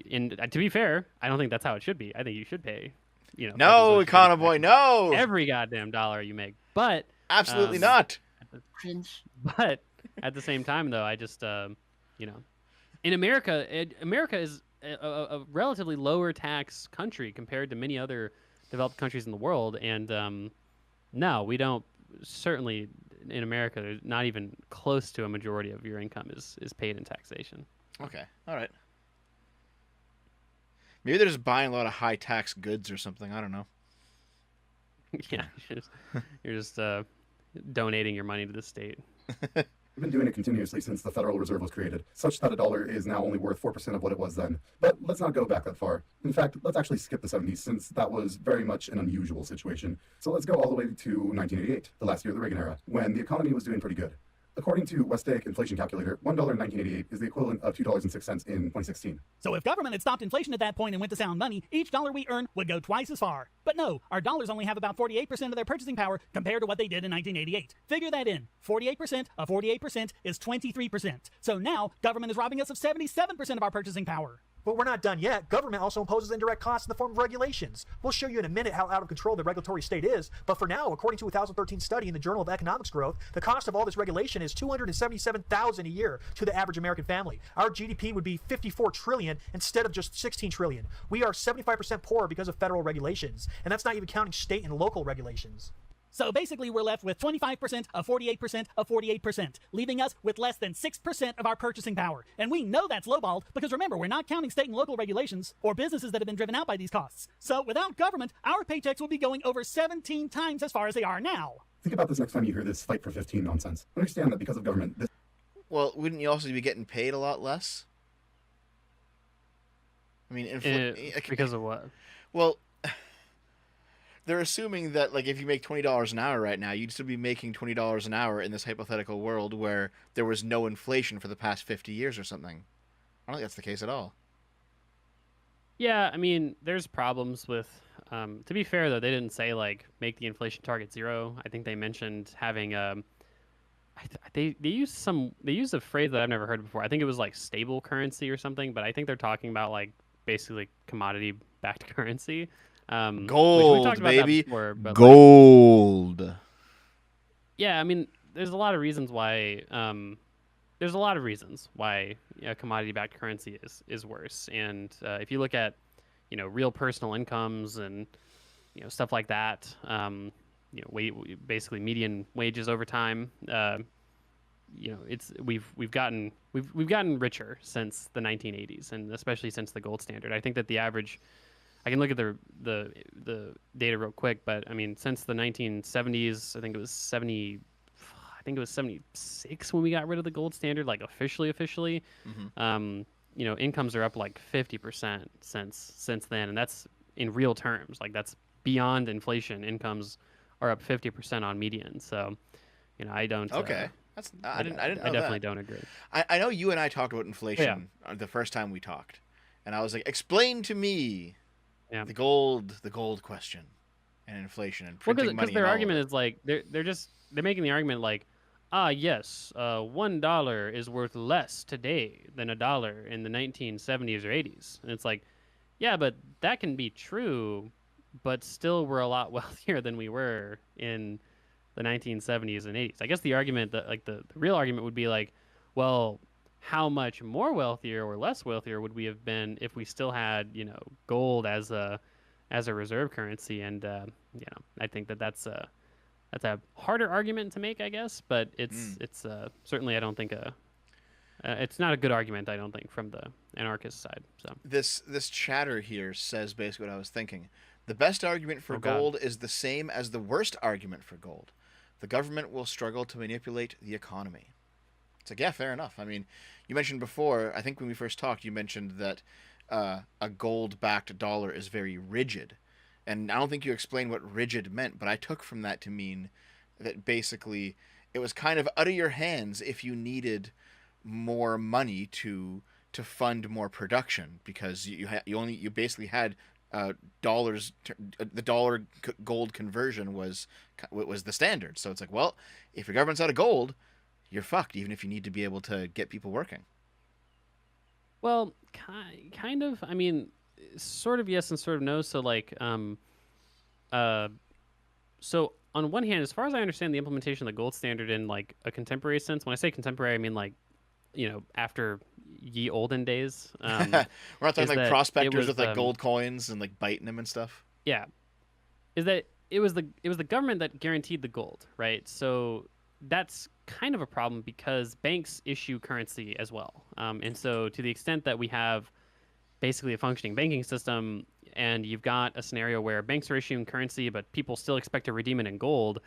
and to be fair, I don't think that's how it should be. I think you should pay. No, Econoboi, no. Every goddamn dollar you make, but absolutely not. Cringe. But at the same time, though, I just in America, America is a relatively lower tax country compared to many other developed countries in the world, and no, we don't. Certainly, in America, not even close to a majority of your income is paid in taxation. Okay, all right. Maybe they're just buying a lot of high tax goods or something. I don't know. Yeah, you're just donating your money to the state. We've been doing it continuously since the Federal Reserve was created, such that a dollar is now only worth 4% of what it was then. But let's not go back that far. In fact, let's actually skip the 70s, since that was very much an unusual situation. So let's go all the way to 1988, the last year of the Reagan era, when the economy was doing pretty good. According to Westek inflation calculator, $1 in 1988 is the equivalent of $2.06 in 2016. So if government had stopped inflation at that point and went to sound money, each dollar we earn would go twice as far. But no, our dollars only have about 48% of their purchasing power compared to what they did in 1988. Figure that in. 48% of 48% is 23%. So now, government is robbing us of 77% of our purchasing power. But we're not done yet. Government also imposes indirect costs in the form of regulations. We'll show you in a minute how out of control the regulatory state is, but for now, according to a 2013 study in the Journal of Economics Growth, the cost of all this regulation is $277,000 a year to the average American family. Our GDP would be $54 trillion instead of just $16 trillion. We are 75% poorer because of federal regulations, and that's not even counting state and local regulations. So basically, we're left with 25% of 48% of 48%, leaving us with less than 6% of our purchasing power. And we know that's lowballed because remember, we're not counting state and local regulations or businesses that have been driven out by these costs. So without government, our paychecks will be going over 17 times as far as they are now. Think about this next time you hear this fight for 15 nonsense. Understand that because of government, this... Well, wouldn't you also be getting paid a lot less? I mean, because of what? Well, they're assuming that, like, if you make $20 an hour right now, you'd still be making $20 an hour in this hypothetical world where there was no inflation for the past 50 years or something. I don't think that's the case at all. Yeah, I mean, there's problems with... to be fair, though, they didn't say, like, make the inflation target 0. I think they mentioned having... they used a phrase that I've never heard before. I think it was, like, stable currency or something, but I think they're talking about, like, basically commodity-backed currency. Gold, baby. Before, Gold. Yeah, I mean, there's a lot of reasons why there's a lot of reasons why commodity-backed currency is worse. And if you look at, real personal incomes and, stuff like that, basically median wages over time, we've gotten richer since the 1980s, and especially since the gold standard. I think that the average, I can look at the data real quick, but I mean, since the 1970s, I think it was 76 when we got rid of the gold standard, like officially. Mm-hmm. Incomes are up like 50% since then, and that's in real terms. Like that's beyond inflation. Incomes are up 50% on median. So, I don't. Okay. I didn't know I definitely that. don't agree. I know you and I talked about inflation the first time we talked, and I was like, explain to me the gold question and inflation and printing money. Because their argument is like they're making the argument like, yes, $1 is worth less today than $1 in the 1970s or 80s, and it's like, yeah, but that can be true, but still we're a lot wealthier than we were in the 1970s and 80s. I guess the argument that the real argument would be like, well, how much more wealthier or less wealthier would we have been if we still had gold as a reserve currency? And I think that's a harder argument to make, I guess, but it's certainly, I don't think it's not a good argument, I don't think, from the anarchist side. So this chatter here says basically what I was thinking. The best argument for gold is the same as the worst argument for gold. The government will struggle to manipulate the economy. It's like, yeah, fair enough. I mean, you mentioned before, I think when we first talked, you mentioned that a gold-backed dollar is very rigid. And I don't think you explained what rigid meant, but I took from that to mean that basically it was kind of out of your hands if you needed more money to fund more production, because you basically had dollars. The dollar gold conversion was the standard. So it's like, well, if your government's out of gold, you're fucked, even if you need to be able to get people working. Well, kind of. I mean, sort of yes and sort of no. So like, so on one hand, as far as I understand the implementation of the gold standard in like a contemporary sense, when I say contemporary, I mean like, after ye olden days. We're not talking like prospectors with like gold coins and like biting them and stuff. Yeah, is that it was the government that guaranteed the gold, right? So that's kind of a problem because banks issue currency as well, and so to the extent that we have basically a functioning banking system, and you've got a scenario where banks are issuing currency, but people still expect to redeem it in gold,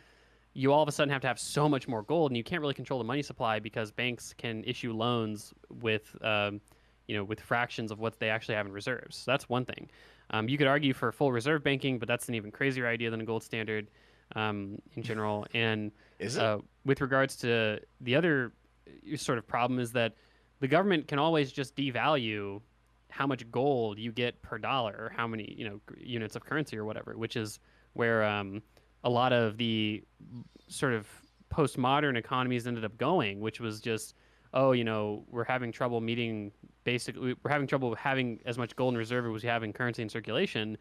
you all of a sudden have to have so much more gold, and you can't really control the money supply because banks can issue loans with, with fractions of what they actually have in reserves. So that's one thing. You could argue for full reserve banking, but that's an even crazier idea than a gold standard in general. And is it? With regards to the other sort of problem is that the government can always just devalue how much gold you get per dollar, or how many units of currency or whatever, which is where a lot of the sort of postmodern economies ended up going, which was just, we're having trouble having as much gold in reserve as we have in currency in circulation,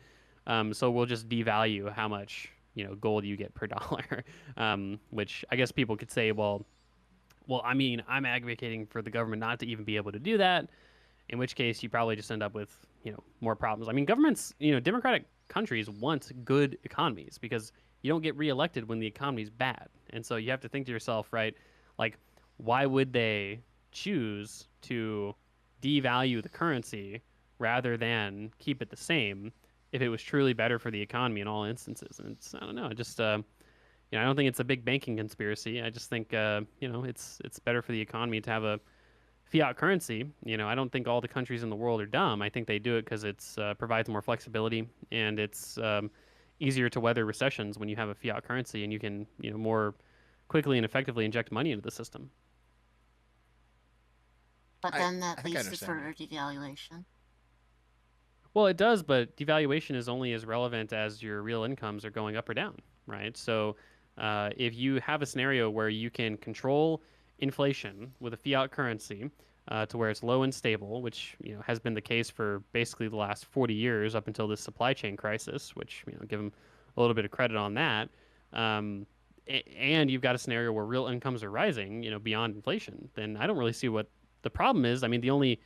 so we'll just devalue how much gold you get per dollar, which I guess people could say, well, I mean, I'm advocating for the government not to even be able to do that, in which case you probably just end up with more problems. I mean, governments, democratic countries want good economies because you don't get reelected when the economy's bad. And so you have to think to yourself, right, like, why would they choose to devalue the currency rather than keep it the same if it was truly better for the economy in all instances? And it's, I don't know, just, I don't think it's a big banking conspiracy. I just think, it's better for the economy to have a fiat currency. I don't think all the countries in the world are dumb. I think they do it because it's provides more flexibility, and it's easier to weather recessions when you have a fiat currency and you can more quickly and effectively inject money into the system. But then that leads to further devaluation. Well, it does, but devaluation is only as relevant as your real incomes are going up or down, right? So if you have a scenario where you can control inflation with a fiat currency to where it's low and stable, which has been the case for basically the last 40 years up until this supply chain crisis, which give them a little bit of credit on that. and you've got a scenario where real incomes are rising, beyond inflation, then I don't really see what the problem is. I mean, the only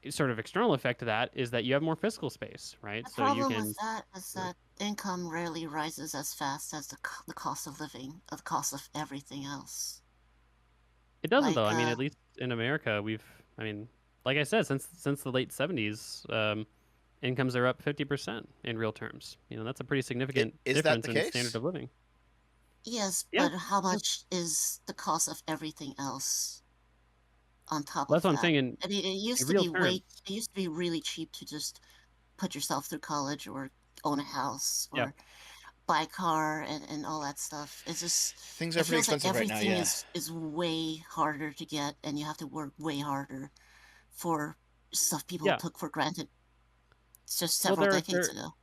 sort of external effect of that is that you have more fiscal space, right? The So you problem can. with that is that income rarely rises as fast as the cost of living, or the cost of everything else. It doesn't, Like, though. I mean, at least in America, I mean, like I said, since the late 70s, incomes are up 50% in real terms. That's a pretty significant Is that difference the in case? standard of living. yes, Yeah. but how much is the cost of everything else on top Well, of that's what I'm that? saying. In, I mean, it used in to real be terms, it used to be really cheap to just put yourself through college or own a house yeah. or buy a car and all that stuff. It's just Things are it pretty feels like expensive right now. everything Yeah. is way harder to get, and you have to work way harder for stuff people Yeah. took for granted just Well, several decades ago.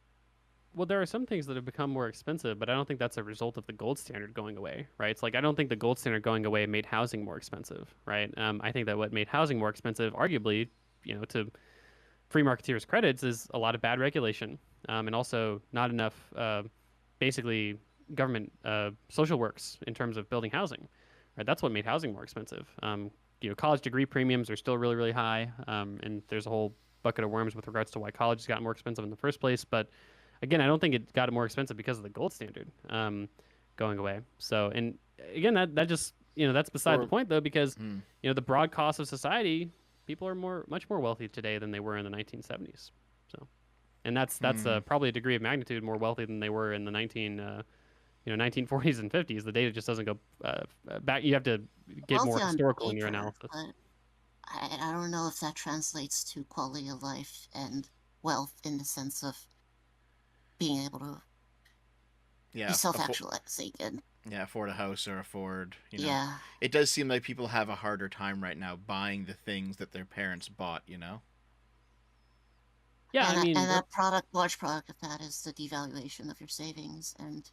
Well, there are some things that have become more expensive, but I don't think that's a result of the gold standard going away, right? It's like I don't think the gold standard going away made housing more expensive, right? I think that what made housing more expensive, arguably, to free marketeers' credits, is a lot of bad regulation, and also not enough, basically, government social works in terms of building housing, right? That's what made housing more expensive. College degree premiums are still really, really high, and there's a whole bucket of worms with regards to why college has gotten more expensive in the first place, but again, I don't think it got more expensive because of the gold standard going away. So, and again, that just that's beside the point, though, because the broad cost of society, people are much more wealthy today than they were in the 1970s. So, and that's probably a degree of magnitude more wealthy than they were in the 1940s and 50s. The data just doesn't go back. You have to get more Wealthy on historical in your paper, analysis. but I don't know if that translates to quality of life and wealth in the sense of being able to be self-actualizing and afford a house or afford, yeah. It does seem like people have a harder time right now buying the things that their parents bought, Yeah, and I mean, that large product of that is the devaluation of your savings and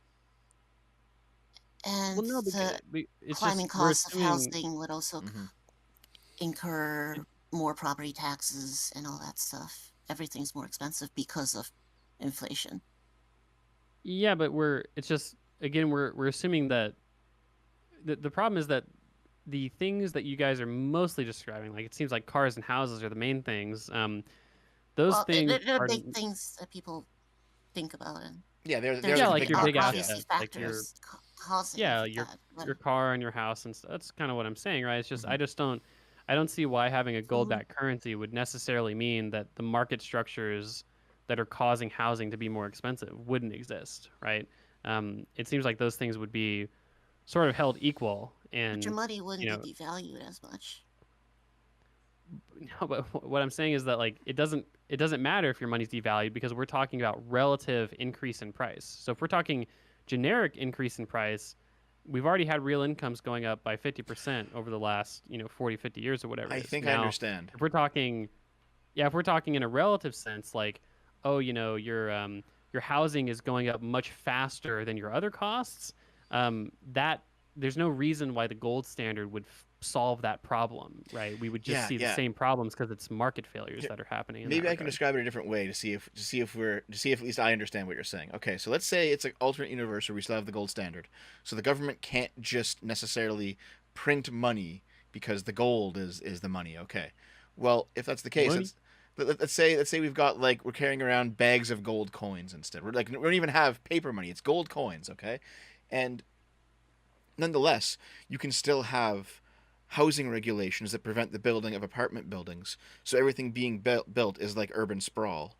well, no, the it's climbing just we're costs of assuming. housing would also incur more property taxes and all that stuff. Everything's more expensive because of inflation. Yeah, but it's just, again, we're assuming that the problem is that the things that you guys are mostly describing, like it seems like cars and houses are the main things. Those things they're are big things that people think about, and they're like your big obviously assets, like factors causing your that, car and your house, and that's kind of what I'm saying, right? It's just I don't see why having a gold-backed currency would necessarily mean that the market structures that are causing housing to be more expensive wouldn't exist, right? It seems like those things would be sort of held equal, and but your money wouldn't be devalued as much. No, but what I'm saying is that like it doesn't matter if your money's devalued, because we're talking about relative increase in price. So if we're talking generic increase in price, we've already had real incomes going up by 50% over the last 40, 50 years or whatever. I think I understand. If we're talking in a relative sense, like your housing is going up much faster than your other costs, that there's no reason why the gold standard would solve that problem, right? We would just see the same problems because it's market failures that are happening. Maybe I can describe it a different way to see if at least I understand what you're saying. Okay, so let's say it's an alternate universe where we still have the gold standard, so the government can't just necessarily print money because the gold is the money. Okay, well, if that's the case, let's say we've got, like, we're carrying around bags of gold coins instead. We don't even have paper money; it's gold coins. Okay, and nonetheless, you can still have housing regulations that prevent the building of apartment buildings. So everything being built is like urban sprawl,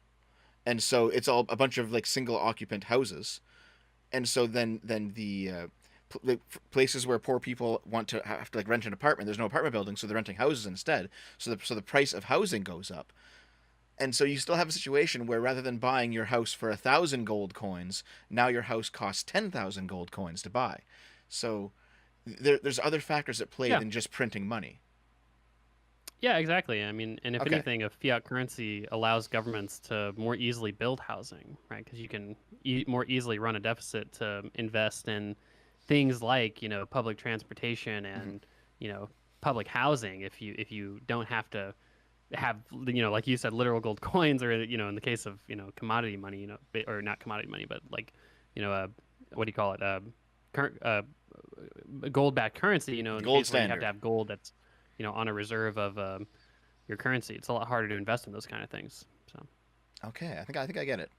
and so it's all a bunch of like single occupant houses, and so then the places where poor people have to like rent an apartment, there's no apartment building, so they're renting houses instead. So the price of housing goes up. And so you still have a situation where rather than buying your house for 1,000 gold coins, now your house costs 10,000 gold coins to buy. So there's other factors at play than just printing money. Yeah, exactly. I mean, and if anything, a fiat currency allows governments to more easily build housing, right? Because you can more easily run a deficit to invest in things like public transportation and public housing. If you don't have to have like you said, literal gold coins, or in the case of commodity money, or not commodity money, but like what do you call it? gold-backed currency, in Gold case where you have standard. to have gold that's, on a reserve of your currency. It's a lot harder to invest in those kind of things. So. Okay, I think I get it.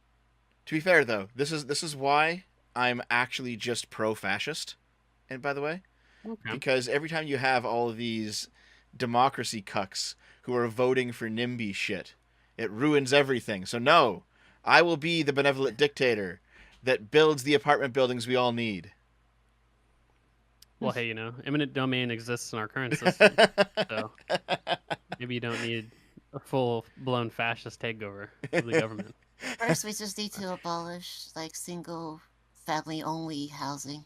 To be fair, though, this is why I'm actually just pro-fascist. And by the way, because every time you have all of these democracy cucks who are voting for NIMBY shit, it ruins everything. So no, I will be the benevolent dictator that builds the apartment buildings we all need. Well, hey, eminent domain exists in our current system, so maybe you don't need a full-blown fascist takeover of the government. First, we just need to abolish single family only housing.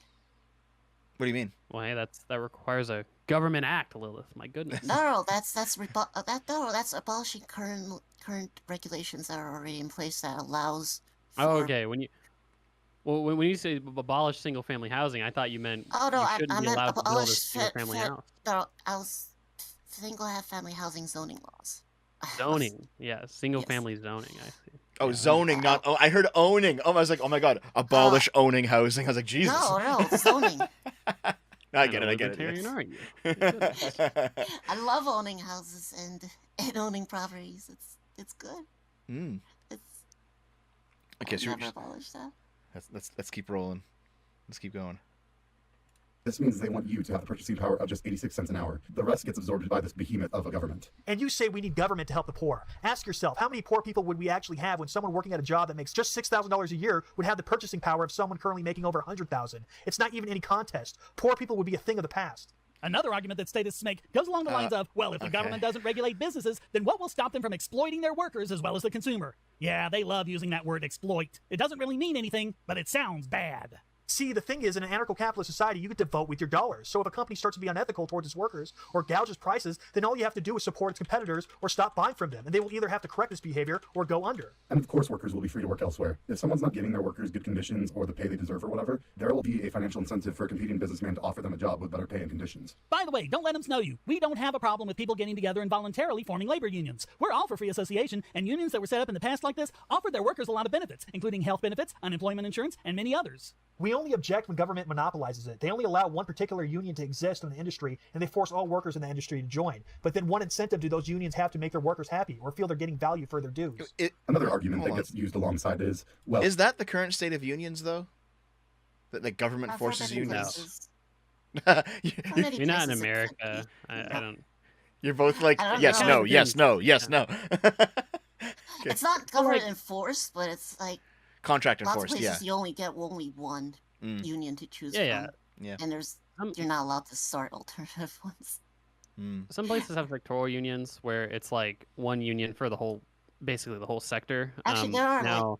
What do you mean? Well, hey, that requires a government act, Lilith. My goodness. No, that's abolishing current regulations that are already in place that allows. Oh, okay. When you say abolish single family housing, I thought you meant you shouldn't be allowed to build a single family house. No, I was single family housing zoning laws. Zoning, yeah, single family zoning. I see. Oh, zoning, not. Oh, I heard owning. Oh, I was like, oh my god, abolish owning housing. I was like, Jesus. No, zoning. I get it. Libertarian, Yes. are you? I love owning houses and owning properties. It's good. It's. Okay, I'll so never abolish that. Let's keep rolling. Let's keep going. This means they want you to have the purchasing power of just 86 cents an hour. The rest gets absorbed by this behemoth of a government. And you say we need government to help the poor. Ask yourself, how many poor people would we actually have when someone working at a job that makes just $6,000 a year would have the purchasing power of someone currently making over $100,000? It's not even any contest. Poor people would be a thing of the past. Another argument that statists make goes along the lines of, well, if the government doesn't regulate businesses, then what will stop them from exploiting their workers as well as the consumer? Yeah, they love using that word exploit. It doesn't really mean anything, but it sounds bad. See, the thing is, in an anarcho-capitalist society, you get to vote with your dollars. So if a company starts to be unethical towards its workers or gouges prices, then all you have to do is support its competitors or stop buying from them. And they will either have to correct this behavior or go under. And of course, workers will be free to work elsewhere. If someone's not giving their workers good conditions or the pay they deserve or whatever, there will be a financial incentive for a competing businessman to offer them a job with better pay and conditions. By the way, don't let them snow you. We don't have a problem with people getting together and voluntarily forming labor unions. We're all for free association, and unions that were set up in the past like this offered their workers a lot of benefits, including health benefits, unemployment insurance, and many others. We only object when government monopolizes it. They only allow one particular union to exist in the industry, and they force all workers in the industry to join. But then what incentive do those unions have to make their workers happy or feel they're getting value for their dues? Another argument that gets used alongside is, well... Is that the current state of unions, though? That the government forces unions? You're not in America. I don't... You're both like, yes, no, yes, no, yes, no. It's not government enforced, but it's like... Contract enforced, enforced, lots of places you only get one union to choose from. Yeah. And you're not allowed to start alternative ones. Some places have sectoral unions where it's like one union for basically the whole sector. Actually, there are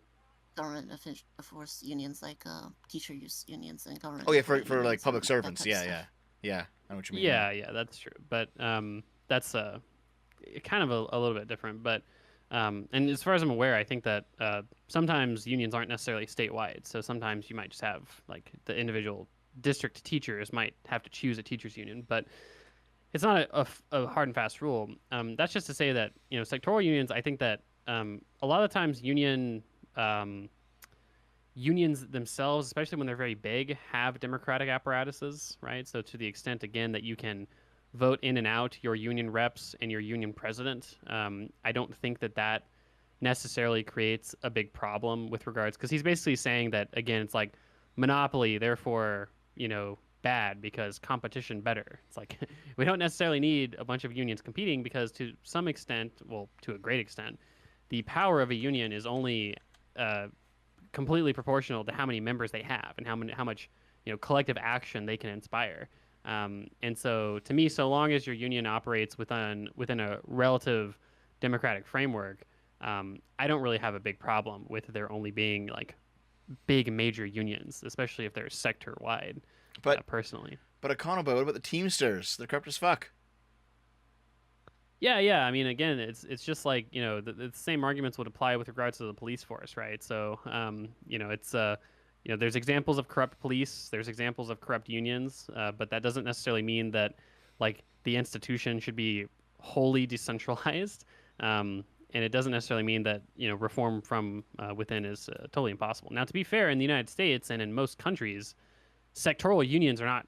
government enforced unions, like teacher use unions and government. Oh yeah, for like public servants. Yeah. I know what you mean. Yeah, that's true. But that's kind of a little bit different. But and as far as I'm aware, I think that sometimes unions aren't necessarily statewide. So sometimes you might just have like the individual district teachers might have to choose a teachers union, but it's not a hard and fast rule. That's just to say that sectoral unions. I think that a lot of times unions themselves, especially when they're very big, have democratic apparatuses, right? So to the extent again that you can vote in and out your union reps and your union president, I don't think that necessarily creates a big problem with regards, because he's basically saying that again it's like monopoly, therefore bad because competition better. It's like we don't necessarily need a bunch of unions competing because to some extent, well, to a great extent, the power of a union is only completely proportional to how many members they have and how much collective action they can inspire. And so to me, so long as your union operates within a relative democratic framework, I don't really have a big problem with there only being like big major unions, especially if they're sector wide. But personally, Econoboi, what about the Teamsters? They're corrupt as fuck. Yeah. I mean, again, it's just like the same arguments would apply with regards to the police force, right? So it's there's examples of corrupt police, there's examples of corrupt unions, but that doesn't necessarily mean that like the institution should be wholly decentralized, and it doesn't necessarily mean that reform from within is totally impossible. Now, to be fair, in the United States and in most countries, sectoral unions are not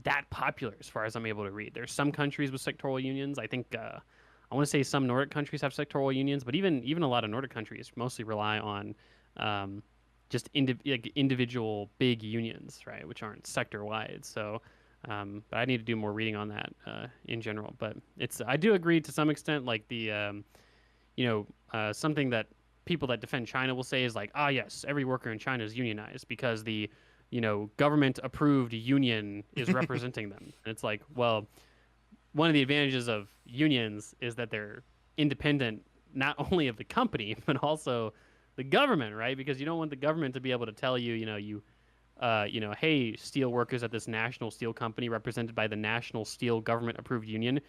that popular as far as I'm able to read. There's some countries with sectoral unions. I think I want to say some Nordic countries have sectoral unions, but even a lot of Nordic countries mostly rely on just individual big unions, right, which aren't sector wide. So, but I need to do more reading on that in general. But I do agree to some extent, like the something that people that defend China will say is like, yes, every worker in China is unionized because the government approved union is representing them. And it's like, well, one of the advantages of unions is that they're independent not only of the company but also the government, right? Because you don't want the government to be able to tell you, hey, steel workers at this national steel company represented by the national steel government approved union,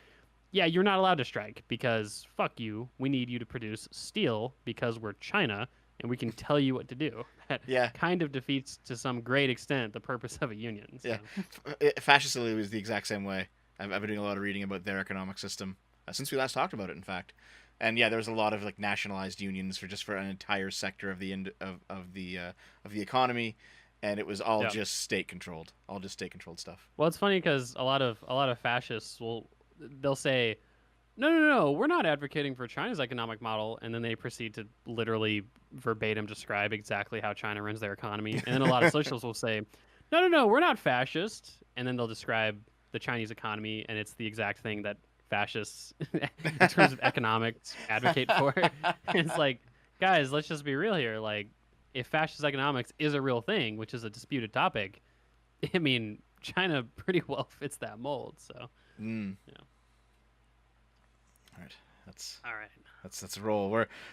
yeah, you're not allowed to strike because fuck you. We need you to produce steel because we're China and we can tell you what to do. That kind of defeats to some great extent the purpose of a union. So. Yeah, Fascist Italy was the exact same way. I've been doing a lot of reading about their economic system since we last talked about it, in fact. And yeah, there's a lot of like nationalized unions for an entire sector of the economy, and it was all just state controlled, stuff. Well, it's funny because a lot of fascists they'll say, no, we're not advocating for China's economic model, and then they proceed to literally verbatim describe exactly how China runs their economy. And then a lot of socialists will say, no, we're not fascist, and then they'll describe the Chinese economy, and it's the exact thing that fascists, in terms of economics, advocate for. It's like, guys, let's just be real here. Like, if fascist economics is a real thing, which is a disputed topic, I mean, China pretty well fits that mold. So, All right, that's all right. Let's roll.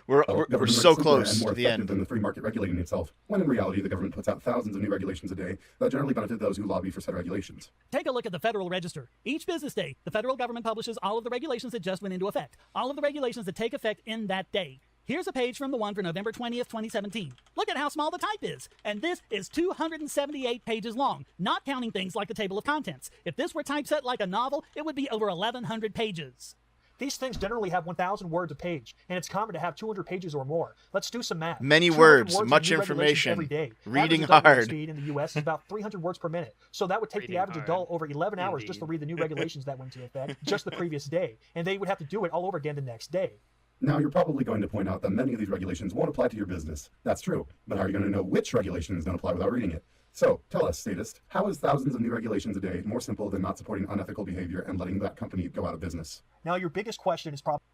We're so close to the end. Than the free market regulating itself, when in reality the government puts out thousands of new regulations a day that generally benefit those who lobby for said regulations. Take a look at the Federal Register. Each business day, the federal government publishes all of the regulations that just went into effect, all of the regulations that take effect in that day. Here's a page from the one for November 20th, 2017. Look at how small the type is. And this is 278 pages long, not counting things like the table of contents. If this were typeset like a novel, it would be over 1,100 pages. These things generally have 1,000 words a page, and it's common to have 200 pages or more. Let's do some math. Many words, much information, every day. Reading average hard. Speed in the U.S. is about 300 words per minute. So that would take the average adult over 11 hours just to read the new regulations that went into effect just the previous day, and they would have to do it all over again the next day. Now, you're probably going to point out that many of these regulations won't apply to your business. That's true. But how are you going to know which regulations don't apply without reading it? So, tell us, statist, how is thousands of new regulations a day more simple than not supporting unethical behavior and letting that company go out of business? Now, your biggest question is probably...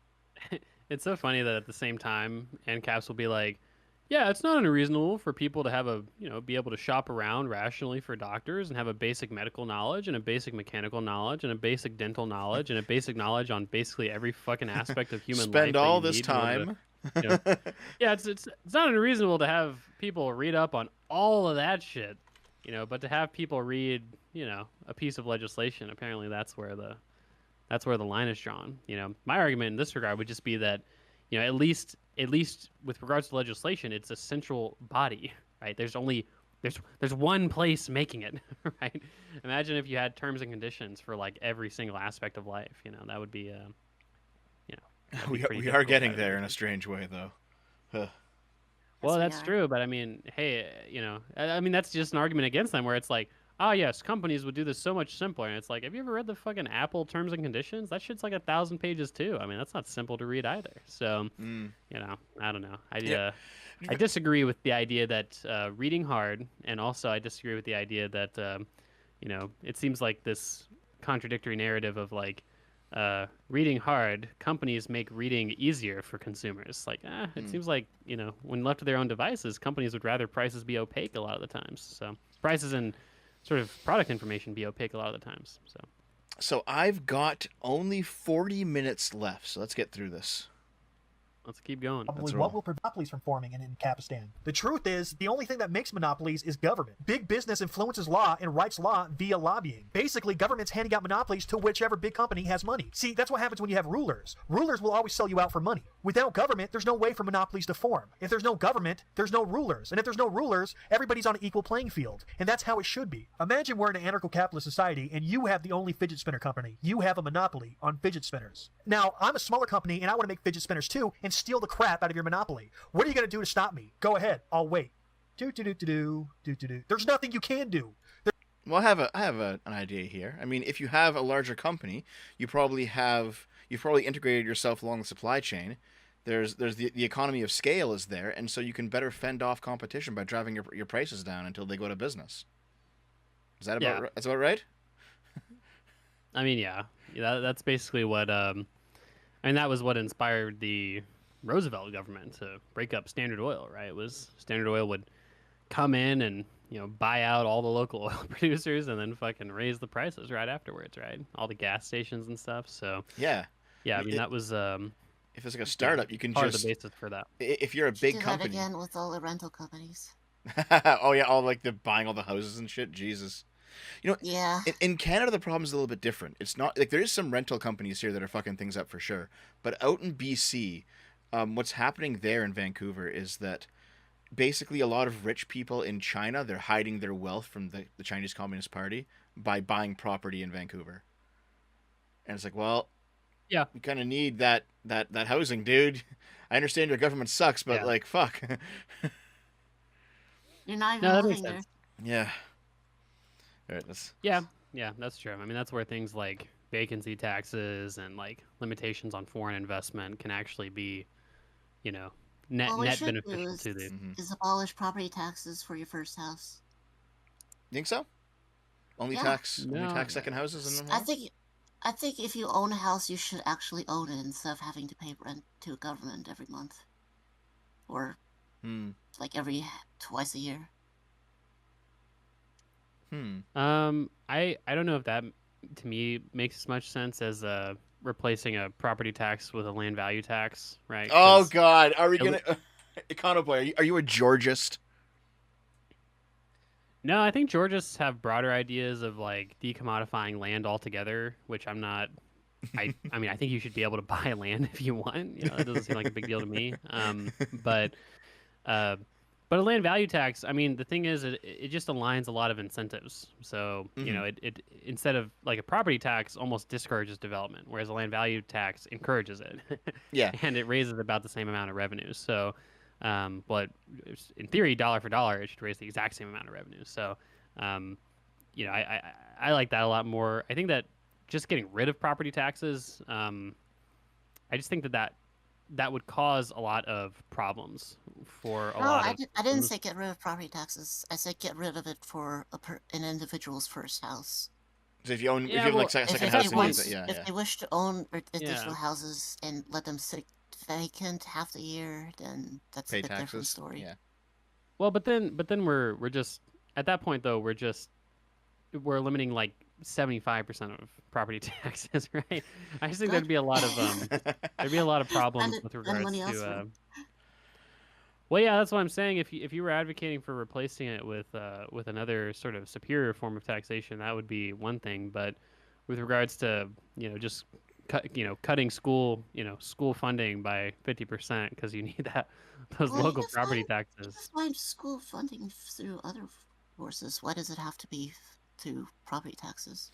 It's so funny that at the same time, AnCaps will be like, yeah, it's not unreasonable for people to have be able to shop around rationally for doctors and have a basic medical knowledge and a basic mechanical knowledge and a basic dental knowledge and a basic knowledge on basically every fucking aspect of human life. Spend all this time. Yeah, it's not unreasonable to have people read up on all of that shit, but to have people read, a piece of legislation, apparently that's where the line is drawn. My argument in this regard would just be that, at least with regards to legislation, it's a central body, right? There's one place making it, right? Imagine if you had terms and conditions for like every single aspect of life. That would be, we are getting there in a strange way, though. Huh. Well, that's true, but I mean, hey, that's just an argument against them, where it's like, yes, companies would do this so much simpler. And it's like, have you ever read the fucking Apple terms and conditions? That shit's like 1,000 pages too. I mean, that's not simple to read either. So, I don't know. I disagree with the idea that reading hard, and also I disagree with the idea that, it seems like this contradictory narrative of like, reading hard, companies make reading easier for consumers. Like, it seems like, when left to their own devices, companies would rather prices be opaque a lot of the times. So prices and sort of product information be opaque a lot of the times. So I've got only 40 minutes left, so let's get through this. Let's keep going. What will prevent monopolies from forming in Ancapistan? The truth is, the only thing that makes monopolies is government. Big business influences law and writes law via lobbying. Basically, government's handing out monopolies to whichever big company has money. See, that's what happens when you have rulers. Rulers will always sell you out for money. Without government, there's no way for monopolies to form. If there's no government, there's no rulers. And if there's no rulers, everybody's on an equal playing field. And that's how it should be. Imagine we're in an anarcho-capitalist society and you have the only fidget spinner company. You have a monopoly on fidget spinners. Now, I'm a smaller company and I want to make fidget spinners too and steal the crap out of your monopoly. What are you going to do to stop me? Go ahead. I'll wait. There's nothing you can do. Well, I have an idea here. I mean, if you have a larger company, you've probably integrated yourself along the supply chain. There's the economy of scale is there, and so you can better fend off competition by driving your prices down until they go to business. Is that Yeah. that's about right? I mean, yeah, that's basically what. I mean, that was what inspired the Roosevelt government to break up Standard Oil, right? It was Standard Oil would come in and buy out all the local oil producers and then fucking raise the prices right afterwards, right? All the gas stations and stuff. So Yeah. yeah, I mean that was If it's like a startup, you can part just of the basis for that. If you're a big Do that company. again with all the rental companies. Oh yeah, all like the buying all the houses and shit. Jesus. Yeah. In Canada, the problem is a little bit different. It's not like there is some rental companies here that are fucking things up for sure, but out in BC, what's happening there in Vancouver is that basically a lot of rich people in China, they're hiding their wealth from the Chinese Communist Party by buying property in Vancouver. And it's like, well, yeah, we kind of need that housing, dude. I understand your government sucks, but like, fuck. You're not even that living makes there. sense. Yeah. All right, let's... Yeah, that's true. I mean, that's where things like vacancy taxes and like limitations on foreign investment can actually be, net All we net should beneficial do to the. is abolish property taxes for your first house. Think so? Only Yeah. tax No. second houses in the I think if you own a house, you should actually own it instead of having to pay rent to a government every month, or like every twice a year. I don't know if that to me makes as much sense as replacing a property tax with a land value tax, right? Oh God, are we gonna? Econoboi, are you a Georgist? No, I think Georgists have broader ideas of like decommodifying land altogether, which I'm not. I mean, I think you should be able to buy land if you want. That doesn't seem like a big deal to me. But a land value tax, I mean, the thing is, it just aligns a lot of incentives. So, it instead of like a property tax almost discourages development, whereas a land value tax encourages it. Yeah. And it raises about the same amount of revenue. So, but in theory, dollar for dollar, it should raise the exact same amount of revenue. So, I like that a lot more. I think that just getting rid of property taxes, I just think that would cause a lot of problems for a lot of... I didn't say get rid of property taxes. I said get rid of it for an individual's first house. So if you own, if you have like second house, if they wish to own additional houses and let them sit vacant half the year, then that's pay a bit taxes. different story. Yeah. Well, but then we're just at that point though we're limiting like 75% of property taxes, right? I just think there'd be a lot of problems with regards to. Well, yeah, that's what I'm saying. If you were advocating for replacing it with another sort of superior form of taxation, that would be one thing. But with regards to just cutting school funding by 50% because you need those local property taxes. Just find school funding through other sources. Why does it have to be through property taxes?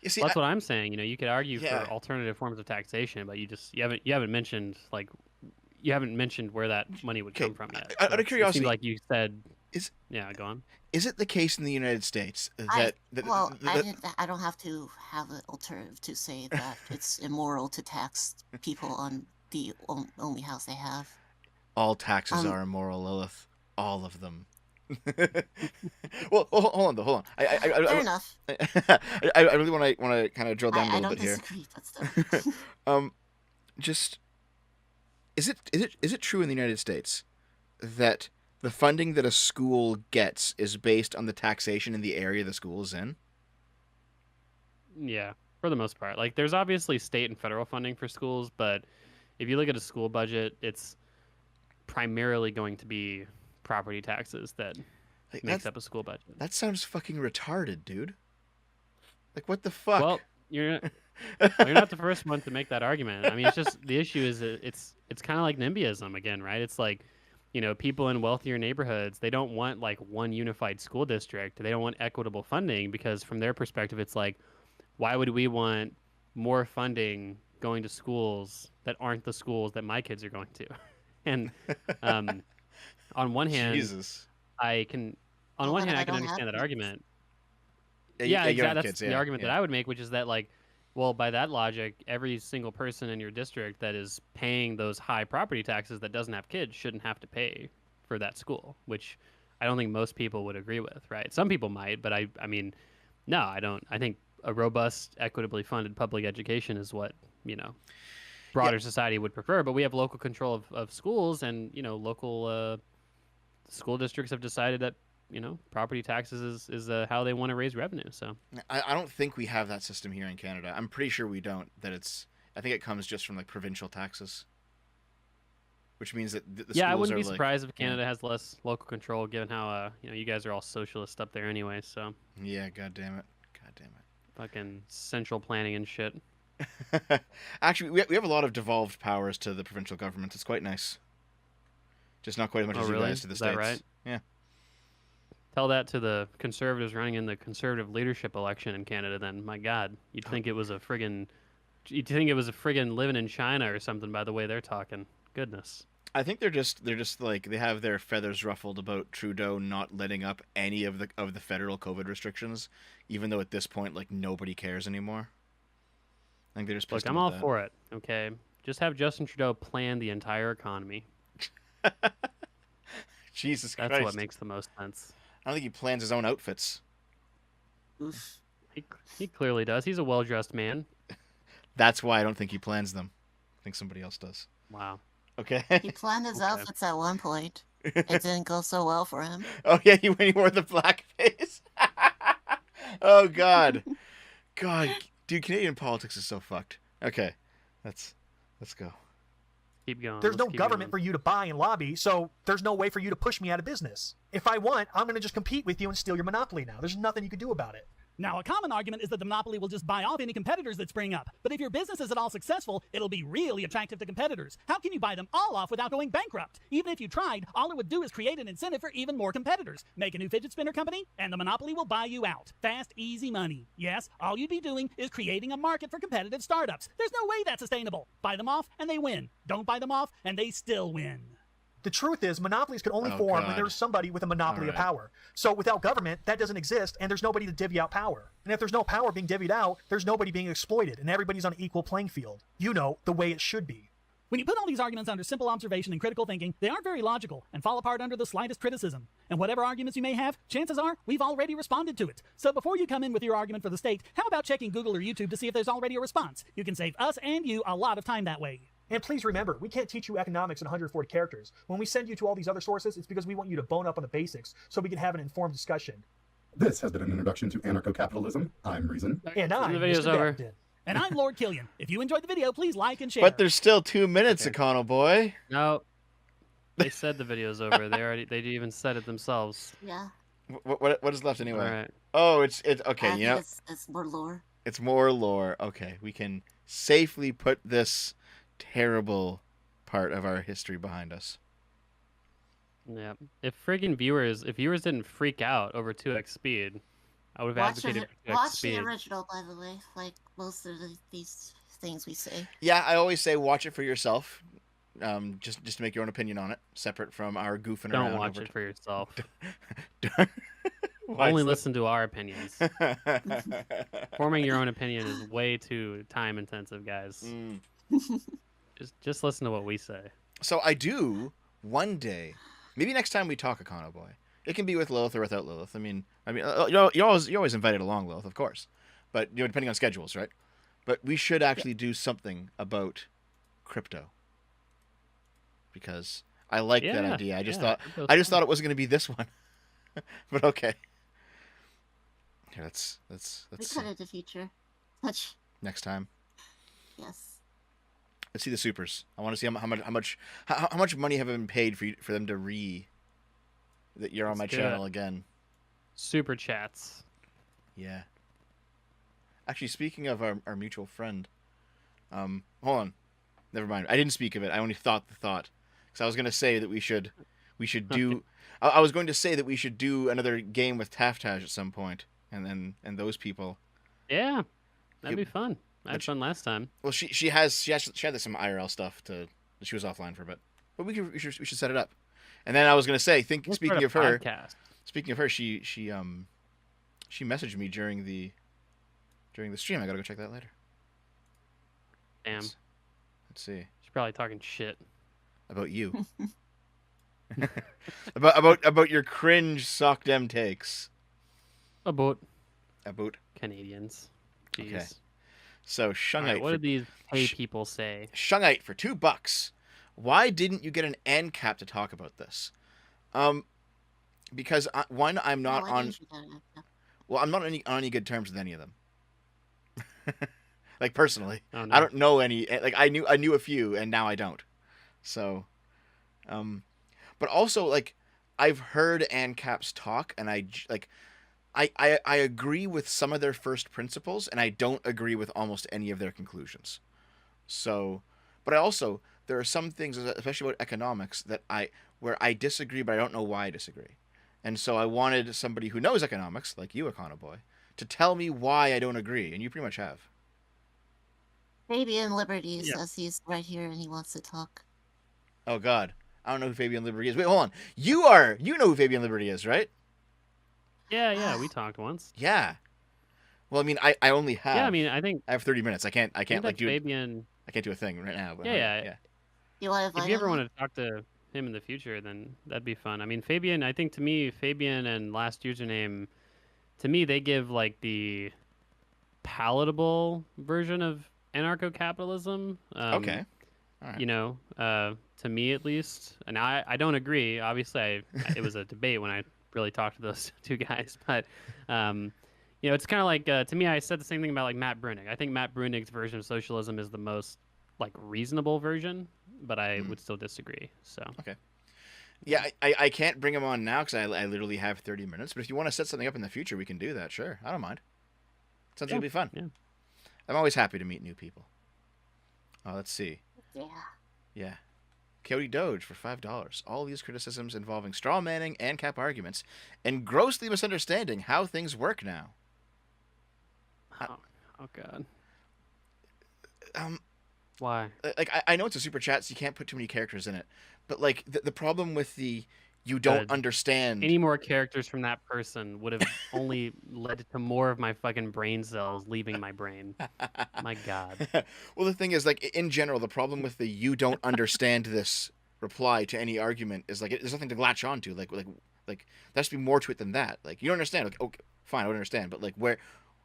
You see, that's what I'm saying. You could argue for alternative forms of taxation, but you haven't mentioned where that money would come from yet. Out of curiosity, it seemed like you said. Go on. Is it the case in the United States that I don't have to have an alternative to say that it's immoral to tax people on the only house they have? All taxes are immoral, Lilith. All of them. Well, hold on. Fair enough. I really want to kind of drill down a little bit here. I don't disagree, but just is it true in the United States that the funding that a school gets is based on the taxation in the area the school is in? Yeah, for the most part. Like, there's obviously state and federal funding for schools, but if you look at a school budget, it's primarily going to be property taxes that makes up a school budget. That sounds fucking retarded, dude. Like, what the fuck? Well, you're not the first one to make that argument. I mean, it's just the issue is it's kind of like NIMBYism again, right? It's like, people in wealthier neighborhoods, they don't want like one unified school district. They don't want equitable funding because from their perspective, it's like, why would we want more funding going to schools that aren't the schools that my kids are going to? And on one hand, Jesus. I can understand that argument. Yeah, you don't exactly. have That's kids, the yeah, argument yeah. that I would make, which is that, like, well, by that logic, every single person in your district that is paying those high property taxes that doesn't have kids shouldn't have to pay for that school, which I don't think most people would agree with, right? Some people might, but I mean, no, I don't. I think a robust, equitably funded public education is what, broader society would prefer. But we have local control of schools, and, local school districts have decided that, property taxes is how they want to raise revenue. So I don't think we have that system here in Canada. I'm pretty sure we don't. I think it comes just from like provincial taxes, which means that the schools yeah, I wouldn't are be surprised like, if Canada has less local control, given how you guys are all socialist up there anyway. So Yeah, god damn it. fucking central planning and shit. Actually, we have a lot of devolved powers to the provincial government. It's quite nice. Just not quite as much as really? you guys to the Is states. that right? Yeah. Tell that to the conservatives running in the conservative leadership election in Canada. Then, my God, you'd think it was a friggin' living in China or something by the way they're talking. Goodness. I think they're just like they have their feathers ruffled about Trudeau not letting up any of the federal COVID restrictions, even though at this point like nobody cares anymore. I think they're just pissed Look, I'm about all that. for it. Okay, just have Justin Trudeau plan the entire economy. Jesus Christ. That's what makes the most sense. I don't think he plans his own outfits. Oof. He clearly does. He's a well-dressed man. That's why I don't think he plans them. I think somebody else does. Wow. Okay. He planned his outfits at one point. It didn't go so well for him. Oh yeah, when he wore the blackface. Oh God, dude, Canadian politics is so fucked. Okay, let's go. Keep going. There's no Let's keep government going. for you to buy and lobby, so there's no way for you to push me out of business. If I want, I'm going to just compete with you and steal your monopoly now. There's nothing you can do about it. Now, a common argument is that the monopoly will just buy off any competitors that spring up. But if your business is at all successful, it'll be really attractive to competitors. How can you buy them all off without going bankrupt? Even if you tried, all it would do is create an incentive for even more competitors. Make a new fidget spinner company, and the monopoly will buy you out. Fast, easy money. Yes, all you'd be doing is creating a market for competitive startups. There's no way that's sustainable. Buy them off, and they win. Don't buy them off, and they still win. The truth is, monopolies can only Oh, form God. when there's somebody with a monopoly All of right. power. So without government, that doesn't exist, and there's nobody to divvy out power. And if there's no power being divvied out, there's nobody being exploited, and everybody's on an equal playing field. The way it should be. When you put all these arguments under simple observation and critical thinking, they aren't very logical and fall apart under the slightest criticism. And whatever arguments you may have, chances are we've already responded to it. So before you come in with your argument for the state, how about checking Google or YouTube to see if there's already a response? You can save us and you a lot of time that way. And please remember, we can't teach you economics in 140 characters. When we send you to all these other sources, it's because we want you to bone up on the basics so we can have an informed discussion. This has been an introduction to anarcho-capitalism. I'm Reason. And I'm The video's Mr. over. Darrington. And I'm Lord Killian. If you enjoyed the video, please like and share. But there's still 2 minutes, Econoboi. No, they said the video's over. They even said it themselves. Yeah. What is left anyway? All right. Oh, it's I okay. think You know, it's more lore. it's more lore. Okay, we can safely put this terrible part of our history behind us. Yeah. If viewers didn't freak out over 2x speed, I would have advocated 2x Watch speed. the original, by the way. Like most of these things we say. Yeah, I always say watch it for yourself. Just to make your own opinion on it, separate from our goofing around. Don't watch over it for yourself. Why Only is listen to our opinions. that- Forming your own opinion is way too time intensive, guys. Mm. Just listen to what we say. So I do one day, maybe next time we talk Econoboi. It can be with Lilith or without Lilith. I mean, you're always invited along, Lilith, of course, but depending on schedules, right? But we should actually do something about crypto because I like that idea. I just thought it was going to be this one, but okay. Here, let's We see. could in the future. Much. Next time. Yes. Let's see the supers. I want to see how much money have been paid for them to that you're on my Let's do channel it. again. Super chats. Yeah. Actually, speaking of our mutual friend, hold on. Never mind. I didn't speak of it. I only thought the thought. Because I was going to say that we should do. I was going to say that we should do another game with Taftash at some point, and those people. Yeah, that'd Yeah, be fun. I had fun last time. Well, she had some IRL stuff she was offline for a bit, but we should set it up. And then I was going to say, We'll speaking start of a her, podcast. speaking of her, she She messaged me during the stream. I gotta go check that later. Damn. Let's see. She's probably talking shit. About you. about your cringe sock dem takes. About Canadians. Jeez. Okay. So Shungite. Right, what did these pay people say? Shungite for $2. Why didn't you get an AnCapp to talk about this? Because one, I'm not on. Well, I'm not on any good terms with any of them. Like personally, Oh, no. I don't know any. Like I knew a few, and now I don't. So, but also like I've heard AnCapps talk, and I agree with some of their first principles, and I don't agree with almost any of their conclusions. So, but there are some things, especially about economics, where I disagree, but I don't know why I disagree. And so I wanted somebody who knows economics, like you, Econoboi, to tell me why I don't agree, and you pretty much have. Fabian Liberty says he's right here and he wants to talk. Oh God, I don't know who Fabian Liberty is. Wait, hold on. You know who Fabian Liberty is, right? Yeah, we talked once. Yeah. Well, I mean, I only have. Yeah, I mean, I think I have 30 minutes. I can't like do. Fabian. I can't do a thing right now. But Yeah. You want to if invite you ever him? want to talk to him in the future, then that'd be fun. I mean, Fabian. I think to me, Fabian and Last Username, to me, they give like the palatable version of anarcho-capitalism. Okay. All right. You know, to me at least, and I don't agree. Obviously, it was a debate when I really talked to those two guys, but you know, it's kind of like to me, I said the same thing about like Matt Brunig. I think Matt Brunig's version of socialism is the most like reasonable version, but I would still disagree. So okay. Yeah, I can't bring him on now because I literally have 30 minutes. But if you want to set something up in the future, we can do that. Sure, I don't mind. Sounds like it'll be fun. Yeah. I'm always happy to meet new people. Let's see. Yeah. Coyote Doge for $5. All these criticisms involving straw manning, AnCapp arguments, and grossly misunderstanding how things work now. Oh God. Why? Like I know it's a super chat, so you can't put too many characters in it. But like the problem with you don't understand. Any more characters from that person would have only led to more of my fucking brain cells leaving my brain. My God. Well, the thing is, like, in general, the problem with the "you don't understand this" reply to any argument is like there's nothing to latch onto. Like there has to be more to it than that. Like you don't understand. Like, okay, fine, I don't understand, but like where,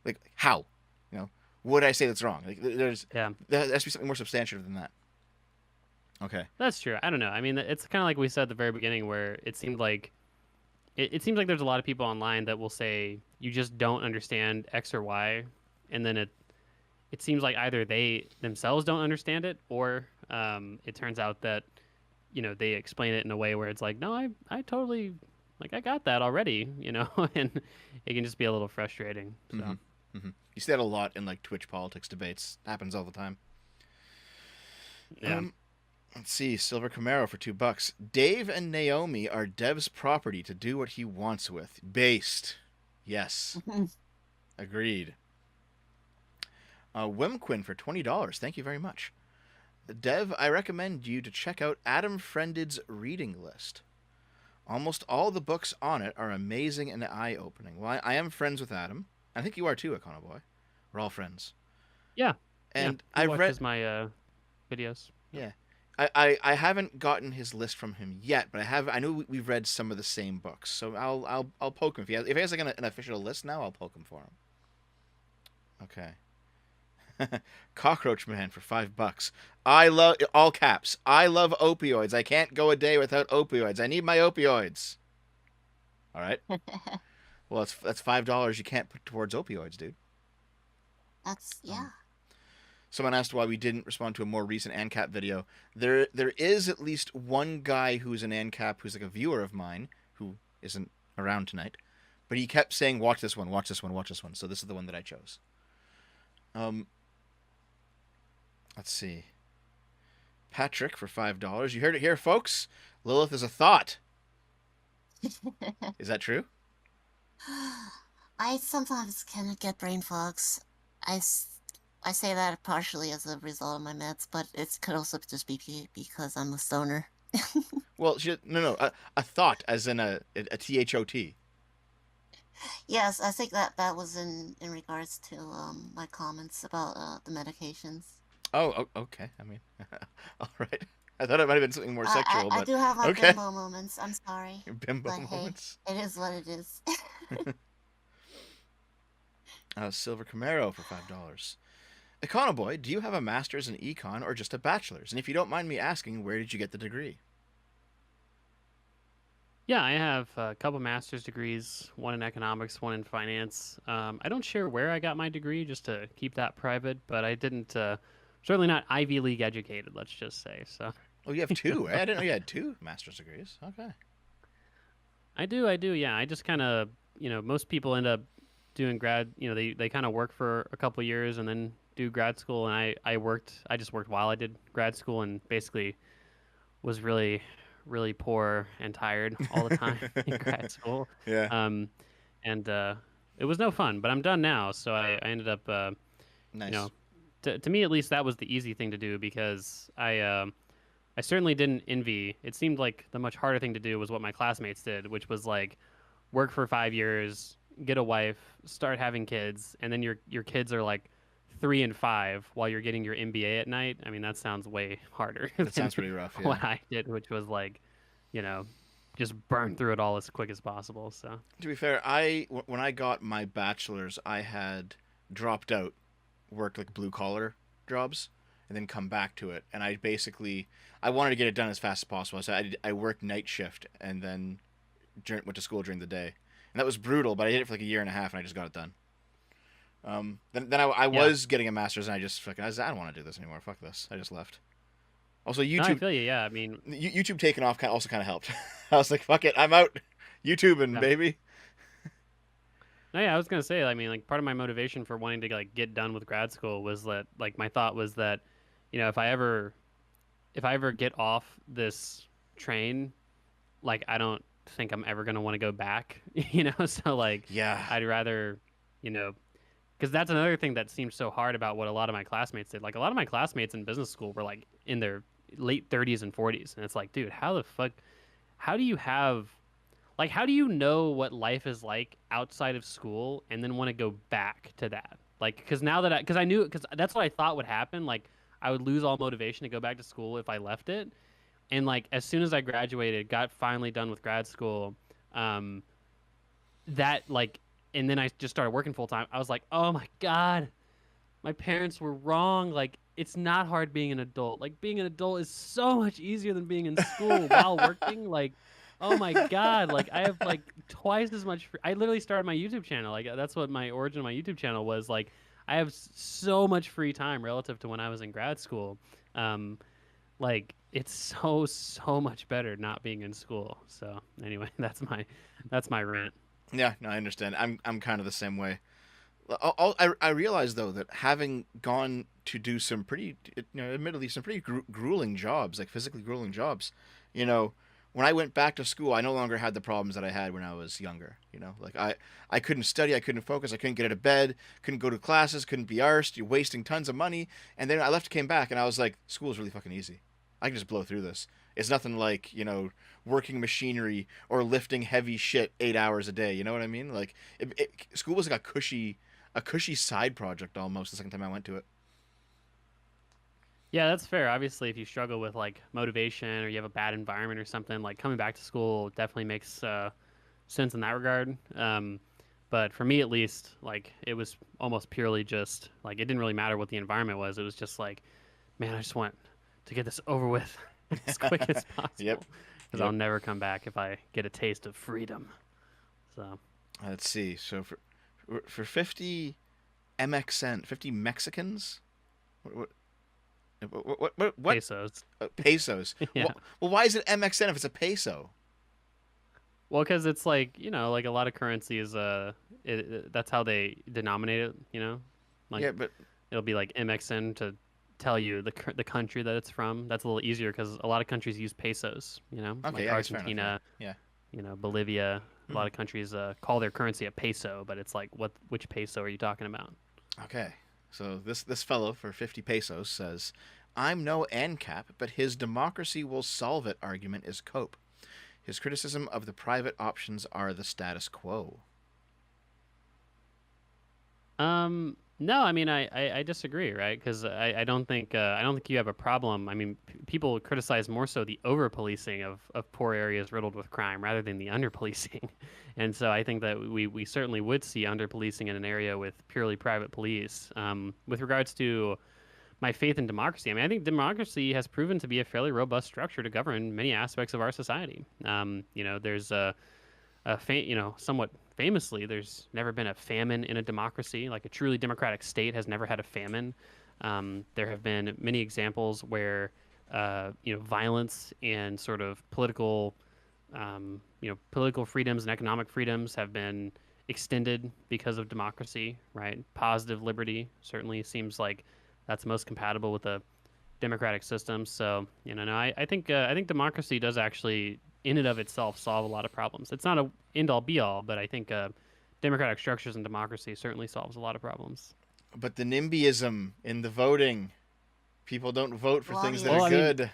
like how, you know, what did I say that's wrong? Like there has to be something more substantive than that. Okay. That's true. I don't know. I mean, it's kind of like we said at the very beginning, where it seemed like it seems like there's a lot of people online that will say you just don't understand X or Y, and then it seems like either they themselves don't understand it, or it turns out that you know they explain it in a way where it's like, no, I totally like I got that already, you know, and it can just be a little frustrating. So. You see that a lot in like Twitch politics debates. Happens all the time. Yeah. Let's see, Silver Camaro for $2. Dave and Naomi are Dev's property to do what he wants with. Based. Yes. Agreed. Wimquin for $20. Thank you very much. Dev, I recommend you to check out Adam Friended's reading list. Almost all the books on it are amazing and eye-opening. Well, I am friends with Adam. I think you are too, Econoboi. We're all friends. Yeah. And he I watches my videos. Yeah. I haven't gotten his list from him yet, but I know we've read some of the same books, so I'll poke him if he has like an official list now. I'll poke him for him. Okay. Cockroach Man for $5. I love all caps. I love opioids. I can't go a day without opioids. I need my opioids. All right. Well, that's $5 you can't put towards opioids, dude. That's Someone asked why we didn't respond to a more recent AnCapp video. There is at least one guy who's an AnCapp who's like a viewer of mine who isn't around tonight, but he kept saying, "Watch this one, watch this one, watch this one." So this is the one that I chose. Let's see. Patrick for $5. You heard it here, folks. Lilith is a thought. Is that true? I sometimes can get brain fogs. I say that partially as a result of my meds, but it could also just be because I'm a stoner. Well, no, a thought as in a THOT. Yes, I think that was in regards to my comments about the medications. Oh, okay. I mean, all right. I thought it might have been something more sexual, I but do have my okay. bimbo moments. I'm sorry, Bimbo but hey, moments. it is what it is. Silver Camaro for $5. Econoboi, do you have a master's in econ or just a bachelor's? And if you don't mind me asking, where did you get the degree? Yeah, I have a couple master's degrees, one in economics, one in finance. I don't share where I got my degree just to keep that private, but I didn't, certainly not Ivy League educated, let's just say. So Oh, you have two. I didn't know you had two master's degrees. Okay. I do. Yeah, I just kind of, most people end up doing grad, they kind of work for a couple years and then do grad school. And I just worked while I did grad school and basically was really, really poor and tired all the time in grad school. Yeah. And it was no fun, but I'm done now. So I ended up, Nice. To me at least, that was the easy thing to do because I certainly didn't envy. It seemed like the much harder thing to do was what my classmates did, which was like work for 5 years, get a wife, start having kids, and then your kids are like 3 and 5 while you're getting your MBA at night. I mean, that sounds way harder. That sounds pretty rough. Yeah. What I did, which was like, just burn through it all as quick as possible. So To be fair, when I got my bachelor's, I had dropped out, worked like blue collar jobs, and then come back to it. And I wanted to get it done as fast as possible. So I worked night shift and then went to school during the day. And that was brutal, but I did it for like a year and a half and I just got it done. Then I was getting a master's and I just I don't want to do this anymore. Fuck this. I just left. Also, no, I YouTube, feel you. Yeah, I mean, YouTube taking off also kind of helped. I was like, fuck it, I'm out. YouTubing, Yeah. baby. no, yeah, I was gonna say. I mean, like part of my motivation for wanting to like get done with grad school was that like my thought was that, if I ever get off this train, like I don't think I'm ever gonna want to go back. So like Yeah. I'd rather, because that's another thing that seemed so hard about what a lot of my classmates did. Like a lot of my classmates in business school were like in their late 30s and 40s, and it's like, dude, how the fuck, how do you have, like, how do you know what life is like outside of school and then want to go back to that? Like, because now that because I knew, because that's what I thought would happen. Like, I would lose all motivation to go back to school if I left it. And like, as soon as I graduated, got finally done with grad school, that like, and then I just started working full time. I was like, oh my God, my parents were wrong. Like, it's not hard being an adult. Like, being an adult is so much easier than being in school while working. Like, oh my God, like I have like twice as much. I literally started my YouTube channel. Like, that's what my origin of my YouTube channel was. Like, I have so much free time relative to when I was in grad school. Like, it's so much better not being in school. So anyway, that's my rant. Yeah, no, I understand. I'm kind of the same way. I realize though that having gone to do some pretty, admittedly some pretty grueling jobs, like physically grueling jobs, when I went back to school, I no longer had the problems that I had when I was younger. Like I couldn't study, I couldn't focus, I couldn't get out of bed, couldn't go to classes, couldn't be arsed, you're wasting tons of money. And then I left, came back, and I was like, school is really fucking easy. I can just blow through this. It's nothing like, working machinery or lifting heavy shit 8 hours a day. You know what I mean? Like, school was like a cushy side project almost the second time I went to it. Yeah, that's fair. Obviously, if you struggle with like motivation or you have a bad environment or something, like coming back to school definitely makes sense in that regard. But for me, at least, like it was almost purely just like it didn't really matter what the environment was. It was just like, man, I just want to get this over with as quick as possible. Yep. Because I'll never come back if I get a taste of freedom. So let's see. So for 50 MXN, 50 Mexicans, what pesos. Pesos. Yeah. Well, why is it MXN if it's a peso? Well, because it's like like a lot of currencies. That's how they denominate it. Like Yeah, but it'll be like MXN to tell you the country that it's from. That's a little easier because a lot of countries use pesos. Okay, like yeah, that's fair enough, Argentina. yeah. Bolivia. A lot of countries call their currency a peso, but it's like which peso are you talking about? Okay, so this fellow for 50 pesos says, "I'm no AnCapp, but his democracy will solve it argument is cope. His criticism of the private options are the status quo." No, I mean, I disagree, right? Because I don't think you have a problem. I mean, people criticize more so the over policing of poor areas riddled with crime rather than the under policing, and so I think that we certainly would see under policing in an area with purely private police. With regards to my faith in democracy, I mean, I think democracy has proven to be a fairly robust structure to govern many aspects of our society. There's somewhat famously, there's never been a famine in a democracy. Like a truly democratic state has never had a famine. There have been many examples where, violence and sort of political freedoms and economic freedoms have been extended because of democracy, right? Positive liberty certainly seems like that's most compatible with a democratic system. So, no, I think democracy does actually in and of itself solve a lot of problems. It's not a end all be all, but I think democratic structures and democracy certainly solves a lot of problems. But the NIMBYism in the voting, people don't vote for things that Well, are I mean, good.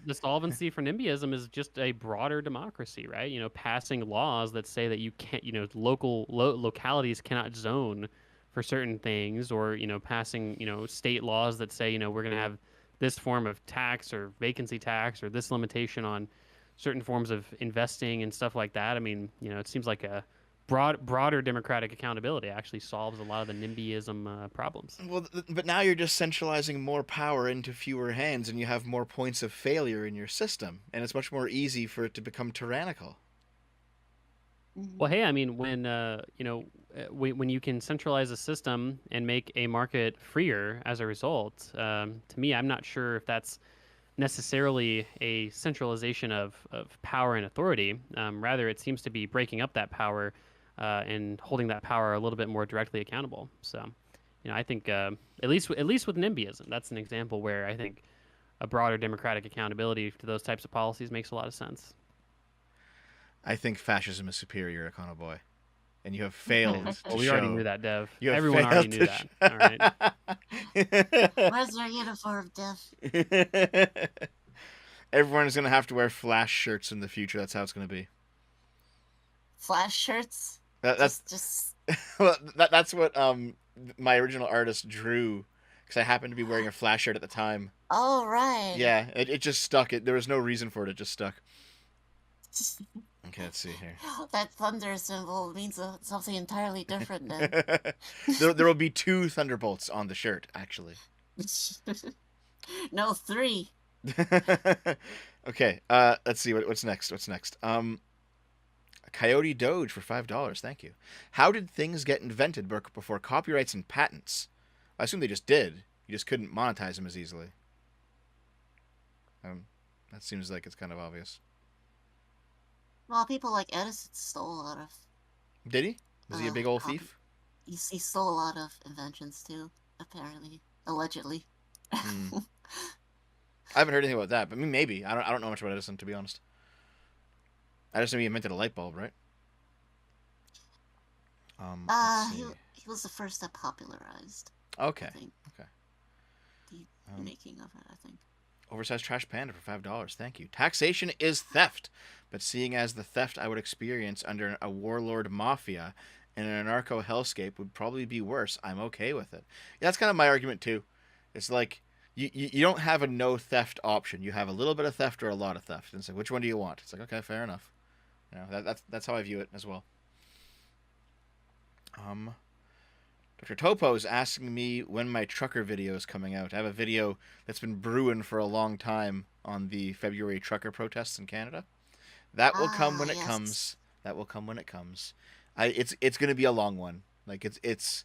the solvency for NIMBYism is just a broader democracy, right? Passing laws that say that you can't, localities cannot zone for certain things, or passing state laws that say we're going to have this form of tax or vacancy tax or this limitation on certain forms of investing and stuff like that. I mean, it seems like a broader democratic accountability actually solves a lot of the NIMBYism problems. Well, but now you're just centralizing more power into fewer hands, and you have more points of failure in your system, and it's much more easy for it to become tyrannical. Well, hey, I mean, when when you can centralize a system and make a market freer as a result, to me, I'm not sure if that's necessarily a centralization of power and authority. Rather, it seems to be breaking up that power and holding that power a little bit more directly accountable. So, I think at least with NIMBYism, that's an example where I think a broader democratic accountability to those types of policies makes a lot of sense. I think fascism is superior, Econoboi, and you have failed. Well, we already knew that, Dev. You have Everyone already knew that. All right. Where's their uniform, Dev? Everyone's gonna have to wear Flash shirts in the future. That's how it's gonna be. Flash shirts? That's well, that's what my original artist drew, because I happened to be wearing a Flash shirt at the time. Oh, right. Yeah, it just stuck. There was no reason for it. It just stuck. Okay, let's see here. That thunder symbol means something entirely different then. There will be 2 thunderbolts on the shirt, actually. No, 3. Okay, let's see what's next. What's next? A Coyote Doge for $5. Thank you. How did things get invented before copyrights and patents? I assume they just did. You just couldn't monetize them as easily. That seems like it's kind of obvious. Well, people like Edison stole a lot of... Did he? Was he a big old thief? He stole a lot of inventions, too, apparently. Allegedly. I haven't heard anything about that, but I mean, maybe. I don't know much about Edison, to be honest. I just know he invented a light bulb, right? He was the first that popularized. Okay. I think. Okay. The making of it, I think. Oversized trash panda for $5. Thank you. Taxation is theft, but seeing as the theft I would experience under a warlord mafia and an anarcho hellscape would probably be worse, I'm okay with it. Yeah, that's kind of my argument too. It's like you don't have a no theft option. You have a little bit of theft or a lot of theft. And it's like, which one do you want? It's like, okay, fair enough. That's how I view it as well. Dr. Topo is asking me when my trucker video is coming out. I have a video that's been brewing for a long time on the February trucker protests in Canada. That will come when it comes. That will come when it comes. It's going to be a long one. Like it's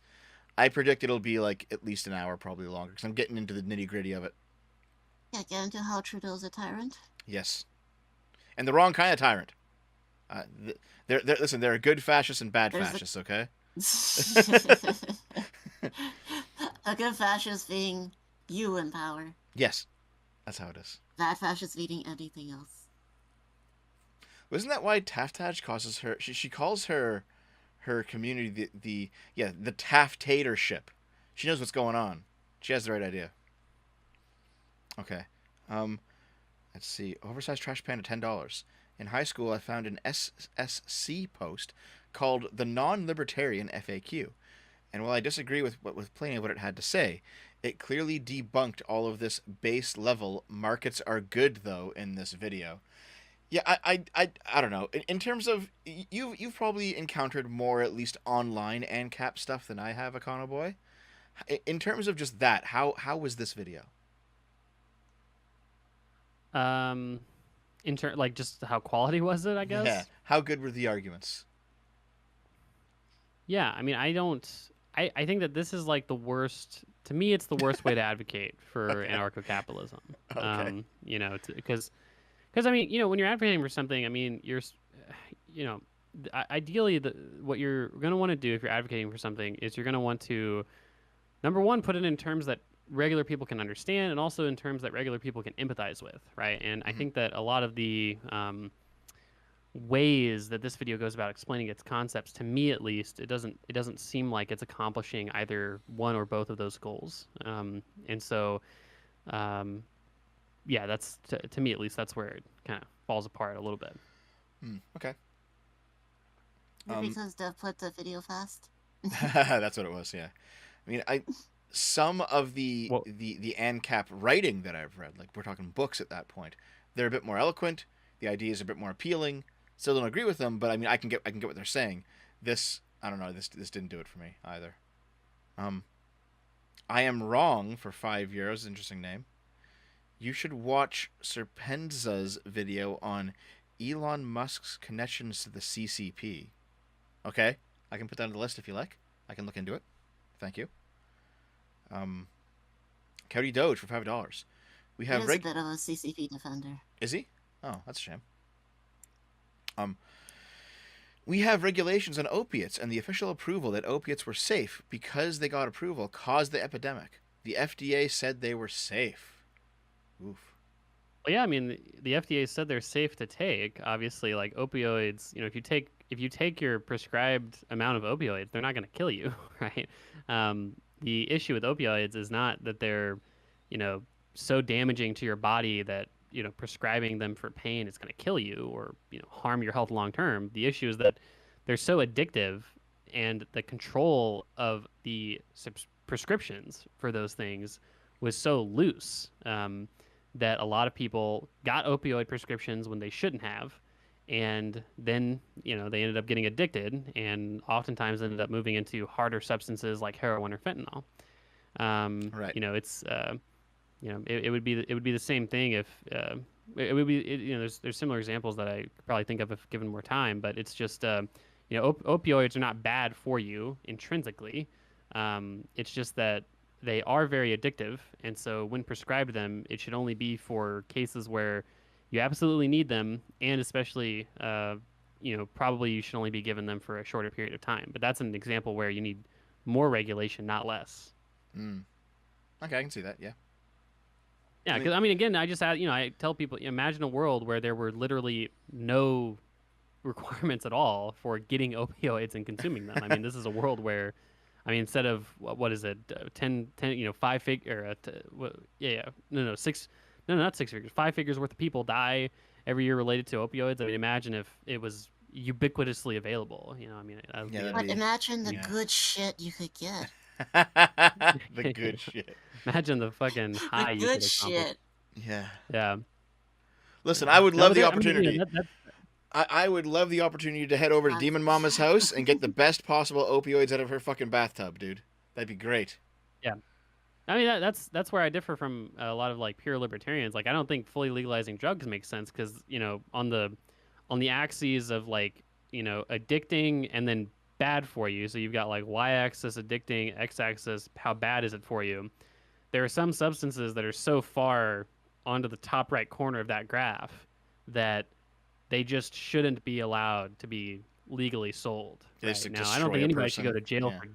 I predict it'll be like at least an hour, probably longer, because I'm getting into the nitty-gritty of it. Yeah, get into how Trudeau's a tyrant. Yes. And the wrong kind of tyrant. Listen, there are good fascists and bad fascists, okay? A good fascist being you in power. Yes, that's how it is. Bad fascist being anything else. Wasn't that why Taftage causes her? She calls her community the Taftatorship. She knows what's going on. She has the right idea. Okay, let's see. Oversized trash panda, $10. In high school, I found an SSC post called the Non-Libertarian FAQ, And while I disagree with plenty of what it had to say, it clearly debunked all of this base level markets are good though in this video. Yeah, I don't know. In terms of you've probably encountered more at least online AnCapp stuff than I have, Econoboi. In terms of just that, how was this video? Like just how quality was it, I guess? Yeah. How good were the arguments? Yeah, I mean, I think that this is like the worst. To me, it's the worst way to advocate for anarcho-capitalism. Okay. You know, because I mean, you know, when you're advocating for something, I mean, you know, ideally, what you're going to want to do if you're advocating for something is you're going to want to, number one, put it in terms that regular people can understand, and also in terms that regular people can empathize with, right? And I think that a lot of the ways that this video goes about explaining its concepts, to me at least, it doesn't seem like it's accomplishing either one or both of those goals. And so, yeah, that's to me at least, that's where it kind of falls apart a little bit. Okay. Because Dev put the video fast. That's what it was. Yeah. I mean, some of the AnCapp writing that I've read, like we're talking books at that point, they're a bit more eloquent. The ideas are a bit more appealing. Still don't agree with them, but I mean, I can get what they're saying. This, I don't know. This didn't do it for me either. I Am Wrong for 5 years. Interesting name. You should watch Serpenza's video on Elon Musk's connections to the CCP. Okay, I can put that on the list if you like. I can look into it. Thank you. Cody Doge for $5. We have He's a bit of a CCP defender. Is he? Oh, that's a shame. We have regulations on opiates, and the official approval that opiates were safe because they got approval caused the epidemic. The FDA said they were safe. Oof. Well, yeah, I mean, the FDA said they're safe to take. Obviously, like opioids, you know, if you take your prescribed amount of opioids, they're not going to kill you, right? The issue with opioids is not that they're, you know, so damaging to your body that, you know, prescribing them for pain is going to kill you or, you know, harm your health long term. The issue is that they're so addictive, and the control of the prescriptions for those things was so loose that a lot of people got opioid prescriptions when they shouldn't have, and then, you know, they ended up getting addicted and oftentimes ended up moving into harder substances like heroin or fentanyl. Right. You know, it's you know, it would be the same thing if it would be, you know, there's similar examples that I could probably think of if given more time, but it's just you know, opioids are not bad for you intrinsically. It's just that they are very addictive, and so when prescribed them, it should only be for cases where you absolutely need them, and especially, you know, probably you should only be given them for a shorter period of time. But that's an example where you need more regulation, not less. Okay, I can see that. Yeah. Yeah, because I mean, again, I tell people, imagine a world where there were literally no requirements at all for getting opioids and consuming them. I mean, this is a world where, I mean, instead of what is it, 10, you know, 5 figure, not 6 figures, 5 figures worth of people die every year related to opioids. I mean, imagine if it was ubiquitously available. You know, I mean, but imagine the good shit you could get. The good shit. Imagine the fucking high. The good shit. Yeah. Yeah. Listen, I would love the I mean, opportunity. yeah, I would love the opportunity to head over to Demon Mama's house and get the best possible opioids out of her fucking bathtub, dude. That'd be great. Yeah. I mean, that's where I differ from a lot of like pure libertarians. Like, I don't think fully legalizing drugs makes sense because, you know, on the axes of like, you know, addicting and then bad for you. So you've got like y-axis addicting, x-axis how bad is it for you. There are some substances that are so far onto the top right corner of that graph that they just shouldn't be allowed to be legally sold. Right? Now, I don't think anybody should go to jail for.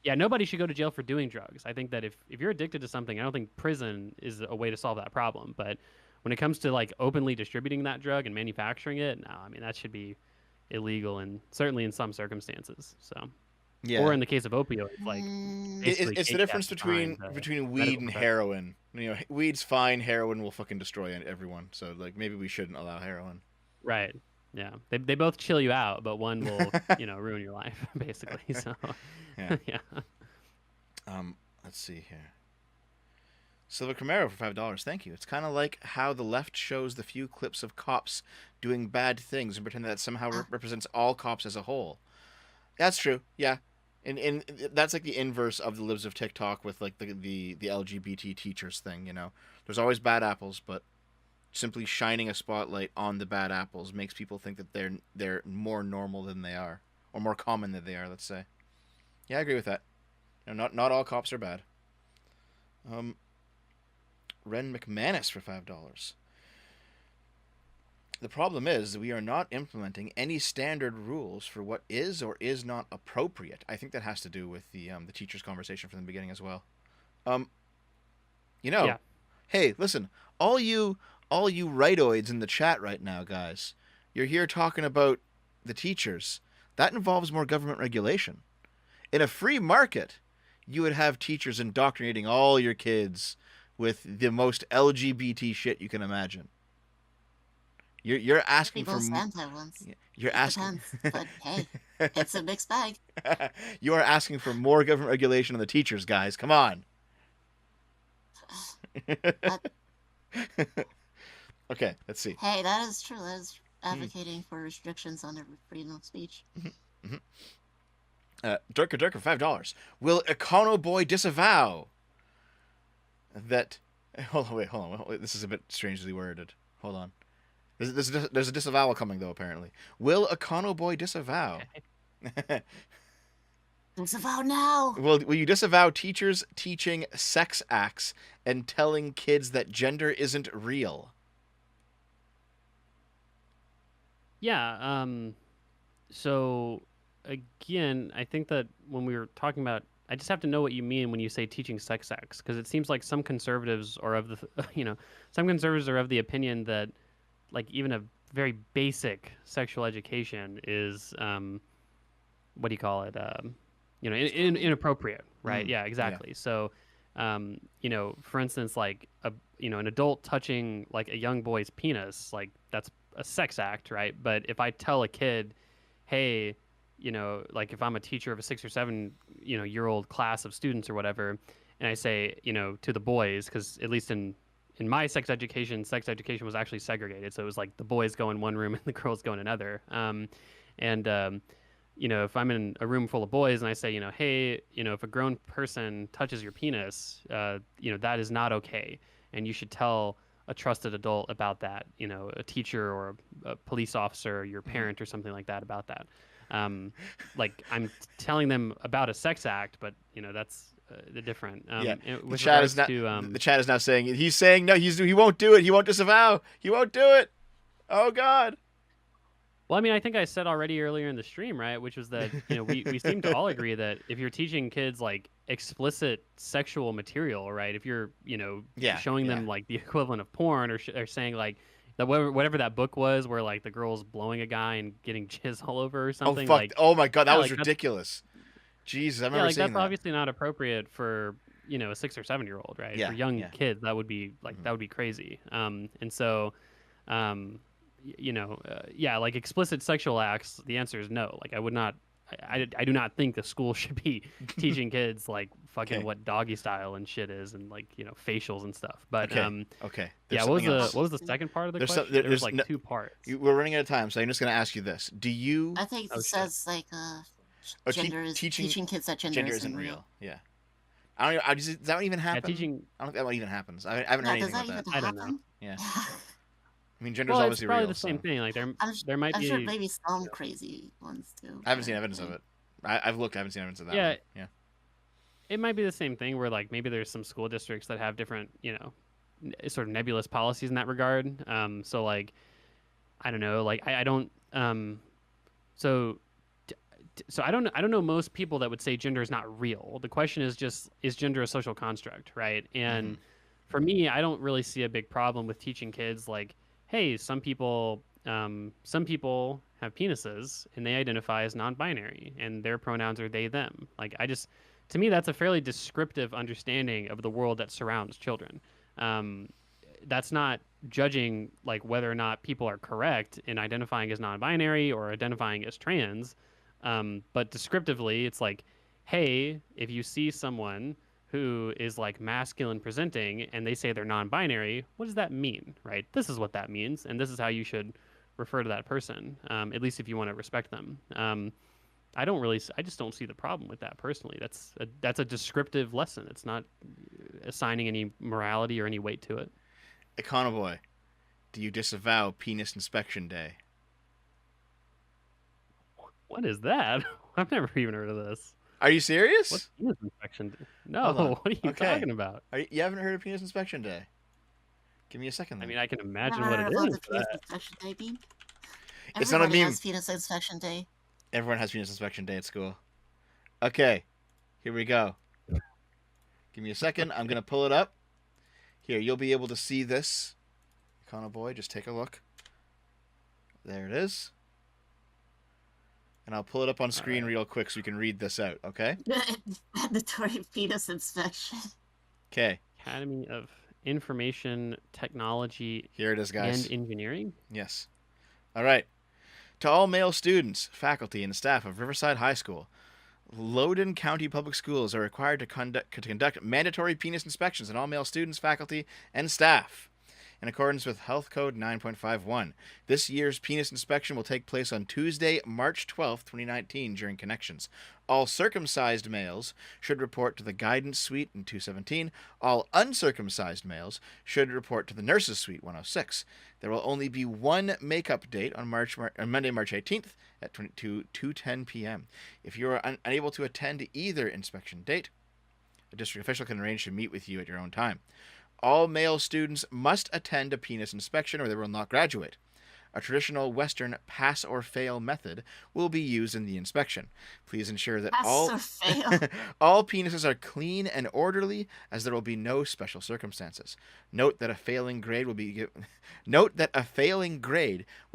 Yeah, nobody should go to jail for doing drugs. I think that if you're addicted to something, I don't think prison is a way to solve that problem. But when it comes to like openly distributing that drug and manufacturing it, no, I mean that should be illegal, and certainly in some circumstances. So, yeah. Or in the case of opioids, like it's the difference between weed and heroin. You know, weed's fine, heroin will fucking destroy everyone. So like maybe we shouldn't allow heroin. Right. Yeah, they both chill you out, but one will ruin your life basically. So Yeah. yeah. Let's see here. Silver Camaro for $5. Thank you. It's kind of like how the left shows the few clips of cops doing bad things and pretend that somehow represents all cops as a whole. That's true. Yeah. And that's like the inverse of the libs of TikTok with like the LGBT teachers thing, There's always bad apples, but simply shining a spotlight on the bad apples makes people think that they're more normal than they are, or more common than they are, let's say. Yeah, I agree with that. Not all cops are bad. Ren McManus for $5. The problem is that we are not implementing any standard rules for what is or is not appropriate. I think that has to do with the teacher's conversation from the beginning as well. Yeah. Hey, listen, all you rightoids in the chat right now, guys, you're here talking about the teachers. That involves more government regulation. In a free market, you would have teachers indoctrinating all your kids with the most LGBT shit you can imagine. You're asking for You're asking. Depends, but hey, it's a mixed bag. You are asking for more government regulation on the teachers, guys. Come on. Okay, let's see. Hey, that is true. That is advocating for restrictions on freedom of speech. Durka $5. Will Econoboi disavow that? Hold on. Wait, this is a bit strangely worded. Hold on. There's a disavowal coming though. Apparently, will Econoboi disavow? Disavow now. Will you disavow teachers teaching sex acts and telling kids that gender isn't real? Yeah. So again, I think that when we were talking about, I just have to know what you mean when you say teaching sex acts, because it seems like some conservatives are of the opinion that like even a very basic sexual education is what do you call it? Inappropriate, right? Yeah, exactly. Yeah. So, for instance, like an adult touching like a young boy's penis, like that's a sex act, right? But if I tell a kid, hey, like if I'm a teacher of a 6 or 7 year old class of students or whatever, and I say, to the boys, because at least in my sex education was actually segregated, so it was like the boys go in one room and the girls go in another. If I'm in a room full of boys and I say, hey, if a grown person touches your penis, that is not okay, and you should tell a trusted adult about that, a teacher or a police officer, your parent or something like that about that. Like I'm telling them about a sex act, but that's the different. The chat is now saying he's saying no. He won't do it. He won't disavow. He won't do it. Oh God. Well, I mean, I think I said already earlier in the stream, right? Which was that we seem to all agree that if you're teaching kids like explicit sexual material, right? If you're showing them like the equivalent of porn, or saying like that whatever that book was, where like the girl's blowing a guy and getting jizz all over or something. Oh fuck! Like, oh my God, that was ridiculous. Jesus, I remember seeing that's obviously not appropriate for a 6 or 7 year old, right? For young kids, that would be like that would be crazy. And so, like explicit sexual acts, the answer is no. Like I would not. I do not think the school should be teaching kids like fucking what doggy style and shit is, and like facials and stuff. But okay. Yeah, what was the second part of the question? There's like 2 parts. We're running out of time, so I'm just going to ask you this: do you? I think it says like teaching kids that gender isn't real. Yeah. I don't know. Does that even happen? Yeah, I don't think that even happens. I haven't heard anything about that. I don't know. Yeah. I mean, gender's it's obviously probably real. the same thing. Like there might be. I'm sure maybe some crazy ones too. I haven't seen evidence of it. I've looked. I haven't seen evidence of that. Yeah. One. Yeah. It might be the same thing where like maybe there's some school districts that have different, sort of nebulous policies in that regard. So like, I don't know. Like I don't. So I don't know most people that would say gender is not real. The question is just, is gender a social construct, right? And for me, I don't really see a big problem with teaching kids like, hey, some people have penises and they identify as non-binary and their pronouns are they, them. Like to me, that's a fairly descriptive understanding of the world that surrounds children. That's not judging like whether or not people are correct in identifying as non-binary or identifying as trans. But descriptively, it's like, hey, if you see someone who is like masculine presenting and they say they're non-binary, what does that mean, right? This is what that means, and this is how you should refer to that person, at least if you want to respect them. I just don't see the problem with that personally. That's a descriptive lesson. It's not assigning any morality or any weight to it. Econoboi, do you disavow Penis Inspection Day? What is that? I've never even heard of this. Are you serious? What's penis inspection day? No, Hold on. what are you Okay. talking about? You haven't heard of Penis Inspection Day? Give me a second. I Then. mean, I can imagine Never what heard it about is. the Penis Inspection Day beam. It's not a Everybody meme. has Penis Inspection Day. Everyone has Penis Inspection Day at school. Okay, here we go. Give me a second. I'm gonna pull it up. Here, you'll be able to see this. Econoboi, just take a look. There it is. And I'll pull it up on screen real quick so you can read this out, okay? Mandatory penis inspection. Okay. Academy of Information Technology Here it is, guys. and Engineering. Yes. All right. To all male students, faculty, and staff of Riverside High School, Loudoun County Public Schools are required to conduct mandatory penis inspections on all male students, faculty, and staff. In accordance with Health Code 9.51, this year's penis inspection will take place on Tuesday, March 12, 2019, during connections. All circumcised males should report to the Guidance Suite in 217. All uncircumcised males should report to the Nurses Suite 106. There will only be one makeup date on Monday, March 18th at 2:10 p.m. If you are unable to attend either inspection date, a district official can arrange to meet with you at your own time. All male students must attend a penis inspection or they will not graduate. A traditional Western pass-or-fail method will be used in the inspection. Please ensure that Pass-or-fail. all penises are clean and orderly, as there will be no special circumstances. Note that a failing grade will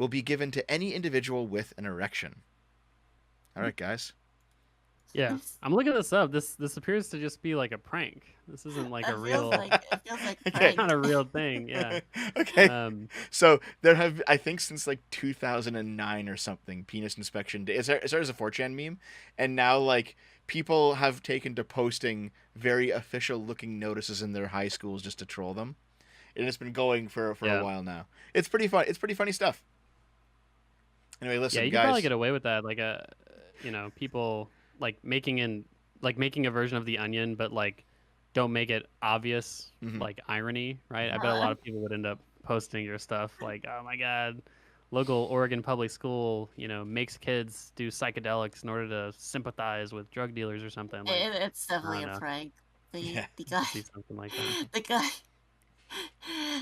be given to any individual with an erection. All right, guys. Yeah, I'm looking this up. This appears to just be like a prank. This isn't like a real. It feels like Okay. prank. Not a real thing. Yeah. Okay. So there have, I think, since like 2009 or something, penis inspection day. It started as a 4chan meme, and now like people have taken to posting very official-looking notices in their high schools just to troll them, and it's been going for a while now. It's pretty fun. It's pretty funny stuff. Anyway, listen, Yeah, you guys. can probably get away with that. Like people like making a version of the Onion, but like don't make it obvious, like irony, right? I bet a lot of people would end up posting your stuff like, oh my god, local Oregon public school, makes kids do psychedelics in order to sympathize with drug dealers or something. Like, It's definitely a prank. The guy, see something like that. the guy.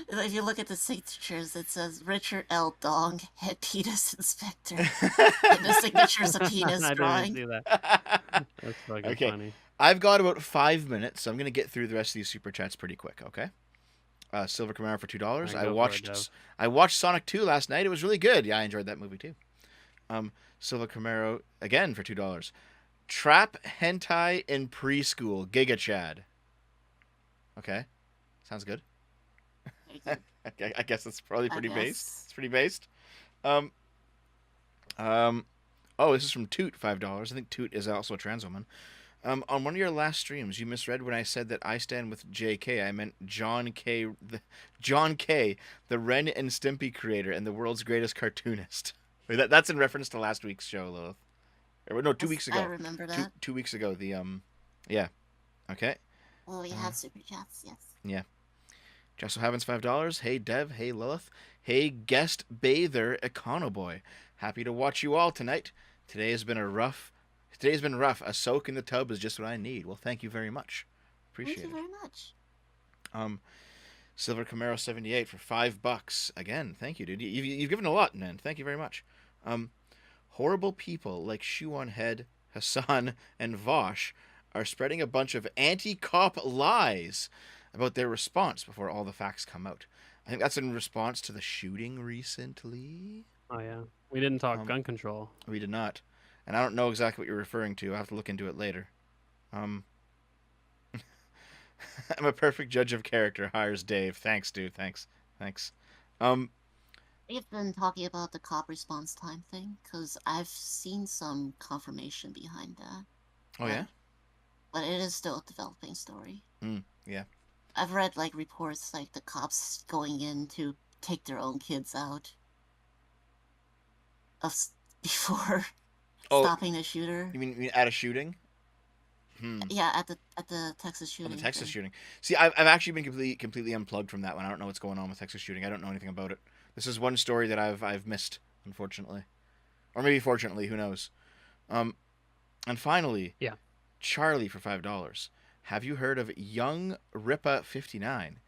If you look at the signatures, it says Richard L. Dong, head penis inspector. And the signature's a penis I drawing. didn't see that. That's fucking Okay. funny. I've got about 5 minutes, so I'm going to get through the rest of these super chats pretty quick, okay? Silver Camaro for $2. Alright, I go for watched it, Dev. I watched Sonic 2 last night. It was really good. Yeah, I enjoyed that movie too. Silver Camaro again for $2. Trap hentai in preschool, Giga Chad. Okay. Sounds good. I guess it's probably pretty based. It's pretty based. Oh, this is from Toot, $5. I think Toot is also a trans woman. On one of your last streams, you misread when I said that I stand with JK. I meant John K. The Ren and Stimpy creator and the world's greatest cartoonist. Wait, that's in reference to last week's show, Lilith. Or, no, 2 weeks ago. I remember that. 2 weeks ago. Yeah. Okay. Well, we had super chats, yes. Yeah. Jessel Havens, $5. Hey, Dev. Hey, Lilith. Hey, guest bather Econoboi. Happy to watch you all tonight. Today's been rough. A soak in the tub is just what I need. Well, thank you very much. Appreciate it. Thank you very much. Silver Camaro 78 for $5. Again, thank you, dude. You've given a lot, man. Thank you very much. Horrible people like Shoe on Head, Hassan, and Vosh are spreading a bunch of anti-cop lies about their response before all the facts come out. I think that's in response to the shooting recently. Oh yeah, we didn't talk gun control. We did not, and I don't know exactly what you're referring to. I'll have to look into it later. I'm a perfect judge of character. Hires Dave. Thanks, dude. Thanks. We've been talking about the cop response time thing because I've seen some confirmation behind that. Oh yeah. But it is still a developing story. Yeah. I've read like reports like the cops going in to take their own kids out before stopping the shooter. You mean at a shooting? Yeah, at the Texas shooting. The Texas shooting. See, I've actually been completely unplugged from that one. I don't know what's going on with Texas shooting. I don't know anything about it. This is one story that I've missed, unfortunately, or maybe fortunately. Who knows? And finally, yeah, Charlie for $5. Have you heard of Young Rippa 59?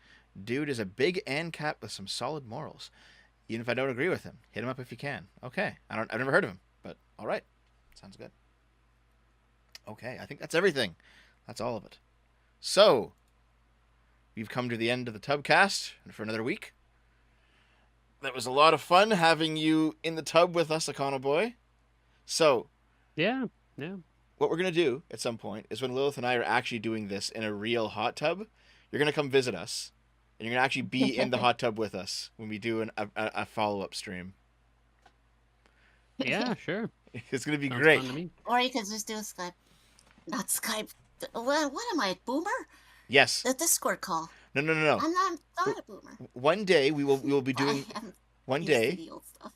Dude is a big AnCap with some solid morals. Even if I don't agree with him, hit him up if you can. Okay, I've never heard of him, but all right, sounds good. Okay, I think that's everything. That's all of it. So, we've come to the end of the TubCast for another week. That was a lot of fun having you in the tub with us, Econoboi. So, yeah. What we're going to do at some point is when Lilith and I are actually doing this in a real hot tub, you're going to come visit us. And you're going to actually be in the hot tub with us when we do a follow-up stream. Yeah, sure. It's going to be Sounds great. fun to me. Or you could just do a Skype. Not Skype. What am I, boomer? Yes. The Discord call. No. I'm not a boomer. One day we will be doing. One day. The old stuff.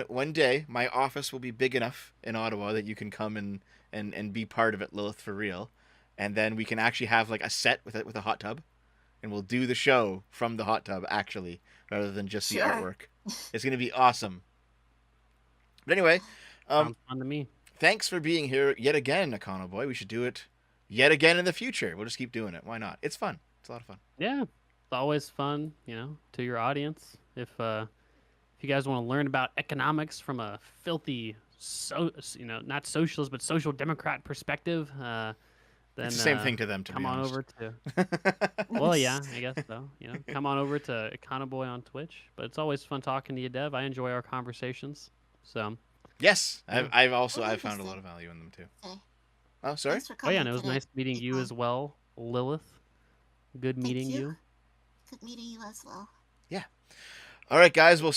One day my office will be big enough in Ottawa that you can come and be part of it, Lilith, for real. And then we can actually have like a set with a hot tub. And we'll do the show from the hot tub, actually, rather than just the artwork. It's going to be awesome. But anyway, sounds fun to me. Thanks for being here yet again, Econoboi. We should do it yet again in the future. We'll just keep doing it. Why not? It's fun. It's a lot of fun. Yeah, it's always fun, to your audience. If you guys want to learn about economics from a filthy, not socialist but social democrat perspective, then it's the same thing to them. Come on over to. Well, yeah, I guess so. Come on over to Econoboi on Twitch. But it's always fun talking to you, Dev. I enjoy our conversations. So. Yes, I've found a lot of value in them too. Okay. Oh, sorry. Oh yeah, and it was nice meeting you as well, Lilith. Good meeting you. Good meeting you as well. Yeah. All right, guys. We'll